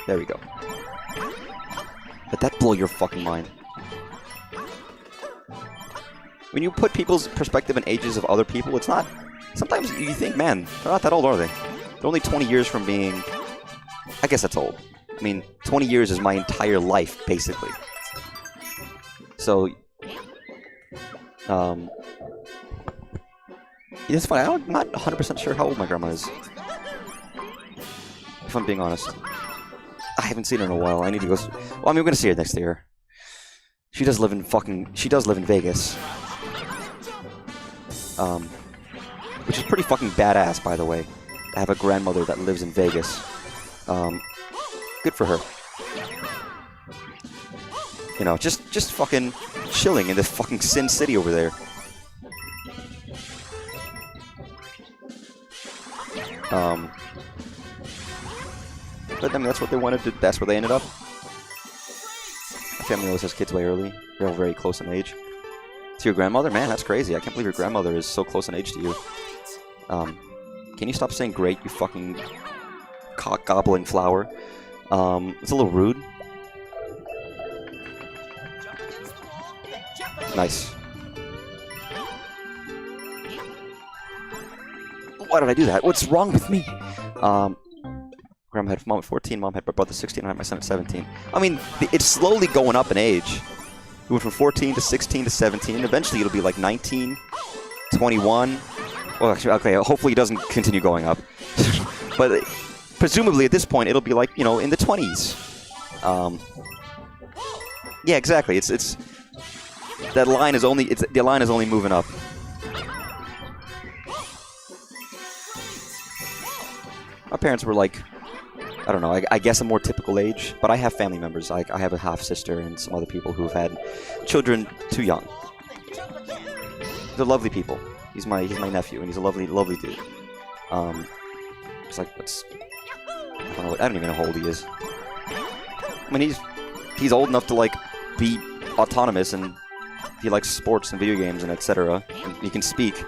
A: There we go. Let that blow your fucking mind. When you put people's perspective and ages of other people, it's not... Sometimes you think, man, they're not that old, are they? They're only 20 years from being... I guess that's old. I mean, 20 years is my entire life, basically. So... It's funny, I'm not 100% sure how old my grandma is. If I'm being honest. I haven't seen her in a while. I need to go... Well, I mean, we're gonna see her next year. She does live in Vegas. Which is pretty fucking badass, by the way. I have a grandmother that lives in Vegas. Good for her. You know, just fucking chilling in this fucking Sin City over there. But I mean, that's what they wanted to. That's where they ended up. My family always has kids way early. They're all very close in age. To your grandmother? Man, that's crazy. I can't believe your grandmother is so close in age to you. Can you stop saying great, you fucking cock-gobbling flower? It's a little rude. Nice. Why did I do that? What's wrong with me? Grandma had mom at 14, mom had my brother 16, and I had my son at 17. I mean, it's slowly going up in age. We went from 14 to 16 to 17, and eventually it'll be like 19, 21. Well, actually, okay, hopefully it doesn't continue going up. But presumably at this point it'll be like, you know, in the 20s. Yeah, exactly. It's that line is only the line is only moving up. My parents were like, I don't know, I guess a more typical age, but I have family members. I have a half sister and some other people who have had children too young. They're lovely people. He's my nephew, and he's a lovely dude. It's like I don't even know how old he is. I mean, he's old enough to like be autonomous, and he likes sports and video games and etc. And he can speak.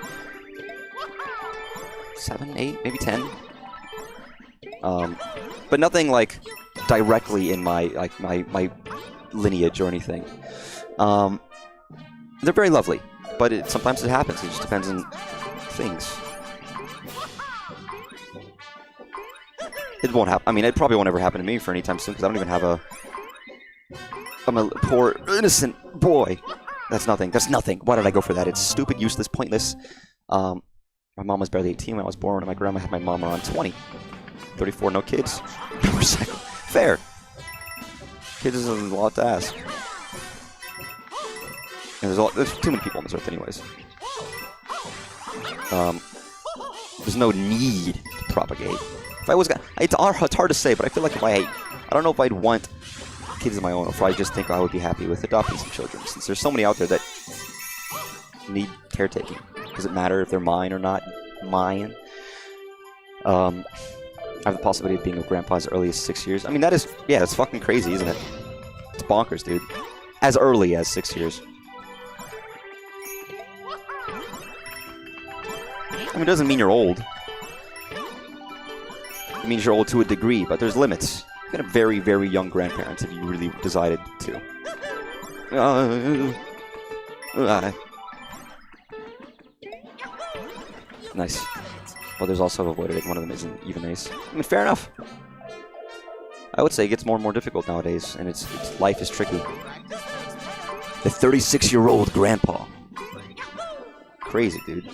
A: 7, 8, maybe 10. But nothing like directly in my lineage or anything. They're very lovely, but sometimes it happens. It just depends on things. It won't happen. I mean, it probably won't ever happen to me for any time soon because I don't even have a. I'm a poor innocent boy. That's nothing. That's nothing. Why did I go for that? It's stupid, useless, pointless. My mom was barely 18 when I was born, and my grandma had my mom around 20. 34, no kids. Fair. Kids is a lot to ask. And there's too many people on this earth anyways. There's no need to propagate. If I was gonna, it's hard to say, but I feel like if I don't know if I'd want kids of my own, or if I just think I would be happy with adopting some children, since there's so many out there that need caretaking. Does it matter if they're mine or not mine? I have the possibility of being a grandpa as early as 6 years. I mean, that's fucking crazy, isn't it? It's bonkers, dude. As early as 6 years. I mean, it doesn't mean you're old. It means you're old to a degree, but there's limits. You can have very, very young grandparents if you really decided to. Nice. Well, there's also avoided it. One of them isn't even ace. I mean, fair enough. I would say it gets more and more difficult nowadays, and life is tricky. The 36-year-old grandpa. Crazy, dude.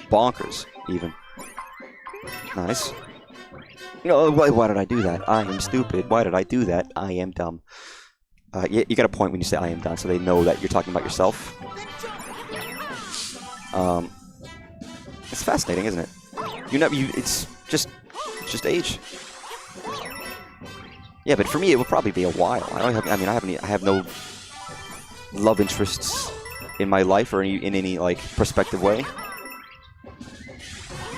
A: Bonkers, even. Nice. Why did I do that? I am stupid. Why did I do that? I am dumb. You got a point when you say I am dumb, so they know that you're talking about yourself. It's fascinating, isn't it? It's just age. Yeah, but for me, it would probably be a while. I have no love interests in my life or in any like prospective way.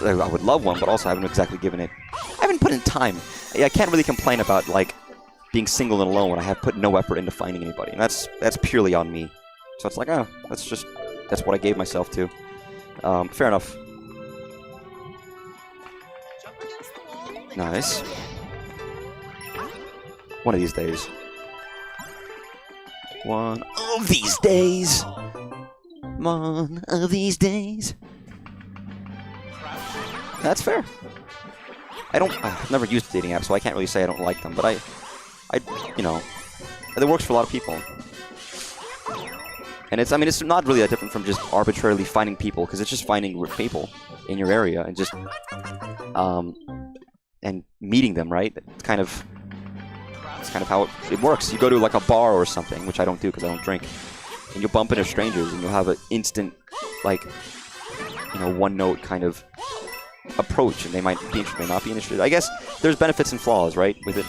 A: I would love one, but also I haven't exactly given it. I haven't put in time. I can't really complain about like being single and alone when I have put no effort into finding anybody, and that's purely on me. So it's like, oh, that's what I gave myself to. Fair enough. Nice. One of these days. One of these days. One of these days. That's fair. I've never used a dating app, so I can't really say I don't like them, but it works for a lot of people. And it's not really that different from just arbitrarily finding people, because it's just finding people in your area and just, and meeting them, right? It's kind of how it works. You go to like a bar or something, which I don't do because I don't drink, and you'll bump into strangers and you'll have an instant, like, one note kind of approach, and they might be interested, may not be interested. I guess there's benefits and flaws, right, with it.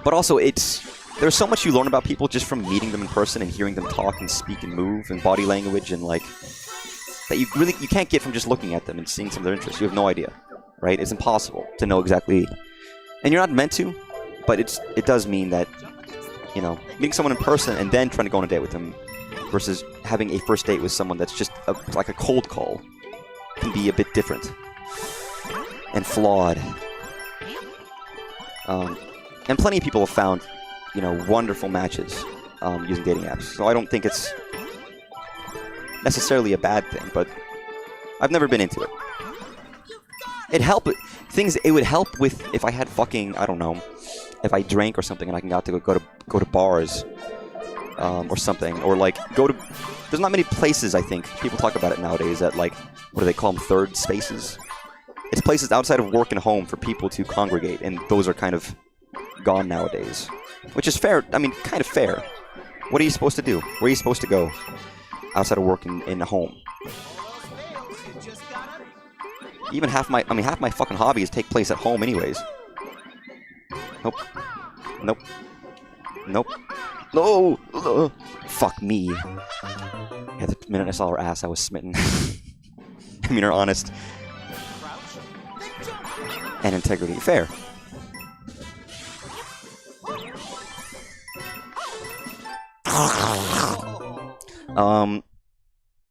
A: But also, there's so much you learn about people just from meeting them in person and hearing them talk and speak and move and body language and like that you can't get from just looking at them and seeing some of their interests. You have no idea, right? It's impossible to know exactly, and you're not meant to. But it does mean that, meeting someone in person and then trying to go on a date with them versus having a first date with someone that's just like a cold call can be a bit different and flawed. And plenty of people have found, wonderful matches using dating apps. So I don't think it's necessarily a bad thing, but I've never been into it. It would help with if I had fucking, I don't know, if I drank or something and I got to go to bars or something, or like there's not many places, I think, people talk about it nowadays, that like, what do they call them, third spaces? It's places outside of work and home for people to congregate, and those are kind of gone nowadays, which is fair. I mean, kind of fair. What are you supposed to do? Where are you supposed to go outside of work in a home? Even half my fucking hobbies take place at home anyways. Nope. Nope. Nope. No! Fuck me. Yeah, the minute I saw her ass, I was smitten. I mean, her honest and integrity. Fair.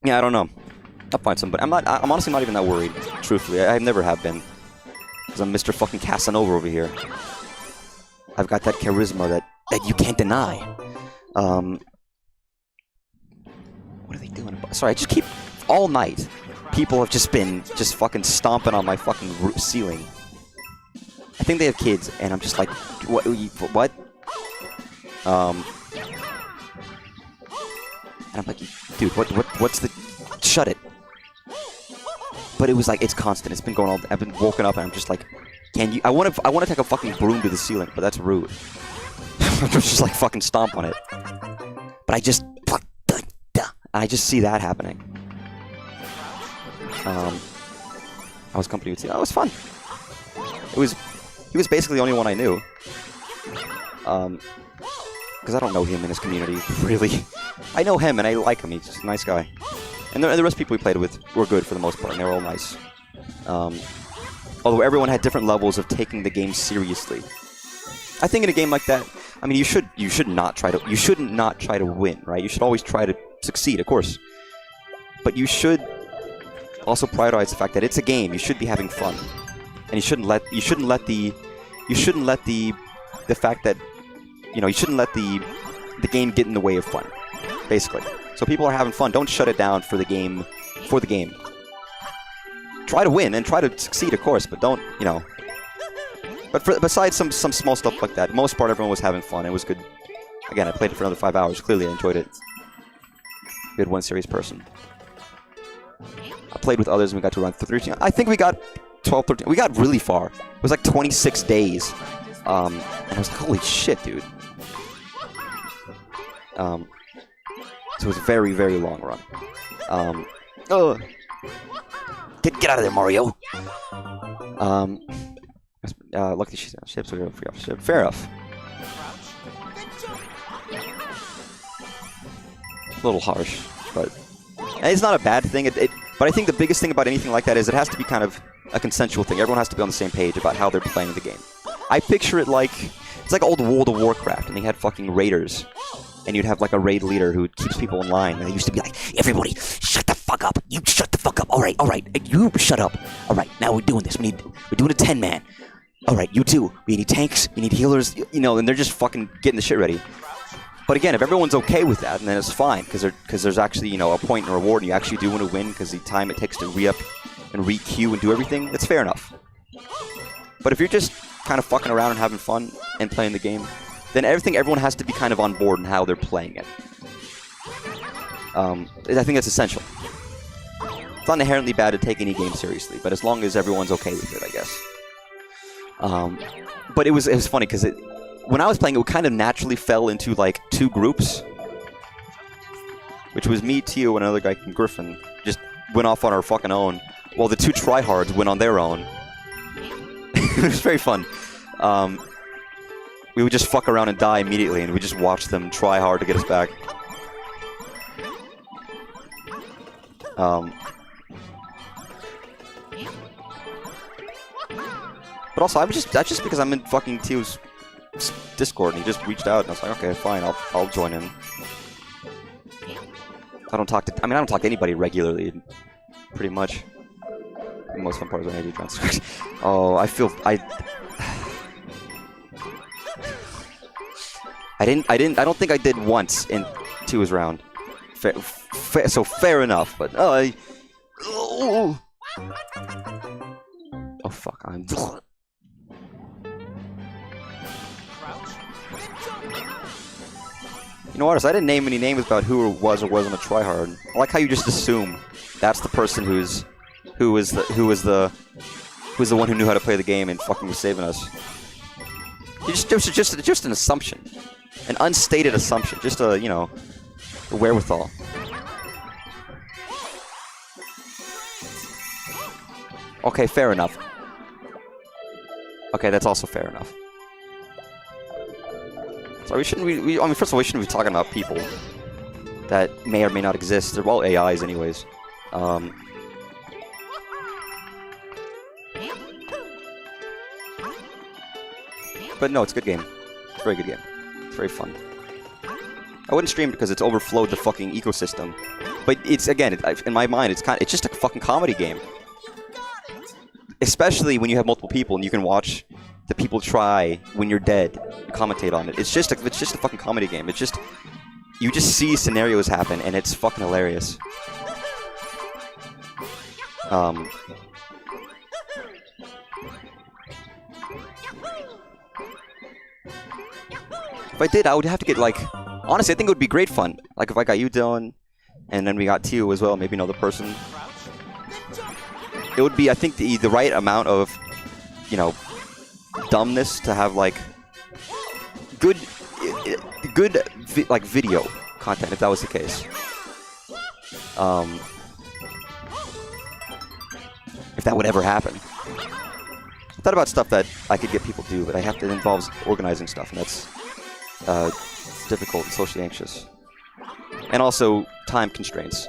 A: Yeah, I don't know. I'll find somebody. I'm honestly not even that worried. Truthfully, I never have been. Because I'm Mr. fucking Casanova over here. I've got that charisma that you can't deny. What are they doing? Sorry, I just keep... All night, people have just been fucking stomping on my fucking ceiling. I think they have kids, and I'm just like, what? And I'm like, dude, what's the... Shut it. But it was like, it's constant. It's been going all... I've been woken up, and I'm just like, can you... I want to take a fucking broom to the ceiling, but that's rude. I'm just like, fucking stomp on it. But I just see that happening. I was company with... Oh, it was fun. He was basically the only one I knew. Because I don't know him in his community, really. I know him, and I like him. He's just a nice guy. And the rest of the people we played with were good for the most part, and they were all nice. Although everyone had different levels of taking the game seriously. I think in a game like that, I mean, you shouldn't not try to win, right? You should always try to succeed, of course. But you should also prioritize the fact that it's a game. You should be having fun, and you shouldn't let the fact that you shouldn't let the game get in the way of fun, basically. So people are having fun. Don't shut it down for the game. Try to win and try to succeed, of course, but don't, But besides some small stuff like that, most part everyone was having fun. It was good. Again, I played it for another 5 hours. Clearly, I enjoyed it. Good one serious person. I played with others and we got to run 13. I think we got 12, 13. We got really far. It was like 26 days. And I was like, holy shit, dude. So it was a very, very long run.
D: Get out of there, Mario.
A: Luckily she's on ship, so we're free off ship. Fair enough. A little harsh, but it's not a bad thing. But I think the biggest thing about anything like that is it has to be kind of a consensual thing. Everyone has to be on the same page about how they're playing the game. I picture it like it's like old World of Warcraft, and they had fucking raiders, and you'd have like a raid leader who keeps people in line. And they used to be like, everybody, shut the fuck up. You shut the fuck up. All right. You shut up. All right, now we're doing this. We're doing a 10-man. All right, you too. We need tanks. We need healers. And they're just fucking getting the shit ready. But again, if everyone's okay with that, then it's fine, because there's actually a point and reward, and you actually do want to win because the time it takes to re-up and re-queue and do everything, it's fair enough. But if you're just kind of fucking around and having fun and playing the game, then everyone has to be kind of on board in how they're playing it. I think that's essential. It's not inherently bad to take any game seriously, but as long as everyone's okay with it, I guess. But it was funny because when I was playing, it kind of naturally fell into like two groups, which was me, Tio, and another guy, Griffin, just went off on our fucking own, while the two tryhards went on their own. It was very fun. We would just fuck around and die immediately, and we just watch them try hard to get us back. But also, that's just because I'm in fucking Tio's Discord, and he just reached out, and I was like, okay, fine, I'll join in. I don't talk to anybody regularly, pretty much. The most fun part is when AJ transfers. Oh, I don't think I did once in Tio's round. So fair enough, but oh fuck, I'm. You know what? I didn't name any names about who was or wasn't a tryhard. I like how you just assume that's the person who was the one who knew how to play the game and fucking was saving us. Just an assumption, an unstated assumption, just a the wherewithal. Okay, fair enough. Okay, that's also fair enough. So I mean, first of all, we shouldn't be talking about people that may or may not exist. They're all AIs anyways. But no, it's a good game. It's a very good game. It's very fun. I wouldn't stream because it's overflowed the fucking ecosystem. But it's, again, in my mind, it's just a fucking comedy game. Especially when you have multiple people and you can watch the people try when you're dead and commentate on it. It's just a fucking comedy game. It's just, you just see scenarios happen and it's fucking hilarious. If I did, I would have to get, like, honestly, I think it would be great fun. Like, if I got you, Dylan, and then we got Tio as well, maybe another person. It would be, I think, the right amount of, dumbness to have, like, good like, video content, if that was the case. If that would ever happen. I thought about stuff that I could get people to do, but it involves organizing stuff, and that's difficult and socially anxious. And also time constraints.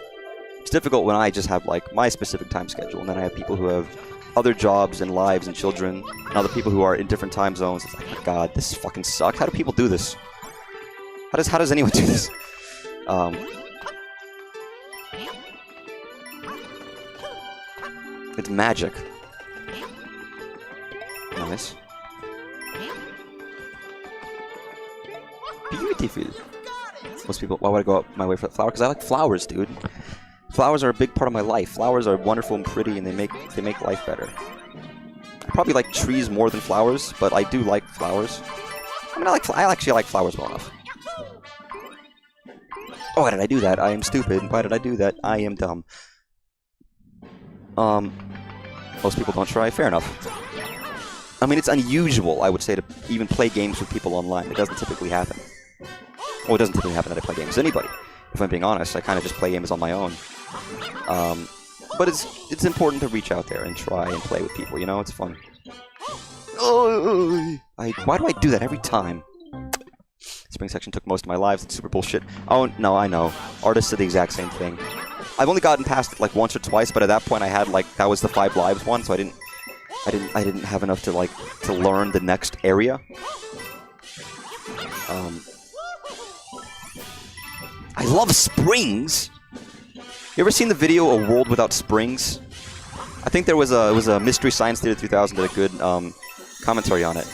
A: It's difficult when I just have like my specific time schedule, and then I have people who have other jobs and lives and children, and other people who are in different time zones. It's like, oh my god, this fucking sucks. How do people do this? How does anyone do this? It's magic. Nice. Beautiful. Most people, why would I go up my way for the flower? Because I like flowers, dude. Flowers are a big part of my life. Flowers are wonderful and pretty, and they make life better. I probably like trees more than flowers, but I do like flowers. I mean, I actually like flowers well enough. Oh, why did I do that? I am stupid. Why did I do that? I am dumb. Most people don't try. Fair enough. I mean, it's unusual, I would say, to even play games with people online. It doesn't typically happen. Well, it doesn't typically happen that I play games with anybody. If I'm being honest, I kind of just play games on my own. But it's important to reach out there and try and play with people, It's fun. Why do I do that every time? Spring section took most of my lives. It's super bullshit. Oh, no, I know. Artists are the exact same thing. I've only gotten past it, like, once or twice, but at that point I had, like, that was the 5 lives one, so I didn't have enough to, like, to learn the next area. I love springs! You ever seen the video A World Without Springs? I think it was a Mystery Science Theater 3000 did a good commentary on it.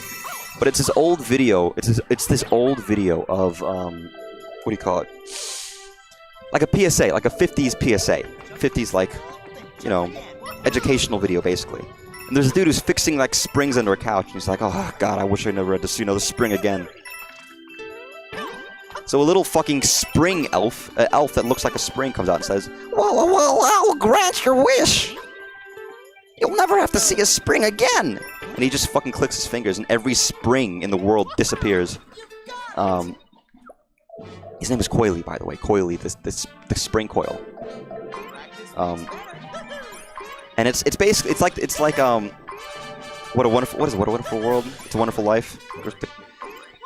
A: But it's this old video. It's this old video of what do you call it? Like a PSA, like a 50s PSA. 50s, like, educational video basically. And there's a dude who's fixing like springs under a couch, and he's like, "Oh God, I wish I never had to see another spring again." So a little fucking spring elf, elf that looks like a spring, comes out and says, "Well, I'll grant your wish. You'll never have to see a spring again." And he just fucking clicks his fingers, and every spring in the world disappears. His name is Coily, by the way. Coily, the spring coil. And it's basically it's like what a wonderful world. It's a Wonderful Life. Where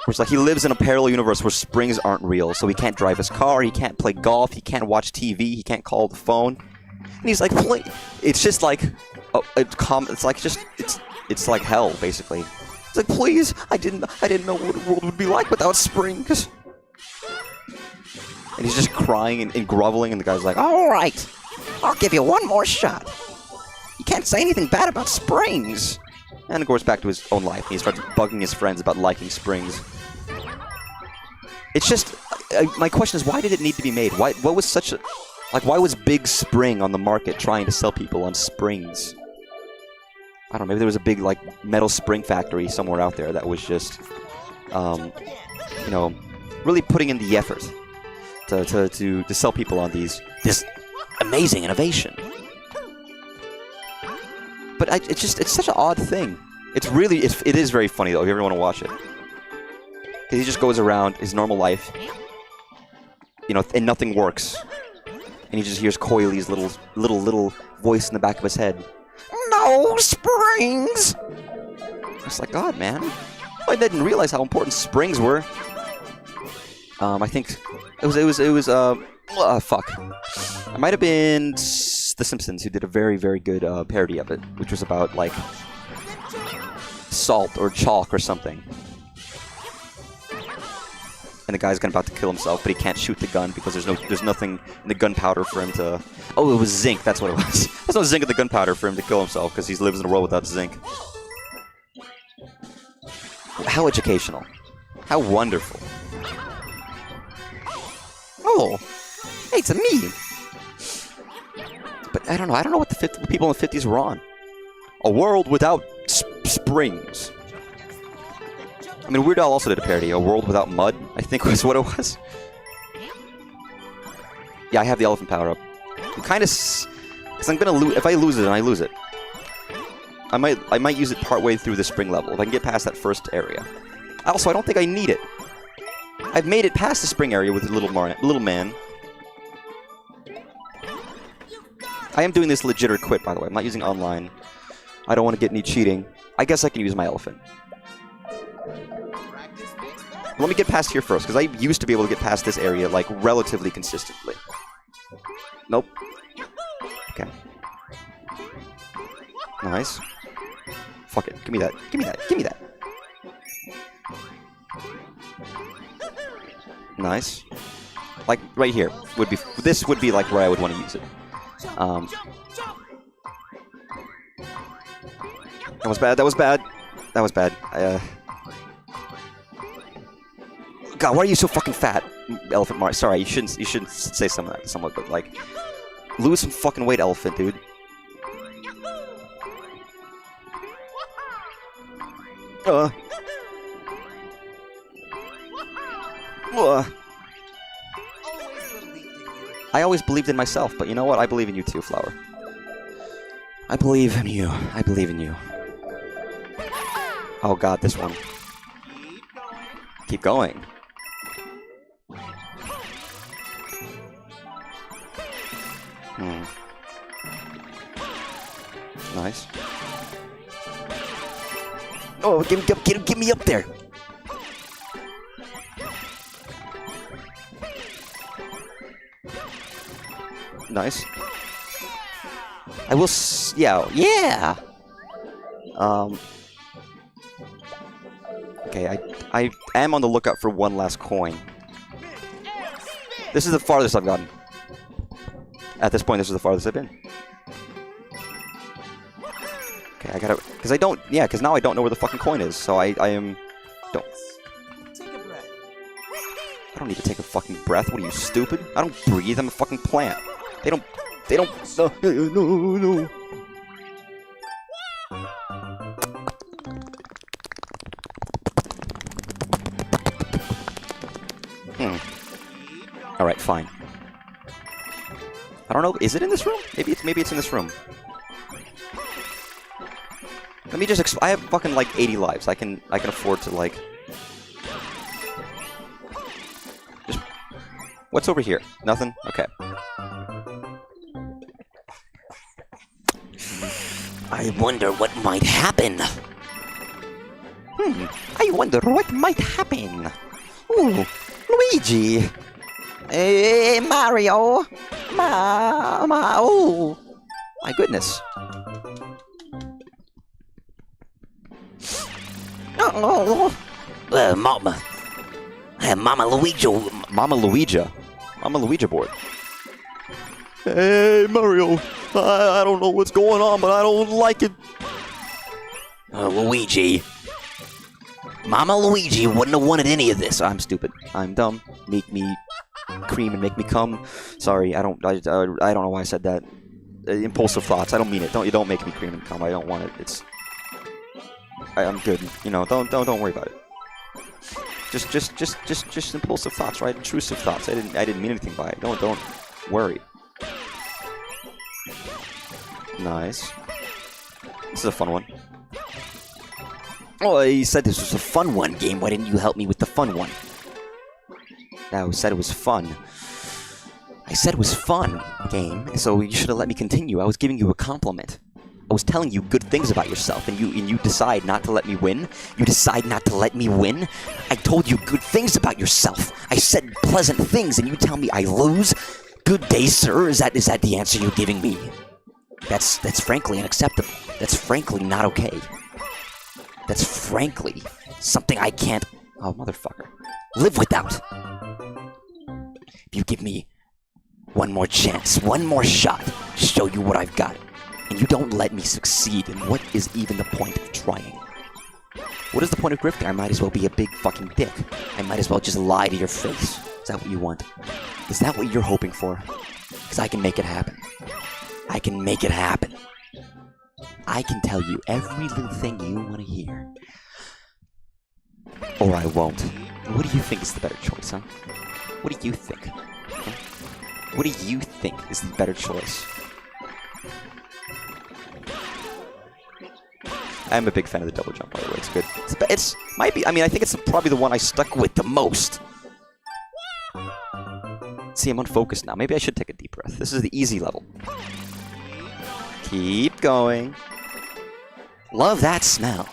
A: it's like he lives in a parallel universe where springs aren't real, so he can't drive his car, he can't play golf, he can't watch TV, he can't call the phone. And he's like, it's just like it's like hell basically. It's like, please, I didn't know what the world would be like without springs. And he's just crying and groveling, and the guy's like,
B: All right, I'll give you one more shot. You can't say anything bad about springs.
A: and goes back to his own life. He starts bugging his friends about liking springs. It's just, my question is, why did it need to be made? What was such a, why was Big Spring on the market trying to sell people on springs? I don't know, maybe there was a big, metal spring factory somewhere out there that was just, you know, really putting in the effort to sell people on this amazing innovation. But it's such an odd thing. It is very funny though, if you ever want to watch it. Because he just goes around his normal life, you know, and nothing works. And he just hears Coily's little voice in the back of his head. No springs! It's like, God, man. I didn't realize how important springs were. I think it was fuck. It might have been The Simpsons who did a very, very good parody of it, which was about, like, salt or chalk or something. And the guy's about to kill himself, but he can't shoot the gun because there's nothing in the gunpowder for him to... Oh, it was zinc, that's what it was. There's no zinc in the gunpowder for him to kill himself because he lives in a world without zinc. How educational. How wonderful. Oh, hey, it's a me. But I don't know what the people in the 50s were on. A world without springs. I mean, Weird Al also did a parody. A world without mud, I think was what it was. Yeah, I have the elephant power up. I'm kind of... Because I'm gonna lose... If I lose it, and I lose it, I might use it partway through the spring level, if I can get past that first area. Also, I don't think I need it. I've made it past the spring area with the little man. I am doing this legit or quit, by the way. I'm not using online. I don't want to get any cheating. I guess I can use my elephant. Let me get past here first, because I used to be able to get past this area, like, relatively consistently. Nope. Okay. Nice. Fuck it. Give me that. Give me that. Give me that. Nice. Like, right here. This would be, like, where I would want to use it. That was bad. That was bad. That was bad. God, why are you so fucking fat, Elephant Mario? Sorry, you shouldn't say some of that to someone, but like, lose some fucking weight, Elephant, dude. I always believed in myself, but you know what? I believe in you too, Flower. I believe in you. I believe in you. Oh God, this one. Keep going. Nice. Oh, get me up there. Nice. I will yeah. Okay, I am on the lookout for one last coin. This is the farthest I've gotten. At this point, this is the farthest I've been. Okay, I gotta... Because now I don't know where the fucking coin is, so I don't... I don't need to take a fucking breath. What are you, stupid? I don't breathe, I'm a fucking plant. They don't... No. Alright, fine. I don't know, is it in this room? Maybe it's in this room. Let me just I have fucking like 80 lives. I can afford to like just what's over here? Nothing? Okay.
D: I wonder what might happen.
B: I wonder what might happen. Ooh, Luigi. Hey, Mario. Oh.
A: My goodness.
B: Oh.
D: Mama Luigi.
A: Mama Luigi board. Hey, Mario. I don't know what's going on, but I don't like it.
D: Luigi. Mama Luigi wouldn't have wanted any of this.
A: I'm stupid. I'm dumb. Make me cream and make me come. Sorry, I don't know why I said that. Impulsive thoughts. I don't mean it. Don't make me cream and come. I don't want it. I'm good. You know, don't worry about it. Just impulsive thoughts, right? Intrusive thoughts. I didn't mean anything by it. Don't worry. Nice. This is a fun one.
D: Oh, you said this was a fun one game. Why didn't you help me with the fun one?
A: I said it was fun. I said it was fun, game, so you should have let me continue. I was giving you a compliment. I was telling you good things about yourself, and you decide not to let me win? You decide not to let me win? I told you good things about yourself. I said pleasant things, and you tell me I lose? Good day, sir. Is that the answer you're giving me? That's frankly unacceptable. That's frankly not okay. That's frankly something I can't... Oh, motherfucker. Live without. If you give me one more chance, one more shot to show you what I've got, and you don't let me succeed, then what is even the point of trying? What is the point of grifting? I might as well be a big fucking dick. I might as well just lie to your face. Is that what you want? Is that what you're hoping for? Because I can make it happen. I can make it happen. I can tell you every little thing you want to hear. Or I won't. What do you think is the better choice, huh? What do you think? Huh? What do you think is the better choice? I'm a big fan of the double jump, by the way. It's good. It's might be. I mean, I think it's probably the one I stuck with the most. See, I'm unfocused now. Maybe I should take a deep breath. This is the easy level. Keep going. Love that smell.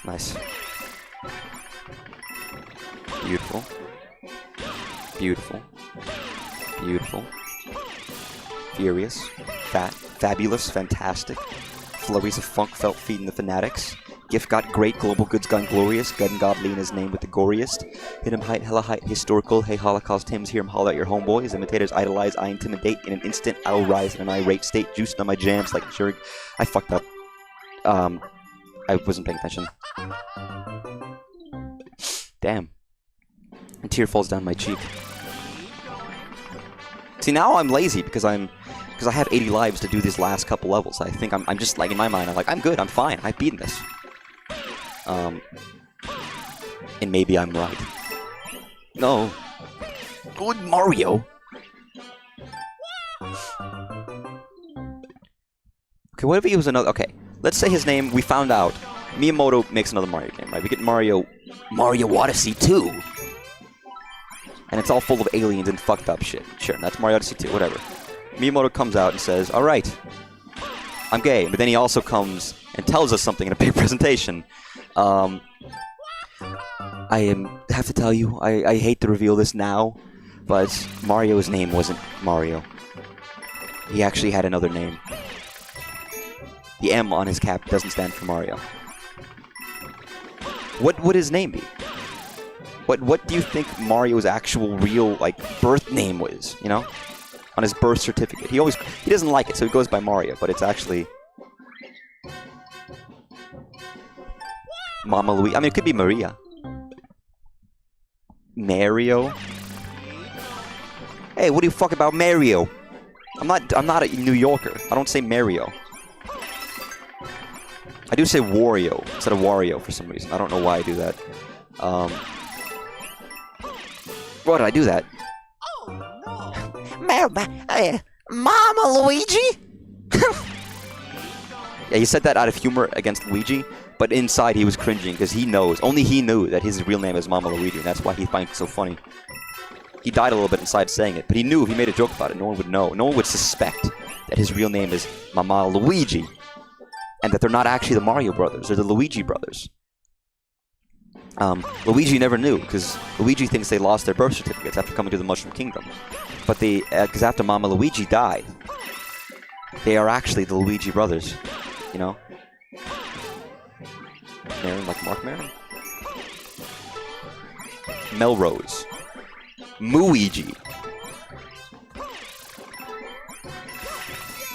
A: Nice. Beautiful. Beautiful. Beautiful. Furious. Fat. Fabulous. Fantastic. Flurries of funk felt feeding the fanatics. Gift got great, global goods gone glorious. Gun godly in his name with the goriest. Hit him height, hella height, historical. Hey, Holocaust hymns, hear him holler at your homeboys. Imitators idolize, I intimidate. In an instant, I'll rise in an irate state. Juiced on my jams like Jurig. I fucked up. I wasn't paying attention. Damn. A tear falls down my cheek. See, now I'm lazy because I have 80 lives to do these last couple levels. I think I'm just like, in my mind, I'm like, I'm good, I'm fine, I've beaten this. And maybe I'm right. No. Good Mario. Okay, what if he was another... Okay, let's say his name, we found out. Miyamoto makes another Mario game, right? We get Mario Odyssey 2. And it's all full of aliens and fucked up shit. Sure, that's Mario Odyssey 2, whatever. Miyamoto comes out and says, alright, I'm gay. But then he also comes and tells us something in a big presentation. I have to tell you, I hate to reveal this now, but Mario's name wasn't Mario. He actually had another name. The M on his cap doesn't stand for Mario. What would his name be? What do you think Mario's actual real, like, birth name was, you know? On his birth certificate. He doesn't like it, so he goes by Mario, but it's actually Mama Luigi. I mean, it could be Maria. Mario? Hey, what do you fuck about Mario? I'm not a New Yorker. I don't say Mario. I do say Wario instead of Wario for some reason. I don't know why I do that. Why did I do that?
B: Mama Luigi?
A: Yeah, he said that out of humor against Luigi, but inside he was cringing because only he knew that his real name is Mama Luigi, and that's why he finds it so funny. He died a little bit inside saying it, but he knew if he made a joke about it, no one would know. No one would suspect that his real name is Mama Luigi, and that they're not actually the Mario brothers, they're the Luigi brothers. Luigi never knew, because Luigi thinks they lost their birth certificates after coming to the Mushroom Kingdom. But because after Mama Luigi died, they are actually the Luigi brothers, you know? Marin, like Mark Maron? Melrose. Muigi.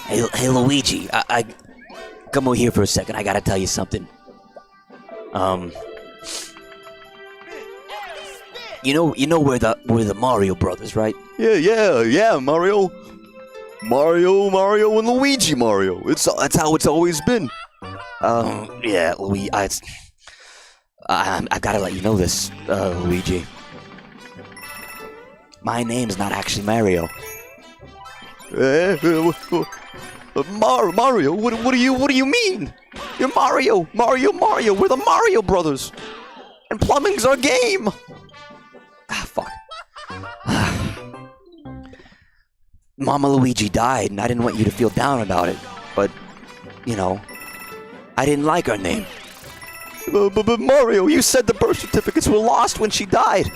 D: Hey Luigi, I come over here for a second. I gotta tell you something. You know we're the Mario brothers, right?
A: Yeah, Mario. Mario and Luigi Mario. That's how it's always been.
D: Yeah, Luigi. I gotta let you know this, Luigi. My name's not actually Mario.
A: Mario? What do you mean? You're Mario! Mario! We're the Mario Brothers! And plumbing's our game! Ah, fuck.
D: Mama Luigi died, and I didn't want you to feel down about it. But, you know, I didn't like her name.
A: But Mario, you said the birth certificates were lost when she died.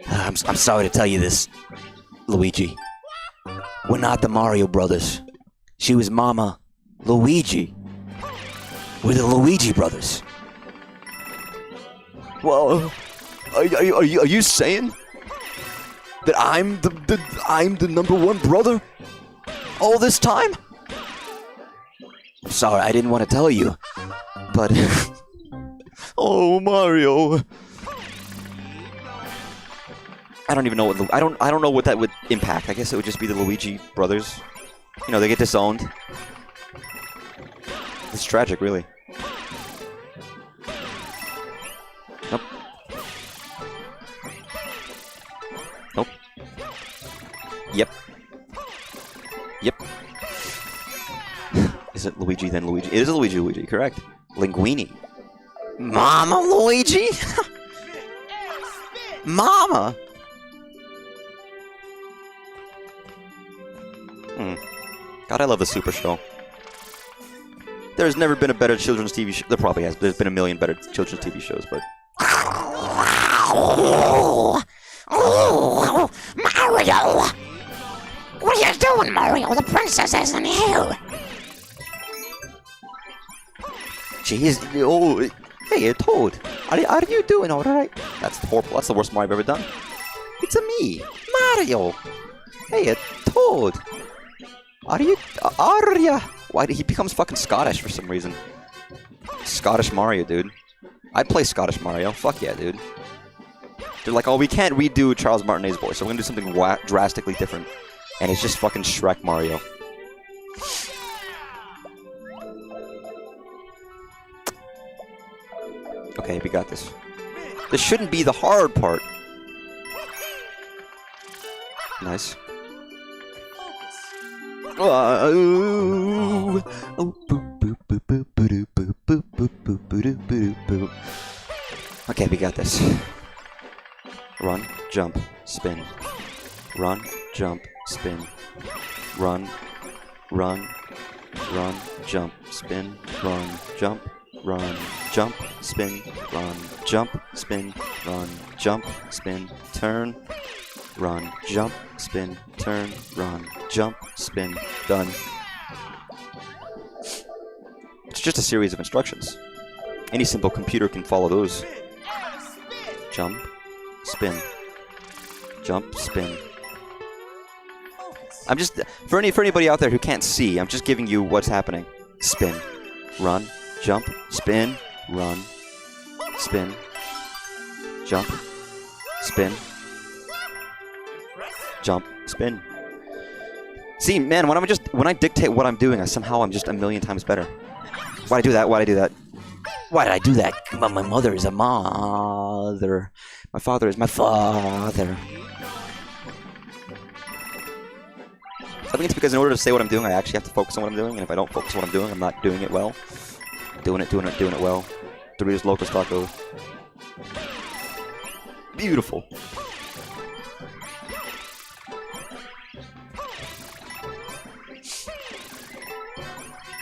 D: I'm sorry to tell you this, Luigi. We're not the Mario Brothers. She was Mama Luigi. We're the Luigi Brothers.
A: Well, are you saying that I'm the #1 brother all this time?
D: I'm sorry, I didn't want to tell you, but
A: oh, Mario. I don't even know what I don't know what that would impact. I guess it would just be the Luigi brothers. You know, they get disowned. It's tragic, really. Nope. Nope. Yep. Yep. Is it Luigi then Luigi? It is a Luigi, correct. Linguini. Mama Luigi? Mama! God, I love the Super Show. There's never been a better children's TV show. There probably has. There's been a million better children's TV shows, but...
B: Oh, Mario! What are you doing, Mario? The princess isn't here.
A: Jeez, oh, hey, Toad. Are you doing all right? That's horrible. That's the worst Mario I've ever done. It's a me, Mario. Hey, Toad. Arya? Why did he becomes fucking Scottish for some reason? Scottish Mario, dude. I'd play Scottish Mario. Fuck yeah, dude. They're like, oh, we can't redo Charles Martinet's voice, so we're gonna do something drastically different. And it's just fucking Shrek Mario. Okay, we got this. This shouldn't be the hard part. Nice. Okay, we got this. Run, jump, spin. Run, jump, spin. Run, jump, spin. Run, jump, spin. Run, jump, spin. Run, jump, spin, turn. Run, jump, spin, turn, run, jump, spin, done. It's just a series of instructions. Any simple computer can follow those. Jump, spin, jump, spin. I'm just, for anybody out there who can't see, I'm just giving you what's happening. Spin, run, jump, spin, run, spin, jump, spin, jump, spin. See, man, when I dictate what I'm doing, I'm just a million times better. Why'd I do that? Why'd I do that?
D: why did I do that? My mother is a mother. My father is my father.
A: I think it's because in order to say what I'm doing, I actually have to focus on what I'm doing, and if I don't focus on what I'm doing, I'm not doing it well. Doing it well. Doritos Locos Taco. Beautiful.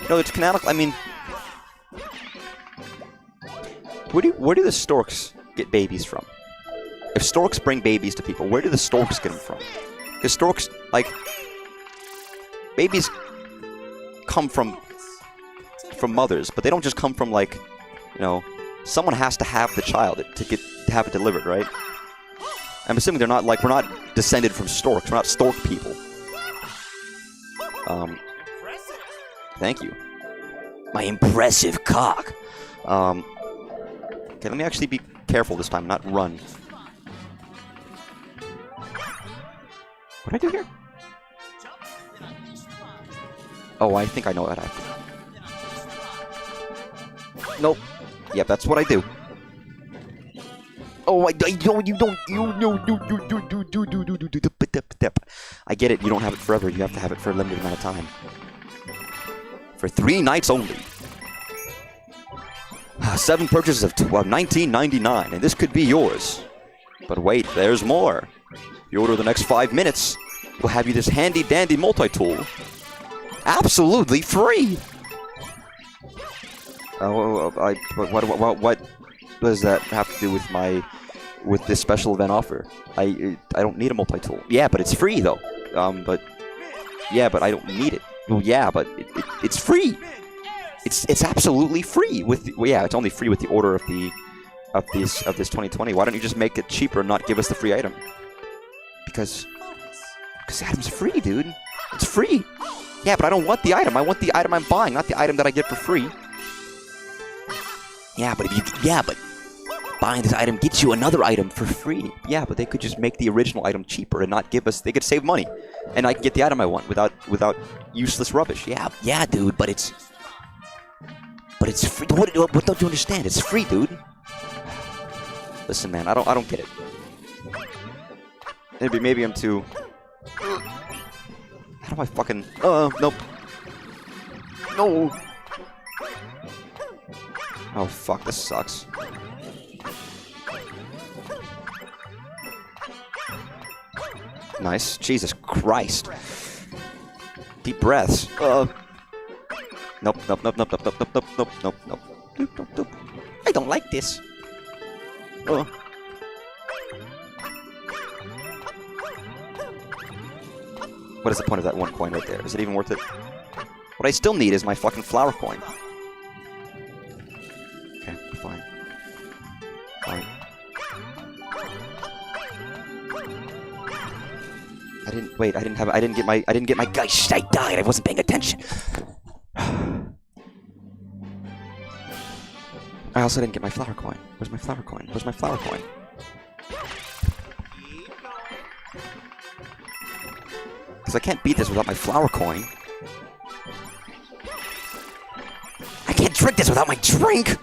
A: No, it's canonical. I mean, where do the storks get babies from? If storks bring babies to people, where do the storks get them from? Because storks, like, babies come from mothers, but they don't just come from, like, you know, someone has to have the child to have it delivered, right? I'm assuming they're not, like, we're not descended from storks. We're not stork people. Thank you.
D: My impressive cock.
A: Okay, let me actually be careful this time, not run. What did I do here? Oh, I think I know what I have to do. Nope. Yep, that's what I do. Oh, I get it. You don't have it forever. You have to have it for a limited amount of time. for 3 nights only. 7 purchases of $19.99, and this could be yours. But wait, there's more. You order the next 5 minutes, we'll have you this handy-dandy multi-tool. Absolutely free! What does that have to do with this special event offer? I don't need a multi-tool. Yeah, but it's free though. But I don't need it. Well, yeah, but it's free. It's absolutely free it's only free with the order of this 2020. Why don't you just make it cheaper and not give us the free item? Because the item's free, dude. It's free. Yeah, but I don't want the item. I want the item I'm buying, not the item that I get for free. Yeah, but buying this item gets you another item for free. Yeah, but they could just make the original item cheaper and not give us. They could save money, and I can get the item I want without useless rubbish. Yeah, dude. But it's free. What don't you understand? It's free, dude. Listen, man. I don't get it. Maybe I'm too. How do I fucking? Nope. No. Oh fuck! This sucks. Nice. Jesus Christ. Deep breaths. Nope. I don't like this. What is the point of that 1 coin right there? Is it even worth it? What I still need is my fucking flower coin. Okay, fine. I didn't get my guys. I died. I wasn't paying attention. I also didn't get my flower coin. Where's my flower coin? Where's my flower coin? Because I can't beat this without my flower coin. I can't drink this without my drink.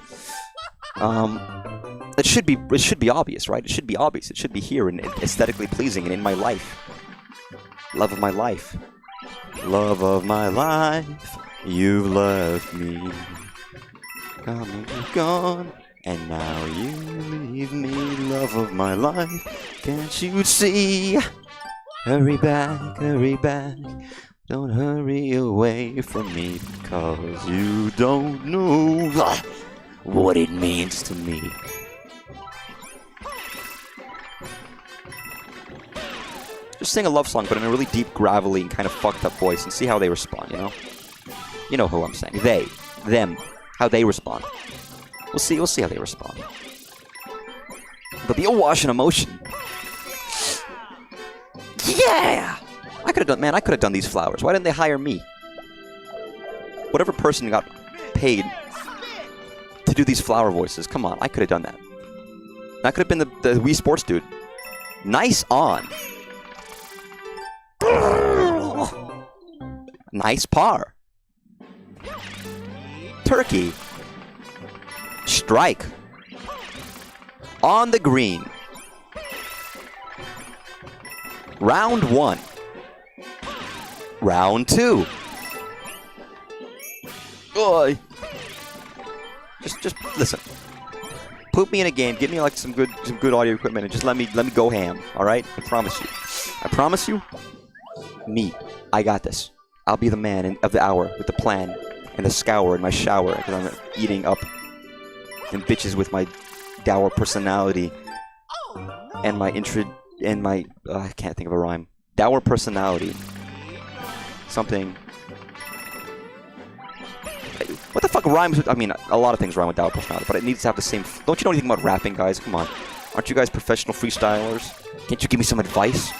A: It should be obvious, right? It should be obvious. It should be here and aesthetically pleasing and in my life. Love of my life. Love of my life. You've left me. Come and you're gone. And now you leave me. Love of my life. Can't you see? Hurry back, hurry back. Don't hurry away from me. Because you don't know what it means to me. Just sing a love song, but in a really deep, gravelly, and kind of fucked up voice, and see how they respond, you know? You know who I'm saying. They. Them. How they respond. We'll see how they respond. There'll be a wash in emotion. Yeah! I could have done these flowers. Why didn't they hire me? Whatever person got paid to do these flower voices, come on, I could have done that. That could have been the Wii Sports dude. Nice on. Nice par. Turkey. Strike. On the green. Round 1. Round 2. Oi. Just listen. Put me in a game. Give me like some good audio equipment, and just let me go ham. All right? I promise you. I promise you. Me. I got this. I'll be the man of the hour with the plan and the scour in my shower because I'm eating up them bitches with my dour personality and my I can't think of a rhyme. Dour personality. Something. What the fuck rhymes with? I mean, a lot of things rhyme with dour personality, but it needs to have the same. Don't you know anything about rapping, guys? Come on. Aren't you guys professional freestylers? Can't you give me some advice?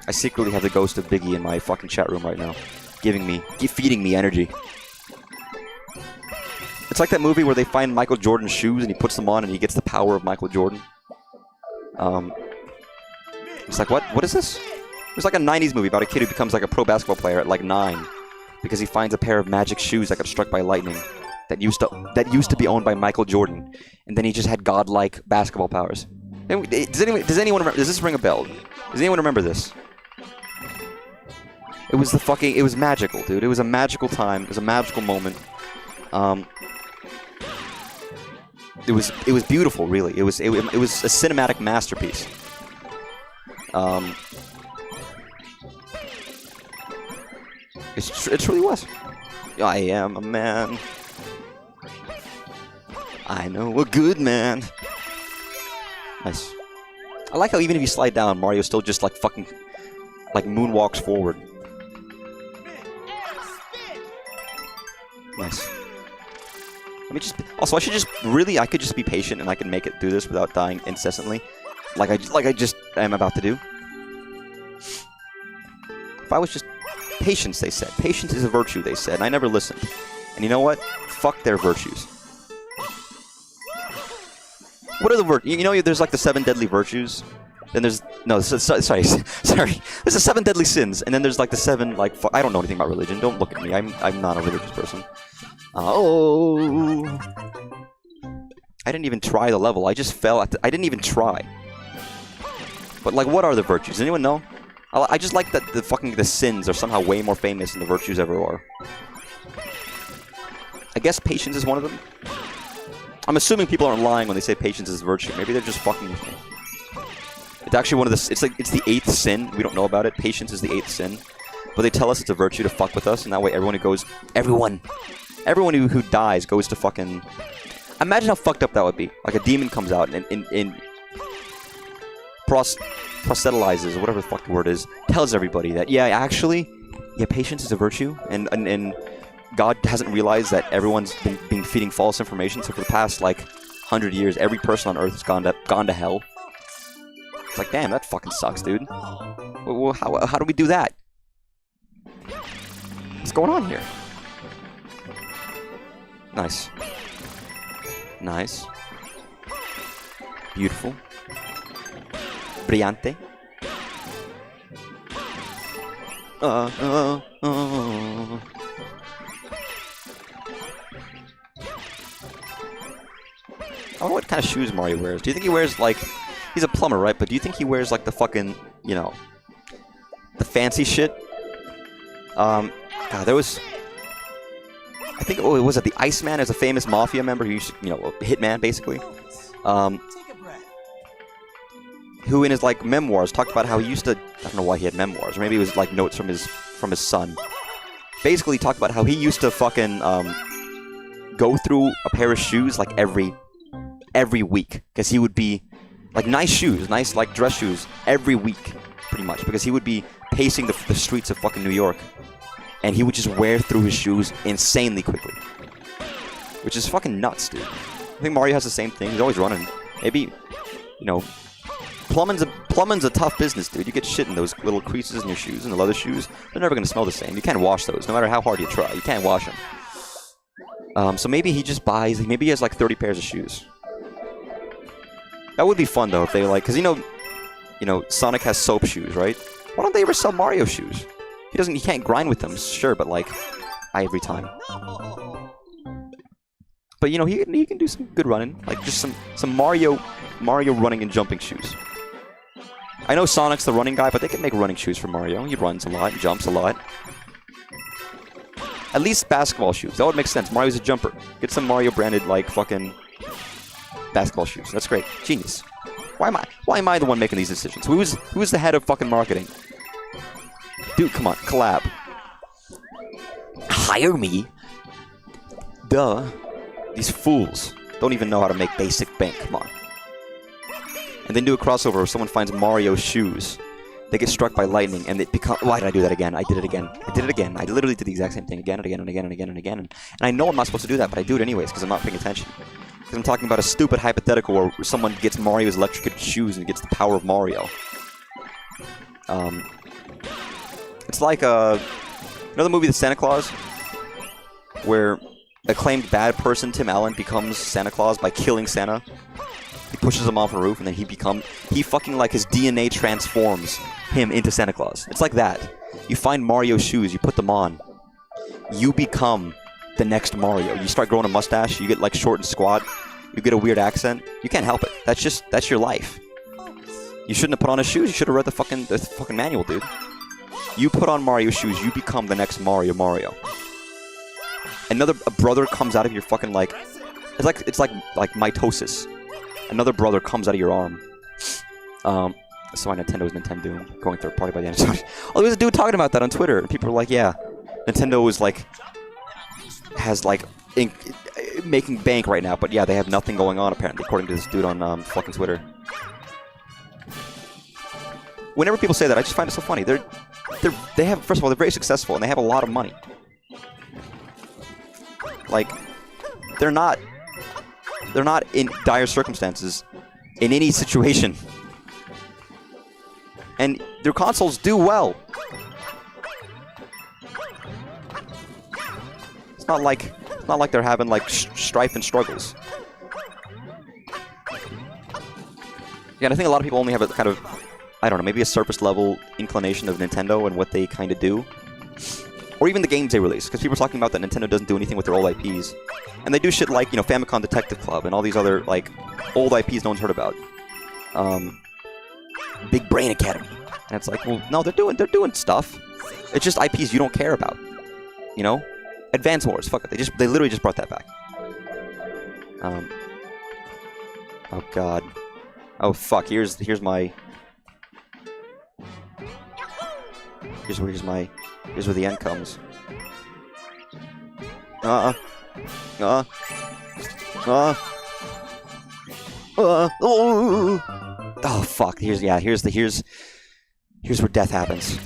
A: I secretly have the ghost of Biggie in my fucking chat room right now, feeding me energy. It's like that movie where they find Michael Jordan's shoes and he puts them on and he gets the power of Michael Jordan. It's like, what is this? It's like a 90s movie about a kid who becomes like a pro basketball player at like 9 because he finds a pair of magic shoes that got struck by lightning that used to be owned by Michael Jordan, and then he just had godlike basketball powers. Does anyone remember? Does this ring a bell? Does anyone remember this? It was it was magical, dude. It was a magical time. It was a magical moment. It was beautiful, really. It was a cinematic masterpiece. It truly was. I am a man. I know a good man. Nice. I like how even if you slide down, Mario still just like fucking like moonwalks forward. Nice. Let me just. Also, I should just really. I could just be patient and I can make it through this without dying incessantly, like I just am about to do. If I was just patience, they said. Patience is a virtue, they said, and I never listened. And you know what? Fuck their virtues. What are the virtues? You know, there's like the 7 deadly virtues. Then there's sorry. There's the 7 deadly sins, and then there's like the 7 like I don't know anything about religion. Don't look at me. I'm not a religious person. Oh, I didn't even try the level. I just fell at I didn't even try. But like, what are the virtues? Anyone know? I just like that the sins are somehow way more famous than the virtues ever are. I guess patience is one of them. I'm assuming people aren't lying when they say patience is a virtue. Maybe they're just fucking with me. It's actually one of the. It's the 8th sin. We don't know about it. Patience is the 8th sin, but they tell us it's a virtue to fuck with us, and that way everyone who dies goes to fucking. Imagine how fucked up that would be. Like a demon comes out and proselytizes, or whatever the fuck the word is, tells everybody that patience is a virtue, and God hasn't realized that everyone's been feeding false information. So for the past like 100 years, every person on Earth has gone to hell. It's like, damn, that fucking sucks, dude. Well, how do we do that? What's going on here? Nice. Nice. Beautiful. Brillante. I wonder what kind of shoes Mario wears. Do you think he wears, like... He's a plumber, right? But do you think he wears, like, the fucking, you know... the fancy shit? God, there was... I think, was it the Iceman as a famous mafia member who used to, you know, a hitman, basically? Who in his, like, memoirs talked about how he used to... I don't know why he had memoirs. Or maybe it was, like, notes from his son. Basically, talked about how he used to fucking, go through a pair of shoes, like, every week. Because he would be... Like, nice shoes, nice, like, dress shoes, every week, pretty much. Because he would be pacing the streets of fucking New York. And he would just wear through his shoes insanely quickly. Which is fucking nuts, dude. I think Mario has the same thing. He's always running. Maybe, you know... Plumbing's a tough business, dude. You get shit in those little creases in your shoes, and the leather shoes. They're never going to smell the same. You can't wash those, no matter how hard you try. You can't wash them. So maybe he just buys... Maybe he has, like, 30 pairs of shoes. That would be fun, though, if they, like... Because, you know, Sonic has soap shoes, right? Why don't they ever sell Mario shoes? He can't grind with them, sure, but, like, every time. But, you know, he can do some good running. Like, just some Mario running and jumping shoes. I know Sonic's the running guy, but they can make running shoes for Mario. He runs a lot, and jumps a lot. At least basketball shoes. That would make sense. Mario's a jumper. Get some Mario-branded, like, fucking... basketball shoes. That's great. Genius. Why am I the one making these decisions? Who's the head of fucking marketing? Dude, come on, collab.
D: Hire me?
A: Duh. These fools don't even know how to make basic bank. Come on. And then do a crossover where someone finds Mario's shoes. They get struck by lightning and they become... Why did I do that again? I did it again. I literally did the exact same thing again and again and again and again and again. And I know I'm not supposed to do that, but I do it anyways because I'm not paying attention. Because I'm talking about a stupid hypothetical where someone gets Mario's electrocuted shoes and gets the power of Mario. It's like you know the movie The Santa Claus? Where acclaimed bad person Tim Allen becomes Santa Claus by killing Santa. He pushes him off a roof and then he fucking like his DNA transforms him into Santa Claus. It's like that. You find Mario's shoes, you put them on. You become the next Mario. You start growing a mustache, you get like short and squat, you get a weird accent. You can't help it. That's your life. You shouldn't have put on his shoes, you should have read the fucking manual, dude. You put on Mario's shoes, you become the next Mario. A brother comes out of your fucking like, it's like mitosis. Another brother comes out of your arm. So my Nintendo's Nintendo going third party by the end of the Oh, there was a dude talking about that on Twitter, and people were like, yeah, Nintendo is like, has like, making bank right now, but yeah, they have nothing going on apparently, according to this dude on fucking Twitter. Whenever people say that, I just find it so funny. They have, first of all, they're very successful, and they have a lot of money. Like, they're not in dire circumstances in any situation. And their consoles do well. It's not like they're having like strife and struggles. Yeah, and I think a lot of people only have a kind of, I don't know, maybe a surface level inclination of Nintendo and what they kind of do. Or even the games they release, because people are talking about that Nintendo doesn't do anything with their old IPs. And they do shit like, you know, Famicom Detective Club and all these other, like, old IPs no one's heard about. Big Brain Academy. And it's like, well, no, they're doing stuff. It's just IPs you don't care about. You know? Advance Wars, fuck it. They literally just brought that back. Oh god. Oh fuck, here's where the end comes. Oh fuck, here's where death happens.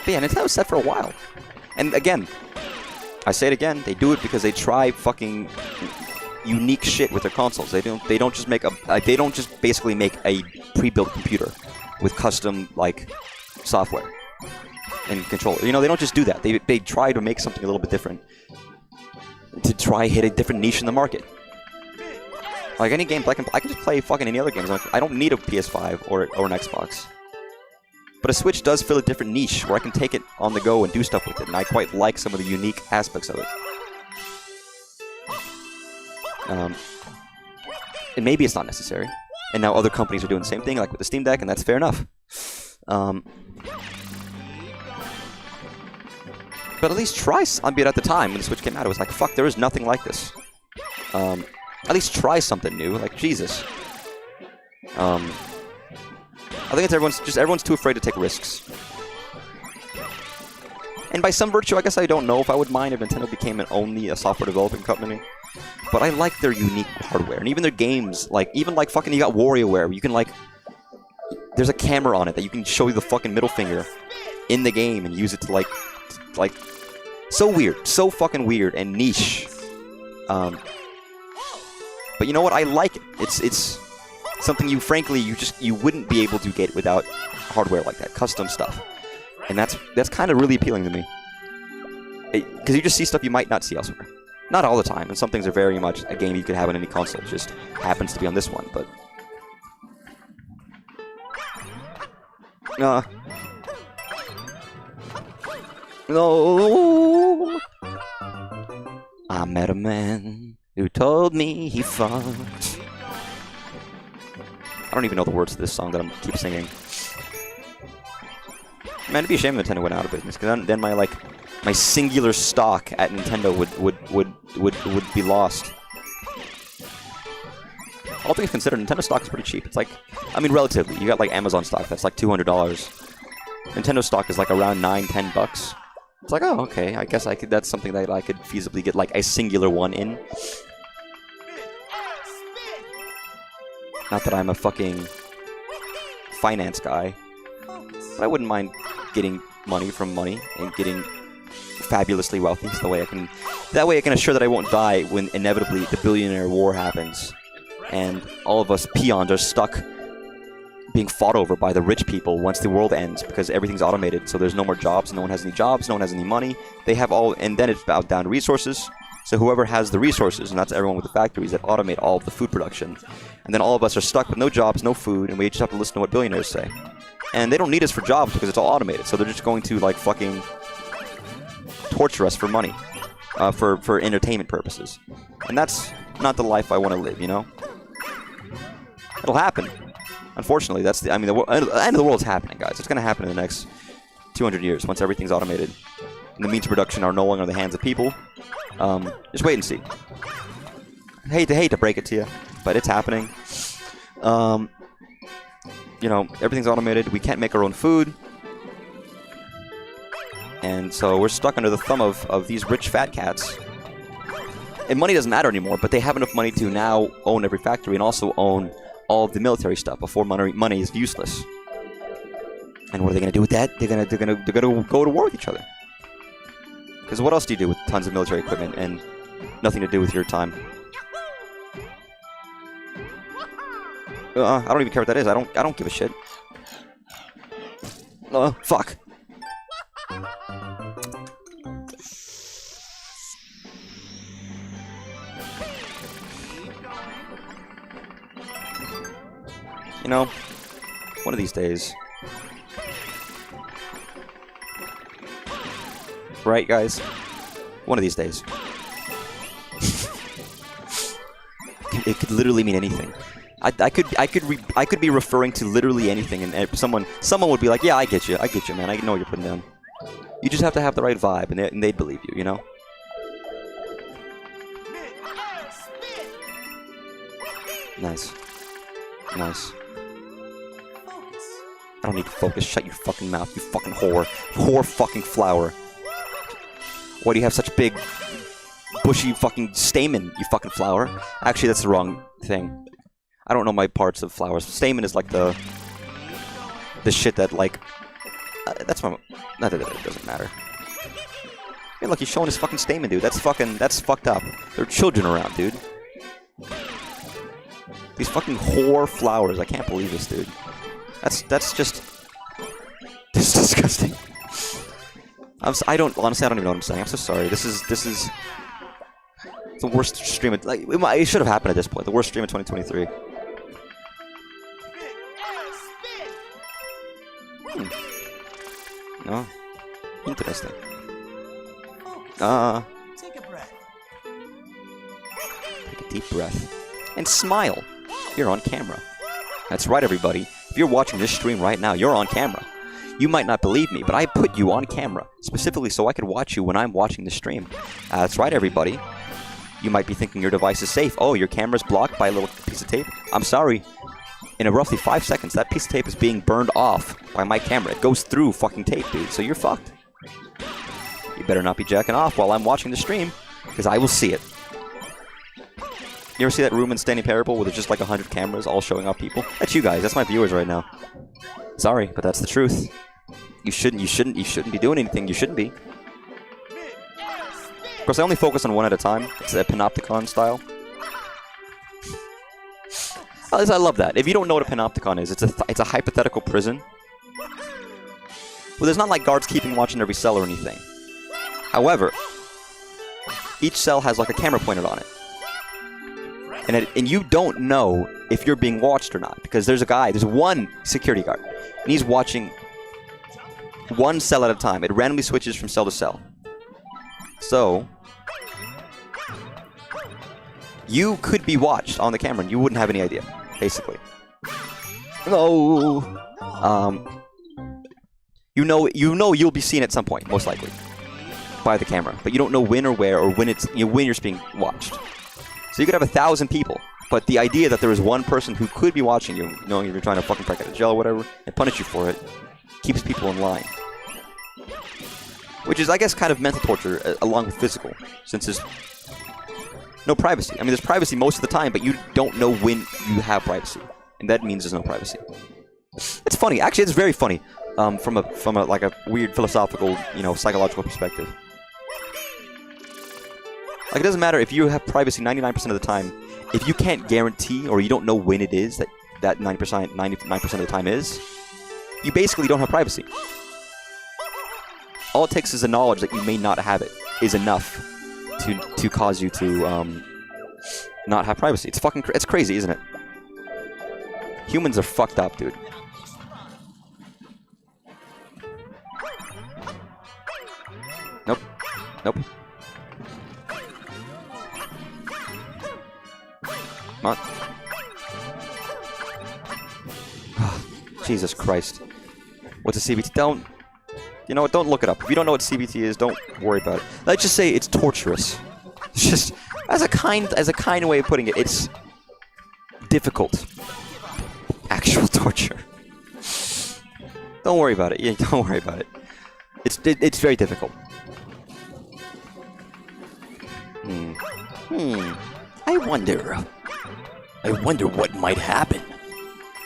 A: But yeah, Nintendo's set for a while. And again, I say it again, they do it because they try fucking unique shit with their consoles. They don't just make they don't just basically make a pre-built computer with custom like software and controller. You know, they don't just do that. They try to make something a little bit different to try hit a different niche in the market. Like any game, I can just play fucking any other games. I don't need a PS5 or an Xbox. But a Switch does fill a different niche where I can take it on the go and do stuff with it, and I quite like some of the unique aspects of it. And maybe it's not necessary. And now other companies are doing the same thing, like with the Steam Deck, and that's fair enough. But at least try, albeit at the time when the Switch came out, it was like, fuck, there is nothing like this. At least try something new, like, Jesus. I think it's everyone's too afraid to take risks. And by some virtue, I guess I don't know if I would mind if Nintendo became only a software developing company. But I like their unique hardware, and even their games, like, even like fucking, you got WarioWare, where you can like, there's a camera on it that you can show you the fucking middle finger in the game and use it to like, so weird, so fucking weird and niche. But you know what? I like it. It's something you wouldn't be able to get without hardware like that, custom stuff, and that's kind of really appealing to me. Because you just see stuff you might not see elsewhere. Not all the time, and some things are very much a game you could have on any console. It just happens to be on this one, but no. I met a man who told me he fucked. I don't even know the words to this song that I'm keep singing. Man, it'd be a shame if Nintendo went out of business, because then my singular stock at Nintendo would be lost. All things considered, Nintendo stock is pretty cheap. It's like, I mean, relatively. You got like Amazon stock that's like $200. Nintendo stock is like around $9-10. It's like, oh, okay. I guess that's something that I could feasibly get like a singular one in. Not that I'm a fucking finance guy, but I wouldn't mind getting money from money and getting fabulously wealthy. So that way I can assure that I won't die when inevitably the billionaire war happens and all of us peons are stuck being fought over by the rich people once the world ends, because everything's automated. So there's no more jobs. No one has any jobs. No one has any money. They have all, and then it's bound down to resources. So whoever has the resources, and that's everyone with the factories that automate all of the food production, and then all of us are stuck with no jobs, no food, and we just have to listen to what billionaires say. And they don't need us for jobs because it's all automated, so they're just going to like fucking torture us for money, for entertainment purposes. And that's not the life I want to live, you know? It'll happen. Unfortunately, that's the. I mean, the end of the world's happening, guys. It's going to happen in the next 200 years once everything's automated. And the means of production are no longer in the hands of people. Just wait and see. Hate to break it to you, but it's happening. You know, everything's automated. We can't make our own food. And so we're stuck under the thumb of these rich fat cats. And money doesn't matter anymore, but they have enough money to now own every factory and also own all of the military stuff before money is useless. And what are they going to do with that? They're gonna go to war with each other. Because what else do you do with tons of military equipment and nothing to do with your time? I don't even care what that is. I don't give a shit. Fuck. You know, one of these days. Right, guys? One of these days. It could literally mean anything. I could be referring to literally anything, and someone would be like, "Yeah, I get you, man. I know what you're putting down. You just have to have the right vibe, and they'd believe you, you know." Nice. I don't need to focus. Shut your fucking mouth, you fucking whore. Whore fucking flower. Why do you have such big, bushy fucking stamen, you fucking flower? Actually, that's the wrong thing. I don't know my parts of flowers. Stamen is like the shit that, like... that's my... No, it doesn't matter. Hey, look, he's showing his fucking stamen, dude. That's fucked up. There are children around, dude. These fucking whore flowers. I can't believe this, dude. That's just... This is disgusting. Honestly, I don't even know what I'm saying. I'm so sorry. This is the worst stream. Like, it should have happened at this point. The worst stream of 2023. No. Interesting.
F: Take a breath.
A: Take a deep breath. And smile. You're on camera. That's right, everybody. If you're watching this stream right now, you're on camera. You might not believe me, but I put you on camera, specifically so I could watch you when I'm watching the stream. That's right, everybody. You might be thinking your device is safe. Oh, your camera's blocked by a little piece of tape? I'm sorry. In roughly 5 seconds, that piece of tape is being burned off by my camera. It goes through fucking tape, dude, so you're fucked. You better not be jacking off while I'm watching the stream, because I will see it. You ever see that room in Standing Parable where there's just like 100 cameras all showing off people? That's you guys. That's my viewers right now. Sorry, but that's the truth. You shouldn't be doing anything you shouldn't be. Of course, I only focus on one at a time. It's a panopticon style. I love that. If you don't know what a panopticon is, it's a hypothetical prison. Well, there's not like guards keeping watch in every cell or anything. However, each cell has like a camera pointed on it. And you don't know if you're being watched or not, because there's one security guard, and he's watching one cell at a time. It randomly switches from cell to cell. So, you could be watched on the camera, and you wouldn't have any idea, basically. No. You know you'll be seen at some point, most likely, by the camera, but you don't know when or where or when you're being watched. So you could have 1,000 people, but the idea that there is one person who could be watching you, knowing you're trying to fucking crack out of jail or whatever, and punish you for it, keeps people in line. Which is, I guess, kind of mental torture, along with physical, since there's no privacy. I mean, there's privacy most of the time, but you don't know when you have privacy, and that means there's no privacy. It's funny. Actually, it's very funny, from a like a weird philosophical, psychological perspective. Like, it doesn't matter if you have privacy 99% of the time. If you can't guarantee, or you don't know when it is that 99% of the time is, you basically don't have privacy. All it takes is the knowledge that you may not have it is enough to cause you to not have privacy. It's crazy, isn't it? Humans are fucked up, dude. Nope. Come on. Jesus Christ. What's a CBT? Don't... You know what? Don't look it up. If you don't know what CBT is, don't worry about it. Let's just say it's torturous. It's just... As a kind way of putting it, it's... difficult. Actual torture. Don't worry about it. Yeah, don't worry about it. It's very difficult.
D: I wonder what might happen.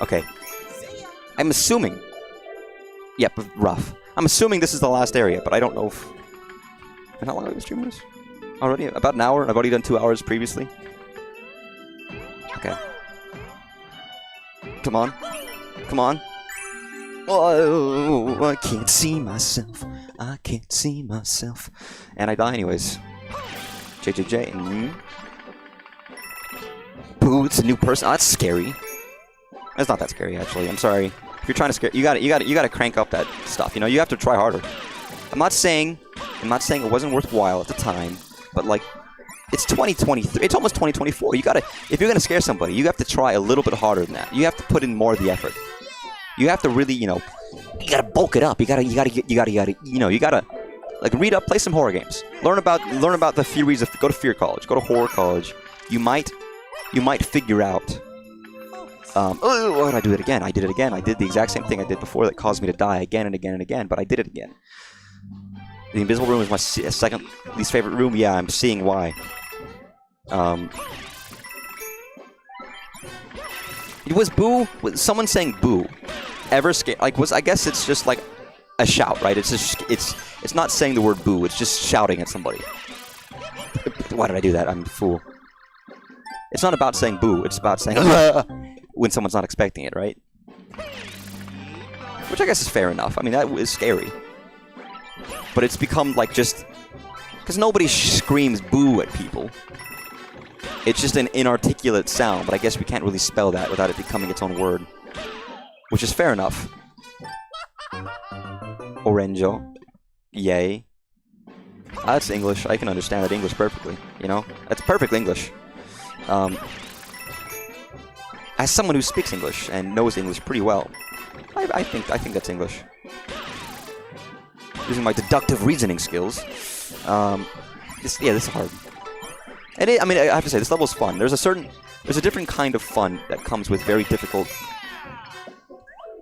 A: Okay. I'm assuming... Yep, rough. I'm assuming this is the last area, but I don't know if... And how long have I been streaming this? Already? About an hour? I've already done 2 hours previously. Okay. Come on. Come on. Oh, I can't see myself. I can't see myself. And I die anyways. JJJ. Boo, it's a new person. Oh, that's scary. It's not that scary, actually. I'm sorry. If you're trying to scare, you gotta crank up that stuff. You know, you have to try harder. I'm not saying it wasn't worthwhile at the time, but like, it's 2023. It's almost 2024. You gotta, if you're gonna scare somebody, you have to try a little bit harder than that. You have to put in more of the effort. You have to really, you know, you gotta bulk it up. You gotta, like, read up, play some horror games. Learn about the theories of, go to fear college, go to horror college. You might figure out. Oh, why did I do it again? I did it again. I did the exact same thing I did before that caused me to die again and again and again, but I did it again. The invisible room is my second least favorite room. Yeah, I'm seeing why. Was boo? Was someone saying boo ever scared? Like, I guess it's just like a shout, right? It's just, it's not saying the word boo. It's just shouting at somebody. Why did I do that? I'm a fool. It's not about saying boo. It's about saying when someone's not expecting it, right? Which I guess is fair enough. I mean, that is scary. But it's become like just... Because nobody screams boo at people. It's just an inarticulate sound, but I guess we can't really spell that without it becoming its own word. Which is fair enough. Orenjo. Yay. That's English. I can understand that English perfectly, you know? That's perfect English. As someone who speaks English and knows English pretty well, I think that's English. Using my deductive reasoning skills, this is hard. And I mean, I have to say, this level's fun. There's a different kind of fun that comes with very difficult,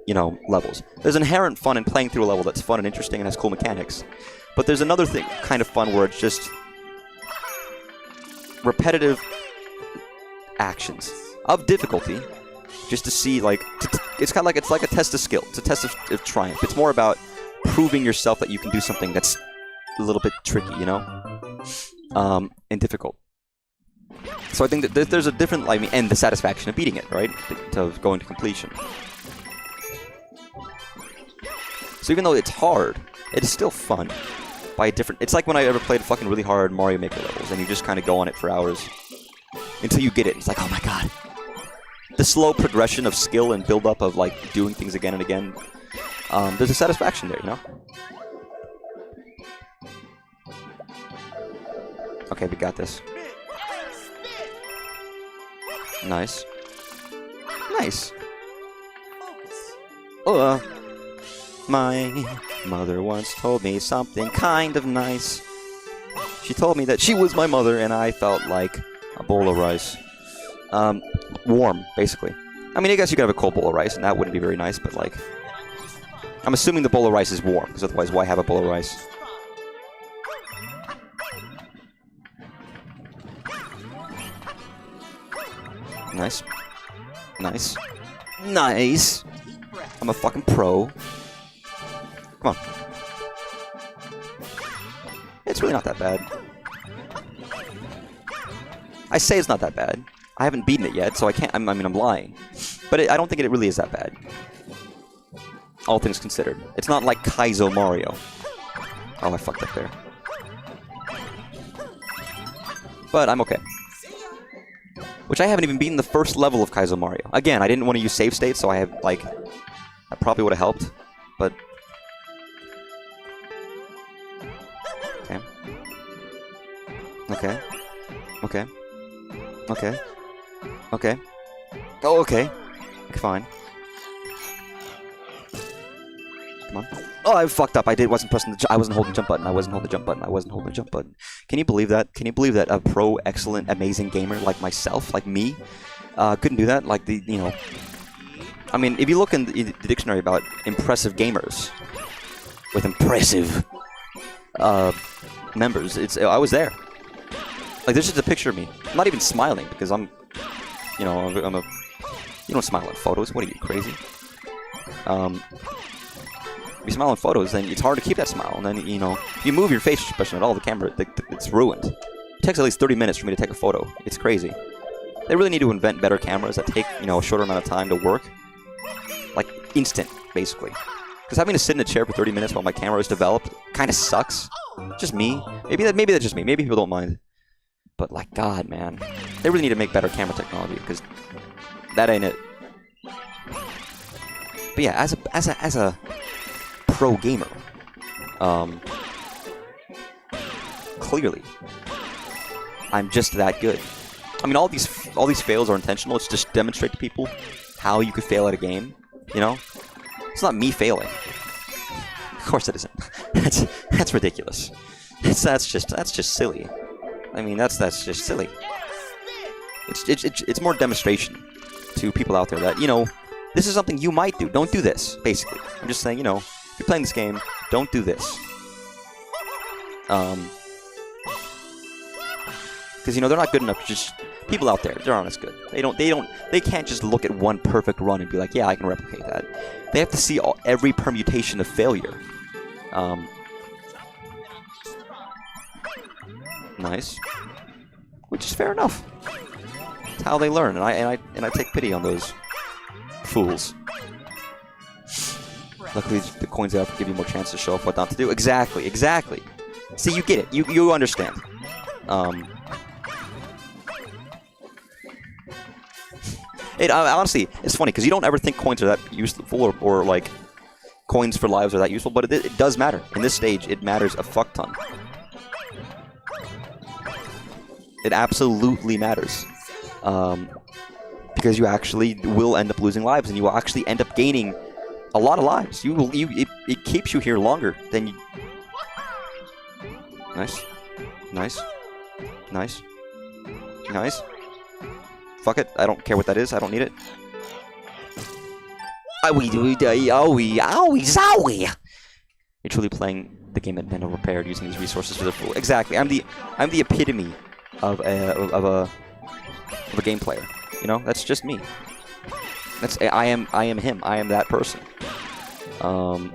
A: you know, levels. There's inherent fun in playing through a level that's fun and interesting and has cool mechanics. But there's another kind of fun where it's just repetitive actions of difficulty, just to see, like, it's kind of like, it's like a test of skill. It's a test of triumph. It's more about proving yourself that you can do something that's a little bit tricky, you know, and difficult. So I think that there's a different, I mean, and the satisfaction of beating it, right, of going to completion. So even though it's hard, it is still fun. By a different, it's like when I ever played fucking really hard Mario Maker levels, and you just kind of go on it for hours until you get it. It's like, oh my god. The slow progression of skill and build-up of, like, doing things again and again. There's a satisfaction there, you know? Okay, we got this. Nice. Nice. My mother once told me something kind of nice. She told me that she was my mother, and I felt like a bowl of rice. Warm, basically. I mean, I guess you could have a cold bowl of rice, and that wouldn't be very nice, but, like... I'm assuming the bowl of rice is warm, because otherwise why have a bowl of rice? Nice. Nice. Nice! I'm a fucking pro. Come on. It's really not that bad. I say it's not that bad. I haven't beaten it yet, so I can't... I mean, I'm lying. But I don't think it really is that bad. All things considered. It's not like Kaizo Mario. Oh, I fucked up there. But I'm okay. Which I haven't even beaten the first level of Kaizo Mario. Again, I didn't want to use save state, so I have, like... That probably would have helped. But... Okay. Okay. Okay. Okay. Okay. Oh, okay. Fine. Come on. Oh, I fucked up. I wasn't pressing I wasn't holding the jump button. I wasn't holding the jump button. I wasn't holding the jump button. Can you believe that? Can you believe that a pro, excellent, amazing gamer like myself, like me, couldn't do that? Like I mean, if you look in the dictionary about impressive gamers with impressive members, I was there. Like, there's just a picture of me. I'm not even smiling because I'm you don't smile in photos. What are you, crazy? If you smile in photos, then it's hard to keep that smile. And then, if you move your facial expression at all, the camera, it's ruined. It takes at least 30 minutes for me to take a photo. It's crazy. They really need to invent better cameras that take, a shorter amount of time to work. Like, instant, basically. Because having to sit in a chair for 30 minutes while my camera is developed kind of sucks. Just me. Maybe that's just me. Maybe people don't mind. But, like, God, man. They really need to make better camera technology, because that ain't it. But yeah, as a pro gamer, clearly, I'm just that good. I mean, all these fails are intentional. It's just demonstrate to people how you could fail at a game. It's not me failing. Of course it isn't. That's ridiculous. That's just silly. I mean, that's just silly. It's more demonstration to people out there that, this is something you might do. Don't do this, basically. I'm just saying, if you're playing this game, don't do this. Because, they're not good enough. Just people out there, they're honest good. They can't just look at one perfect run and be like, yeah, I can replicate that. They have to see every permutation of failure. Nice. Which is fair enough. It's how they learn, and I take pity on those fools. Luckily, the coins out give you more chance to show off what not to do. Exactly. See, you get it. You understand. Honestly, it's funny because you don't ever think coins are that useful or like coins for lives are that useful, but it does matter. In this stage, it matters a fuck ton. It absolutely matters. Because you actually will end up losing lives, and you will actually end up gaining a lot of lives. It keeps you here longer than you. Nice. Fuck it. I don't care what that is. I don't need it. You're truly playing the game that Nintendo prepared, using these resources for their full. Exactly. I'm the epitome of a game player. That's just me. I am him. I am that person. I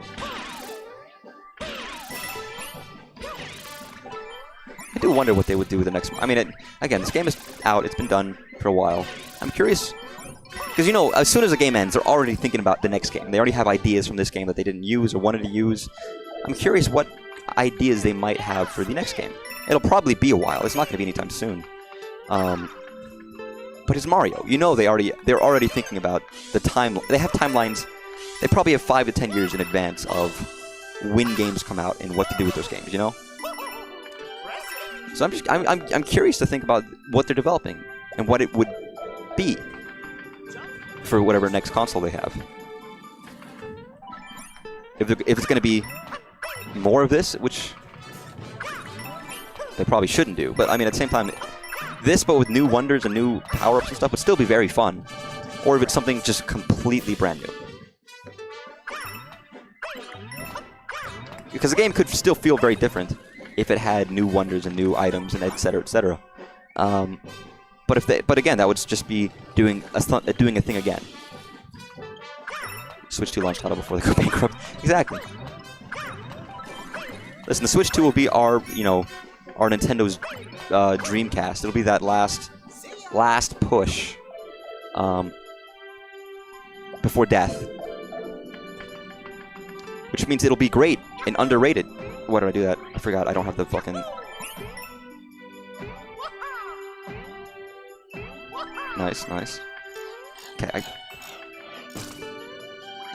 A: do wonder what they would do with the next. I mean, again, this game is out. It's been done for a while. I'm curious because as soon as the game ends, they're already thinking about the next game. They already have ideas from this game that they didn't use or wanted to use. I'm curious what ideas they might have for the next game. It'll probably be a while. It's not going to be anytime soon. But it's Mario. They're already thinking about the time. They have timelines. They probably have 5 to 10 years in advance of when games come out and what to do with those games. So I'm curious to think about what they're developing and what it would be for whatever next console they have. If it's going to be more of this, which they probably shouldn't do, but I mean at the same time, this but with new wonders and new power-ups and stuff would still be very fun. Or if it's something just completely brand new. Because the game could still feel very different if it had new wonders and new items and etc. etc. But again, that would just be doing a thing again. Switch 2 launch title before they go bankrupt. Exactly. Listen, the Switch 2 will be our Nintendo's Dreamcast. It'll be that last push before death. Which means it'll be great and underrated. Why did I do that? I forgot. I don't have the fucking... Nice. Okay,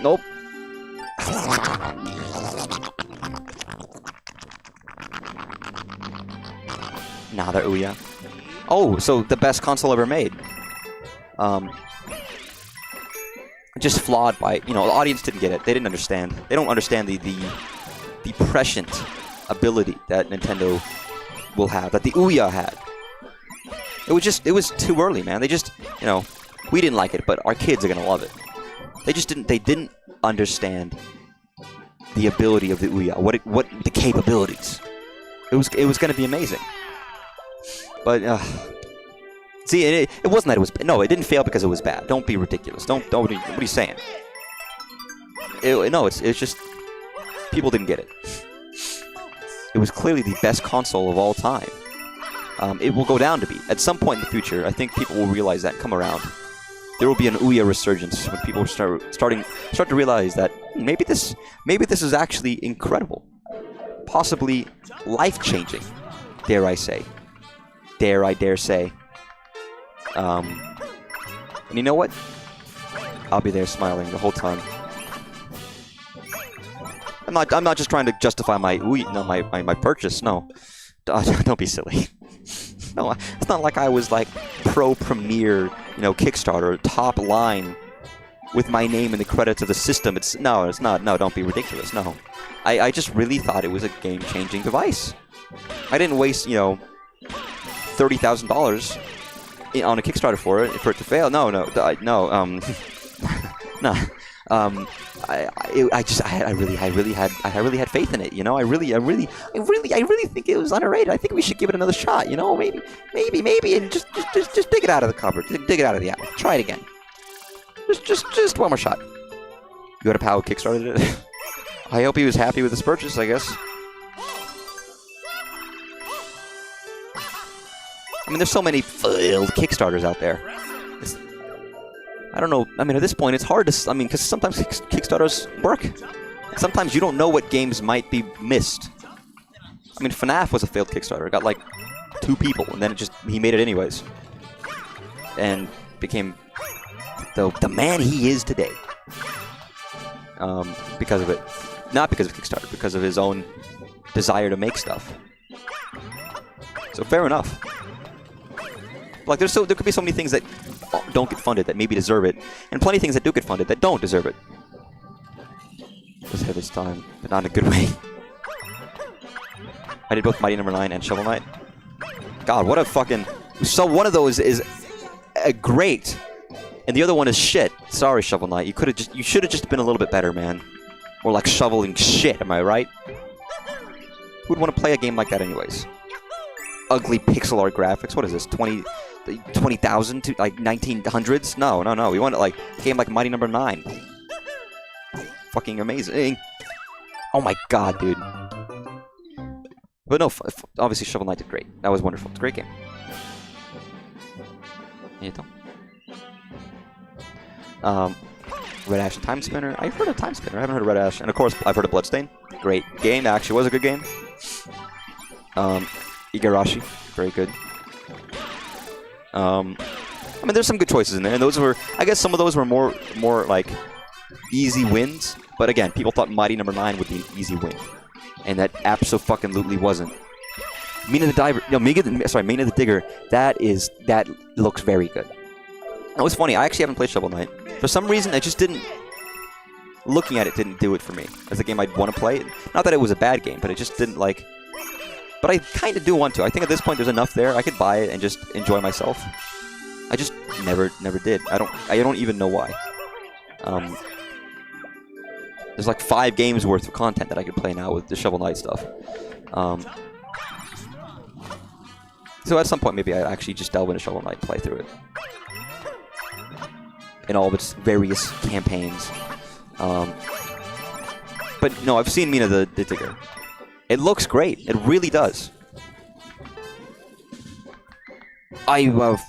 A: Nope. Nada Ouya. Oh, so the best console ever made. just flawed by, the audience didn't get it. They didn't understand. They don't understand the prescient ability that Nintendo will have, that the Ouya had. It was too early, man. They just, we didn't like it, but our kids are gonna love it. They didn't understand the ability of the Ouya, what the capabilities. It was gonna be amazing. But see, it wasn't that it was. No, it didn't fail because it was bad. Don't be ridiculous. Don't. What are you saying? No, it's just people didn't get it. It was clearly the best console of all time. It will go down to be at some point in the future. I think people will realize that and come around. There will be an Ouya resurgence when people start to realize that maybe this is actually incredible, possibly life-changing. Dare I say? Dare say? And you know what? I'll be there smiling the whole time. I'm not just trying to justify my purchase. No, don't be silly. No, it's not like I was like pro premier, Kickstarter, top line, with my name in the credits of the system. It's not. No, don't be ridiculous. No, I just really thought it was a game-changing device. I didn't waste, $30,000 on a Kickstarter for it to fail. No. No. I really had faith in it. I really think it was underrated. I think we should give it another shot. Maybe, and just dig it out of the cupboard, dig it out of the attic. Try it again. Just one more shot. You got a pal who kickstarted it. I hope he was happy with his purchase, I guess. I mean, there's so many failed Kickstarters out there. I don't know. I mean, at this point, it's hard to. Because sometimes Kickstarters work. Sometimes you don't know what games might be missed. I mean, FNAF was a failed Kickstarter. It got like 2 people, and then he made it anyways, and became the man he is today. Because of it, not because of Kickstarter, because of his own desire to make stuff. So fair enough. Like there could be so many things that don't get funded that maybe deserve it, and plenty of things that do get funded that don't deserve it. Let's have this time, but not in a good way. I did both Mighty Number 9 and Shovel Knight. God, what a fucking... So one of those is great, and the other one is shit. Sorry, Shovel Knight. You should have just been a little bit better, man. Or like shoveling shit, am I right? Who'd want to play a game like that anyways? Ugly pixel art graphics. What is this? 20,000 to like 1900s? No. We want like a game like Mighty Number 9. Fucking amazing. Oh my god, dude. But no, obviously Shovel Knight did great. That was wonderful. It's a great game. Red Ash and Time Spinner. I've heard of Time Spinner. I haven't heard of Red Ash. And of course, I've heard of Bloodstain. Great game. Actually, was a good game. Igarashi. Very good. I mean, there's some good choices in there. And those were, I guess some of those were more like easy wins. But again, people thought Mighty Number 9 would be an easy win. And that abso-fucking-lutely wasn't. Mina the Digger, that looks very good. It was funny, I actually haven't played Shovel Knight. For some reason, I just didn't... Looking at it didn't do it for me. As a game I'd want to play. Not that it was a bad game, but it just didn't like... But I kind of do want to. I think at this point there's enough there. I could buy it and just enjoy myself. I just never did. I don't even know why. There's like 5 games worth of content that I could play now with the Shovel Knight stuff. So at some point maybe I actually just delve into Shovel Knight, play through it. In all of its various campaigns. But no, I've seen Mina the Digger. It looks great. It really does. I love...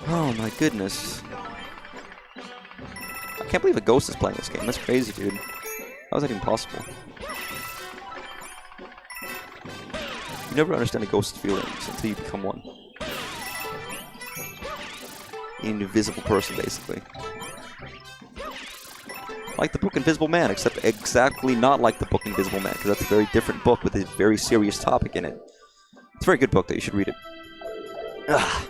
A: Oh my goodness. I can't believe a ghost is playing this game. That's crazy, dude. How is that even possible? You never understand a ghost's feelings until you become one. An invisible person, basically. Like the book Invisible Man, except exactly not like the book Invisible Man, because that's a very different book with a very serious topic in it. It's a very good book, though. You should read it. Ugh.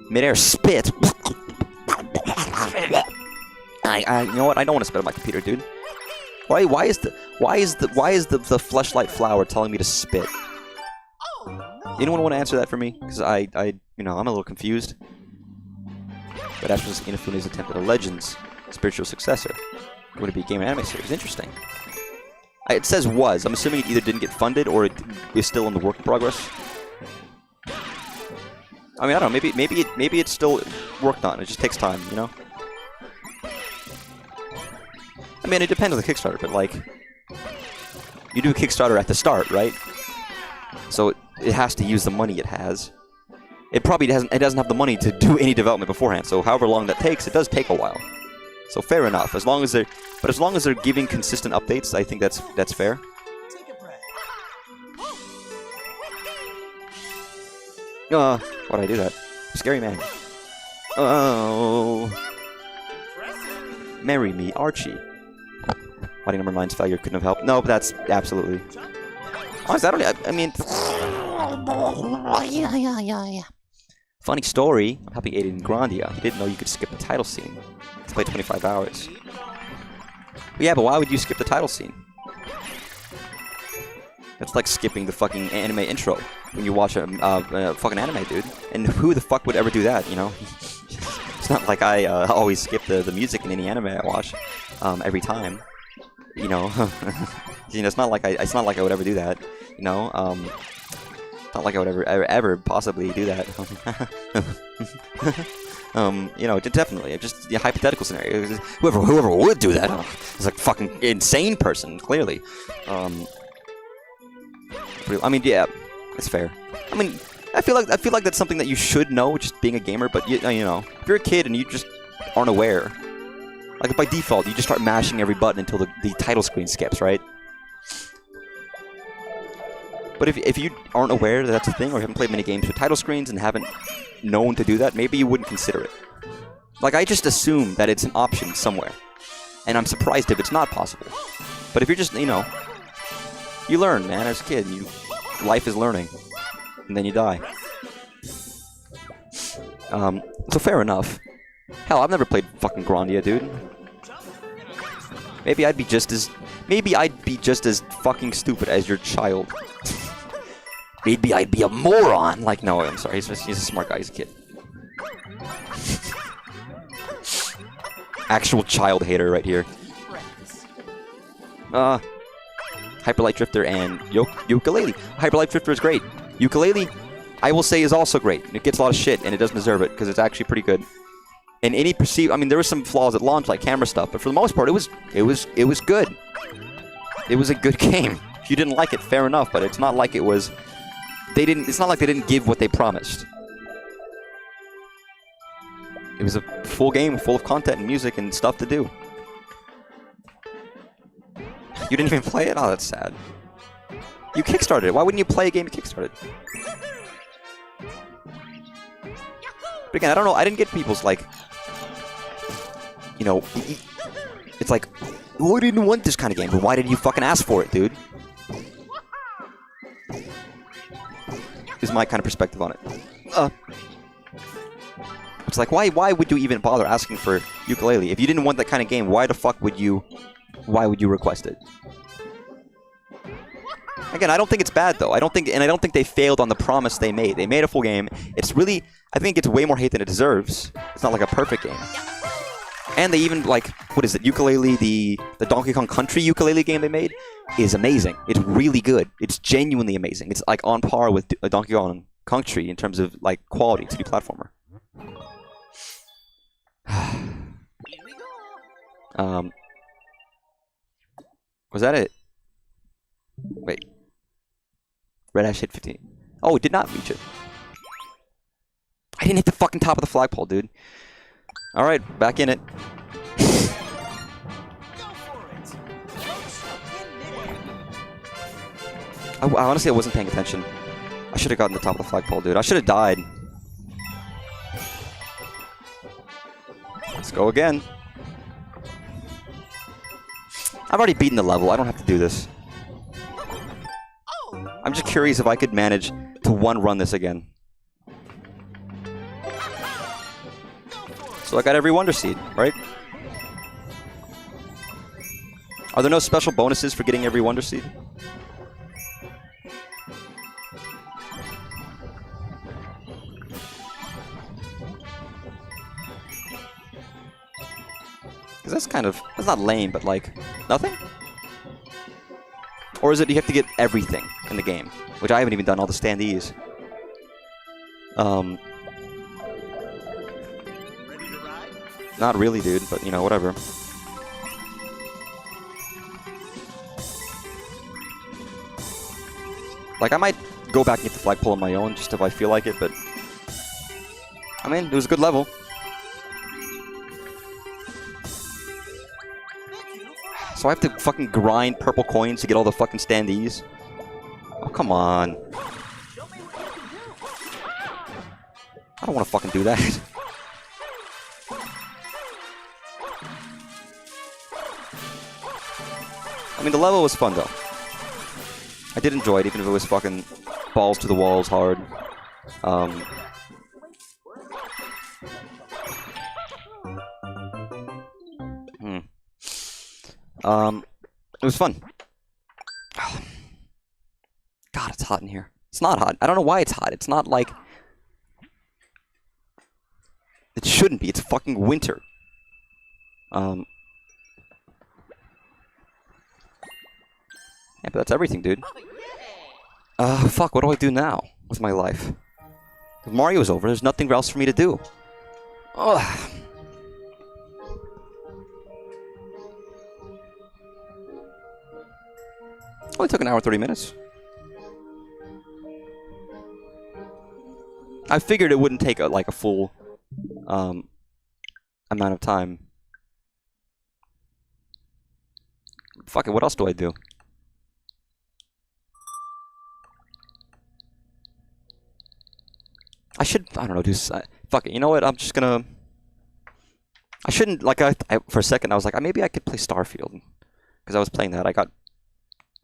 A: Midair spit. You know what? I don't want to spit on my computer, dude. Why is the fleshlight flower telling me to spit? Anyone want to answer that for me? Because you know, I'm a little confused. But Astro's Inafune's attempt at a Legends spiritual successor. Would it be a game and anime series? Interesting. It says was. I'm assuming it either didn't get funded or it is still in the work in progress. I mean, I don't know. Maybe it's still worked on. It just takes time, you know. I mean, it depends on the Kickstarter, but like, you do a Kickstarter at the start, right? So it has to use the money it has. It probably doesn't have the money to do any development beforehand. So however long that takes, it does take a while. So fair enough. As long as they're giving consistent updates, I think that's fair. Why'd I do that? Scary man. Oh. Marry me, Archie. Body number 9's failure couldn't have helped. No, but that's absolutely. Honestly, I mean.
B: Yeah.
A: Funny story. I'm helping Aiden in Grandia. He didn't know you could skip the title scene. Let's play 25 hours. Yeah, but why would you skip the title scene? That's like skipping the fucking anime intro when you watch a fucking anime, dude. And who the fuck would ever do that, you know? It's not like I always skip the music in any anime I watch every time. You know, you know, it's not like I would ever do that. You know, not like I would ever possibly do that. You know, definitely, just a hypothetical scenario. Whoever would do that is like fucking insane person, clearly. I mean, yeah, it's fair. I mean, I feel like that's something that you should know, just being a gamer. But you know, if you're a kid and you just aren't aware, like by default, you just start mashing every button until the title screen skips, right? But if you aren't aware that that's a thing, or haven't played many games with title screens and haven't known to do that, maybe you wouldn't consider it. Like, I just assume that it's an option somewhere. And I'm surprised if it's not possible. But if you're just, you know, you learn, man, as a kid. Life is learning. And then you die. So fair enough. Hell, I've never played fucking Grandia, dude. Maybe I'd be just as fucking stupid as your child. Maybe I'd be a moron. Like, no, I'm sorry. He's a smart guy. He's a kid. Actual child hater right here. Hyperlight Drifter and Ukulele. Hyperlight Drifter is great. Ukulele, I will say, is also great. It gets a lot of shit, and it doesn't deserve it, because it's actually pretty good. And any perceived, I mean, there were some flaws at launch, like camera stuff, but for the most part, it was good. It was a good game. If you didn't like it, fair enough, but it's not like it was. It's not like they didn't give what they promised. It was a full game full of content and music and stuff to do. You didn't even play it? Oh, that's sad. You kickstarted it. Why wouldn't you play a game you kickstarted? But again, I don't know. I didn't get people's, like, you know, it's like, who didn't want this kind of game? But why did you fucking ask for it, dude? Is my kind of perspective on it. It's like, why would you even bother asking for Ukulele? If you didn't want that kind of game, why the fuck would you request it? Again, I don't think it's bad, though. I don't think they failed on the promise they made. They made a full game. It's really, I think it's way more hate than it deserves. It's not like a perfect game. And they even, like, what is it? Ukulele, the Donkey Kong Country ukulele game they made is amazing. It's really good. It's genuinely amazing. It's, like, on par with Donkey Kong Country in terms of, like, quality 2D platformer. Was that it? Wait. Red Ash hit 15. Oh, it did not reach it. I didn't hit the fucking top of the flagpole, dude. Alright, back in it. Honestly, I wasn't paying attention. I should have gotten the top of the flagpole, dude. I should have died. Let's go again. I've already beaten the level. I don't have to do this. curious if I could manage to one-run this again. So I got every Wonder Seed, right? Are there no special bonuses for getting every Wonder Seed? Because that's kind of, that's not lame, but like, nothing? Or is it you have to get everything in the game? Which I haven't even done all the standees. Not really, dude, but you know, whatever. Like, I might go back and get the flagpole on my own, just if I feel like it, but... I mean, it was a good level. So I have to fucking grind purple coins to get all the fucking standees? Oh, come on. I don't want to fucking do that. I mean, the level was fun, though. I did enjoy it, even if it was fucking balls to the walls hard. It was fun. God, it's hot in here. It's not hot. I don't know why it's hot. It's not like... It shouldn't be. It's fucking winter. Yeah, but that's everything, dude. Fuck, what do I do now with my life? If Mario's over, there's nothing else for me to do. Ugh. Only took an hour and 30 minutes. I figured it wouldn't take like a full amount of time. Fuck it, what else do I do? I should, I don't know, fuck it, you know what, I'm just gonna... I shouldn't, like, for a second I was like, maybe I could play Starfield. Because I was playing that, I got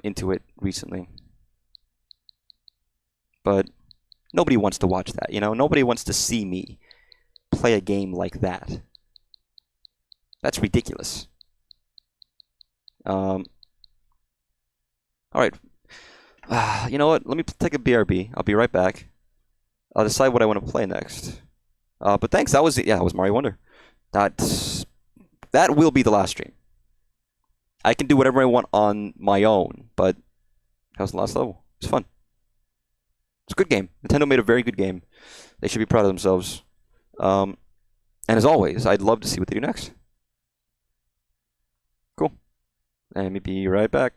A: into it recently. But nobody wants to watch that, you know? Nobody wants to see me play a game like that. That's ridiculous. Alright. You know what, let me take a BRB. I'll be right back. I'll decide what I want to play next. But thanks, that was Mario Wonder. That will be the last stream. I can do whatever I want on my own, but that was the last level. It's fun. It's a good game. Nintendo made a very good game. They should be proud of themselves. And as always, I'd love to see what they do next. Cool. Let me be right back.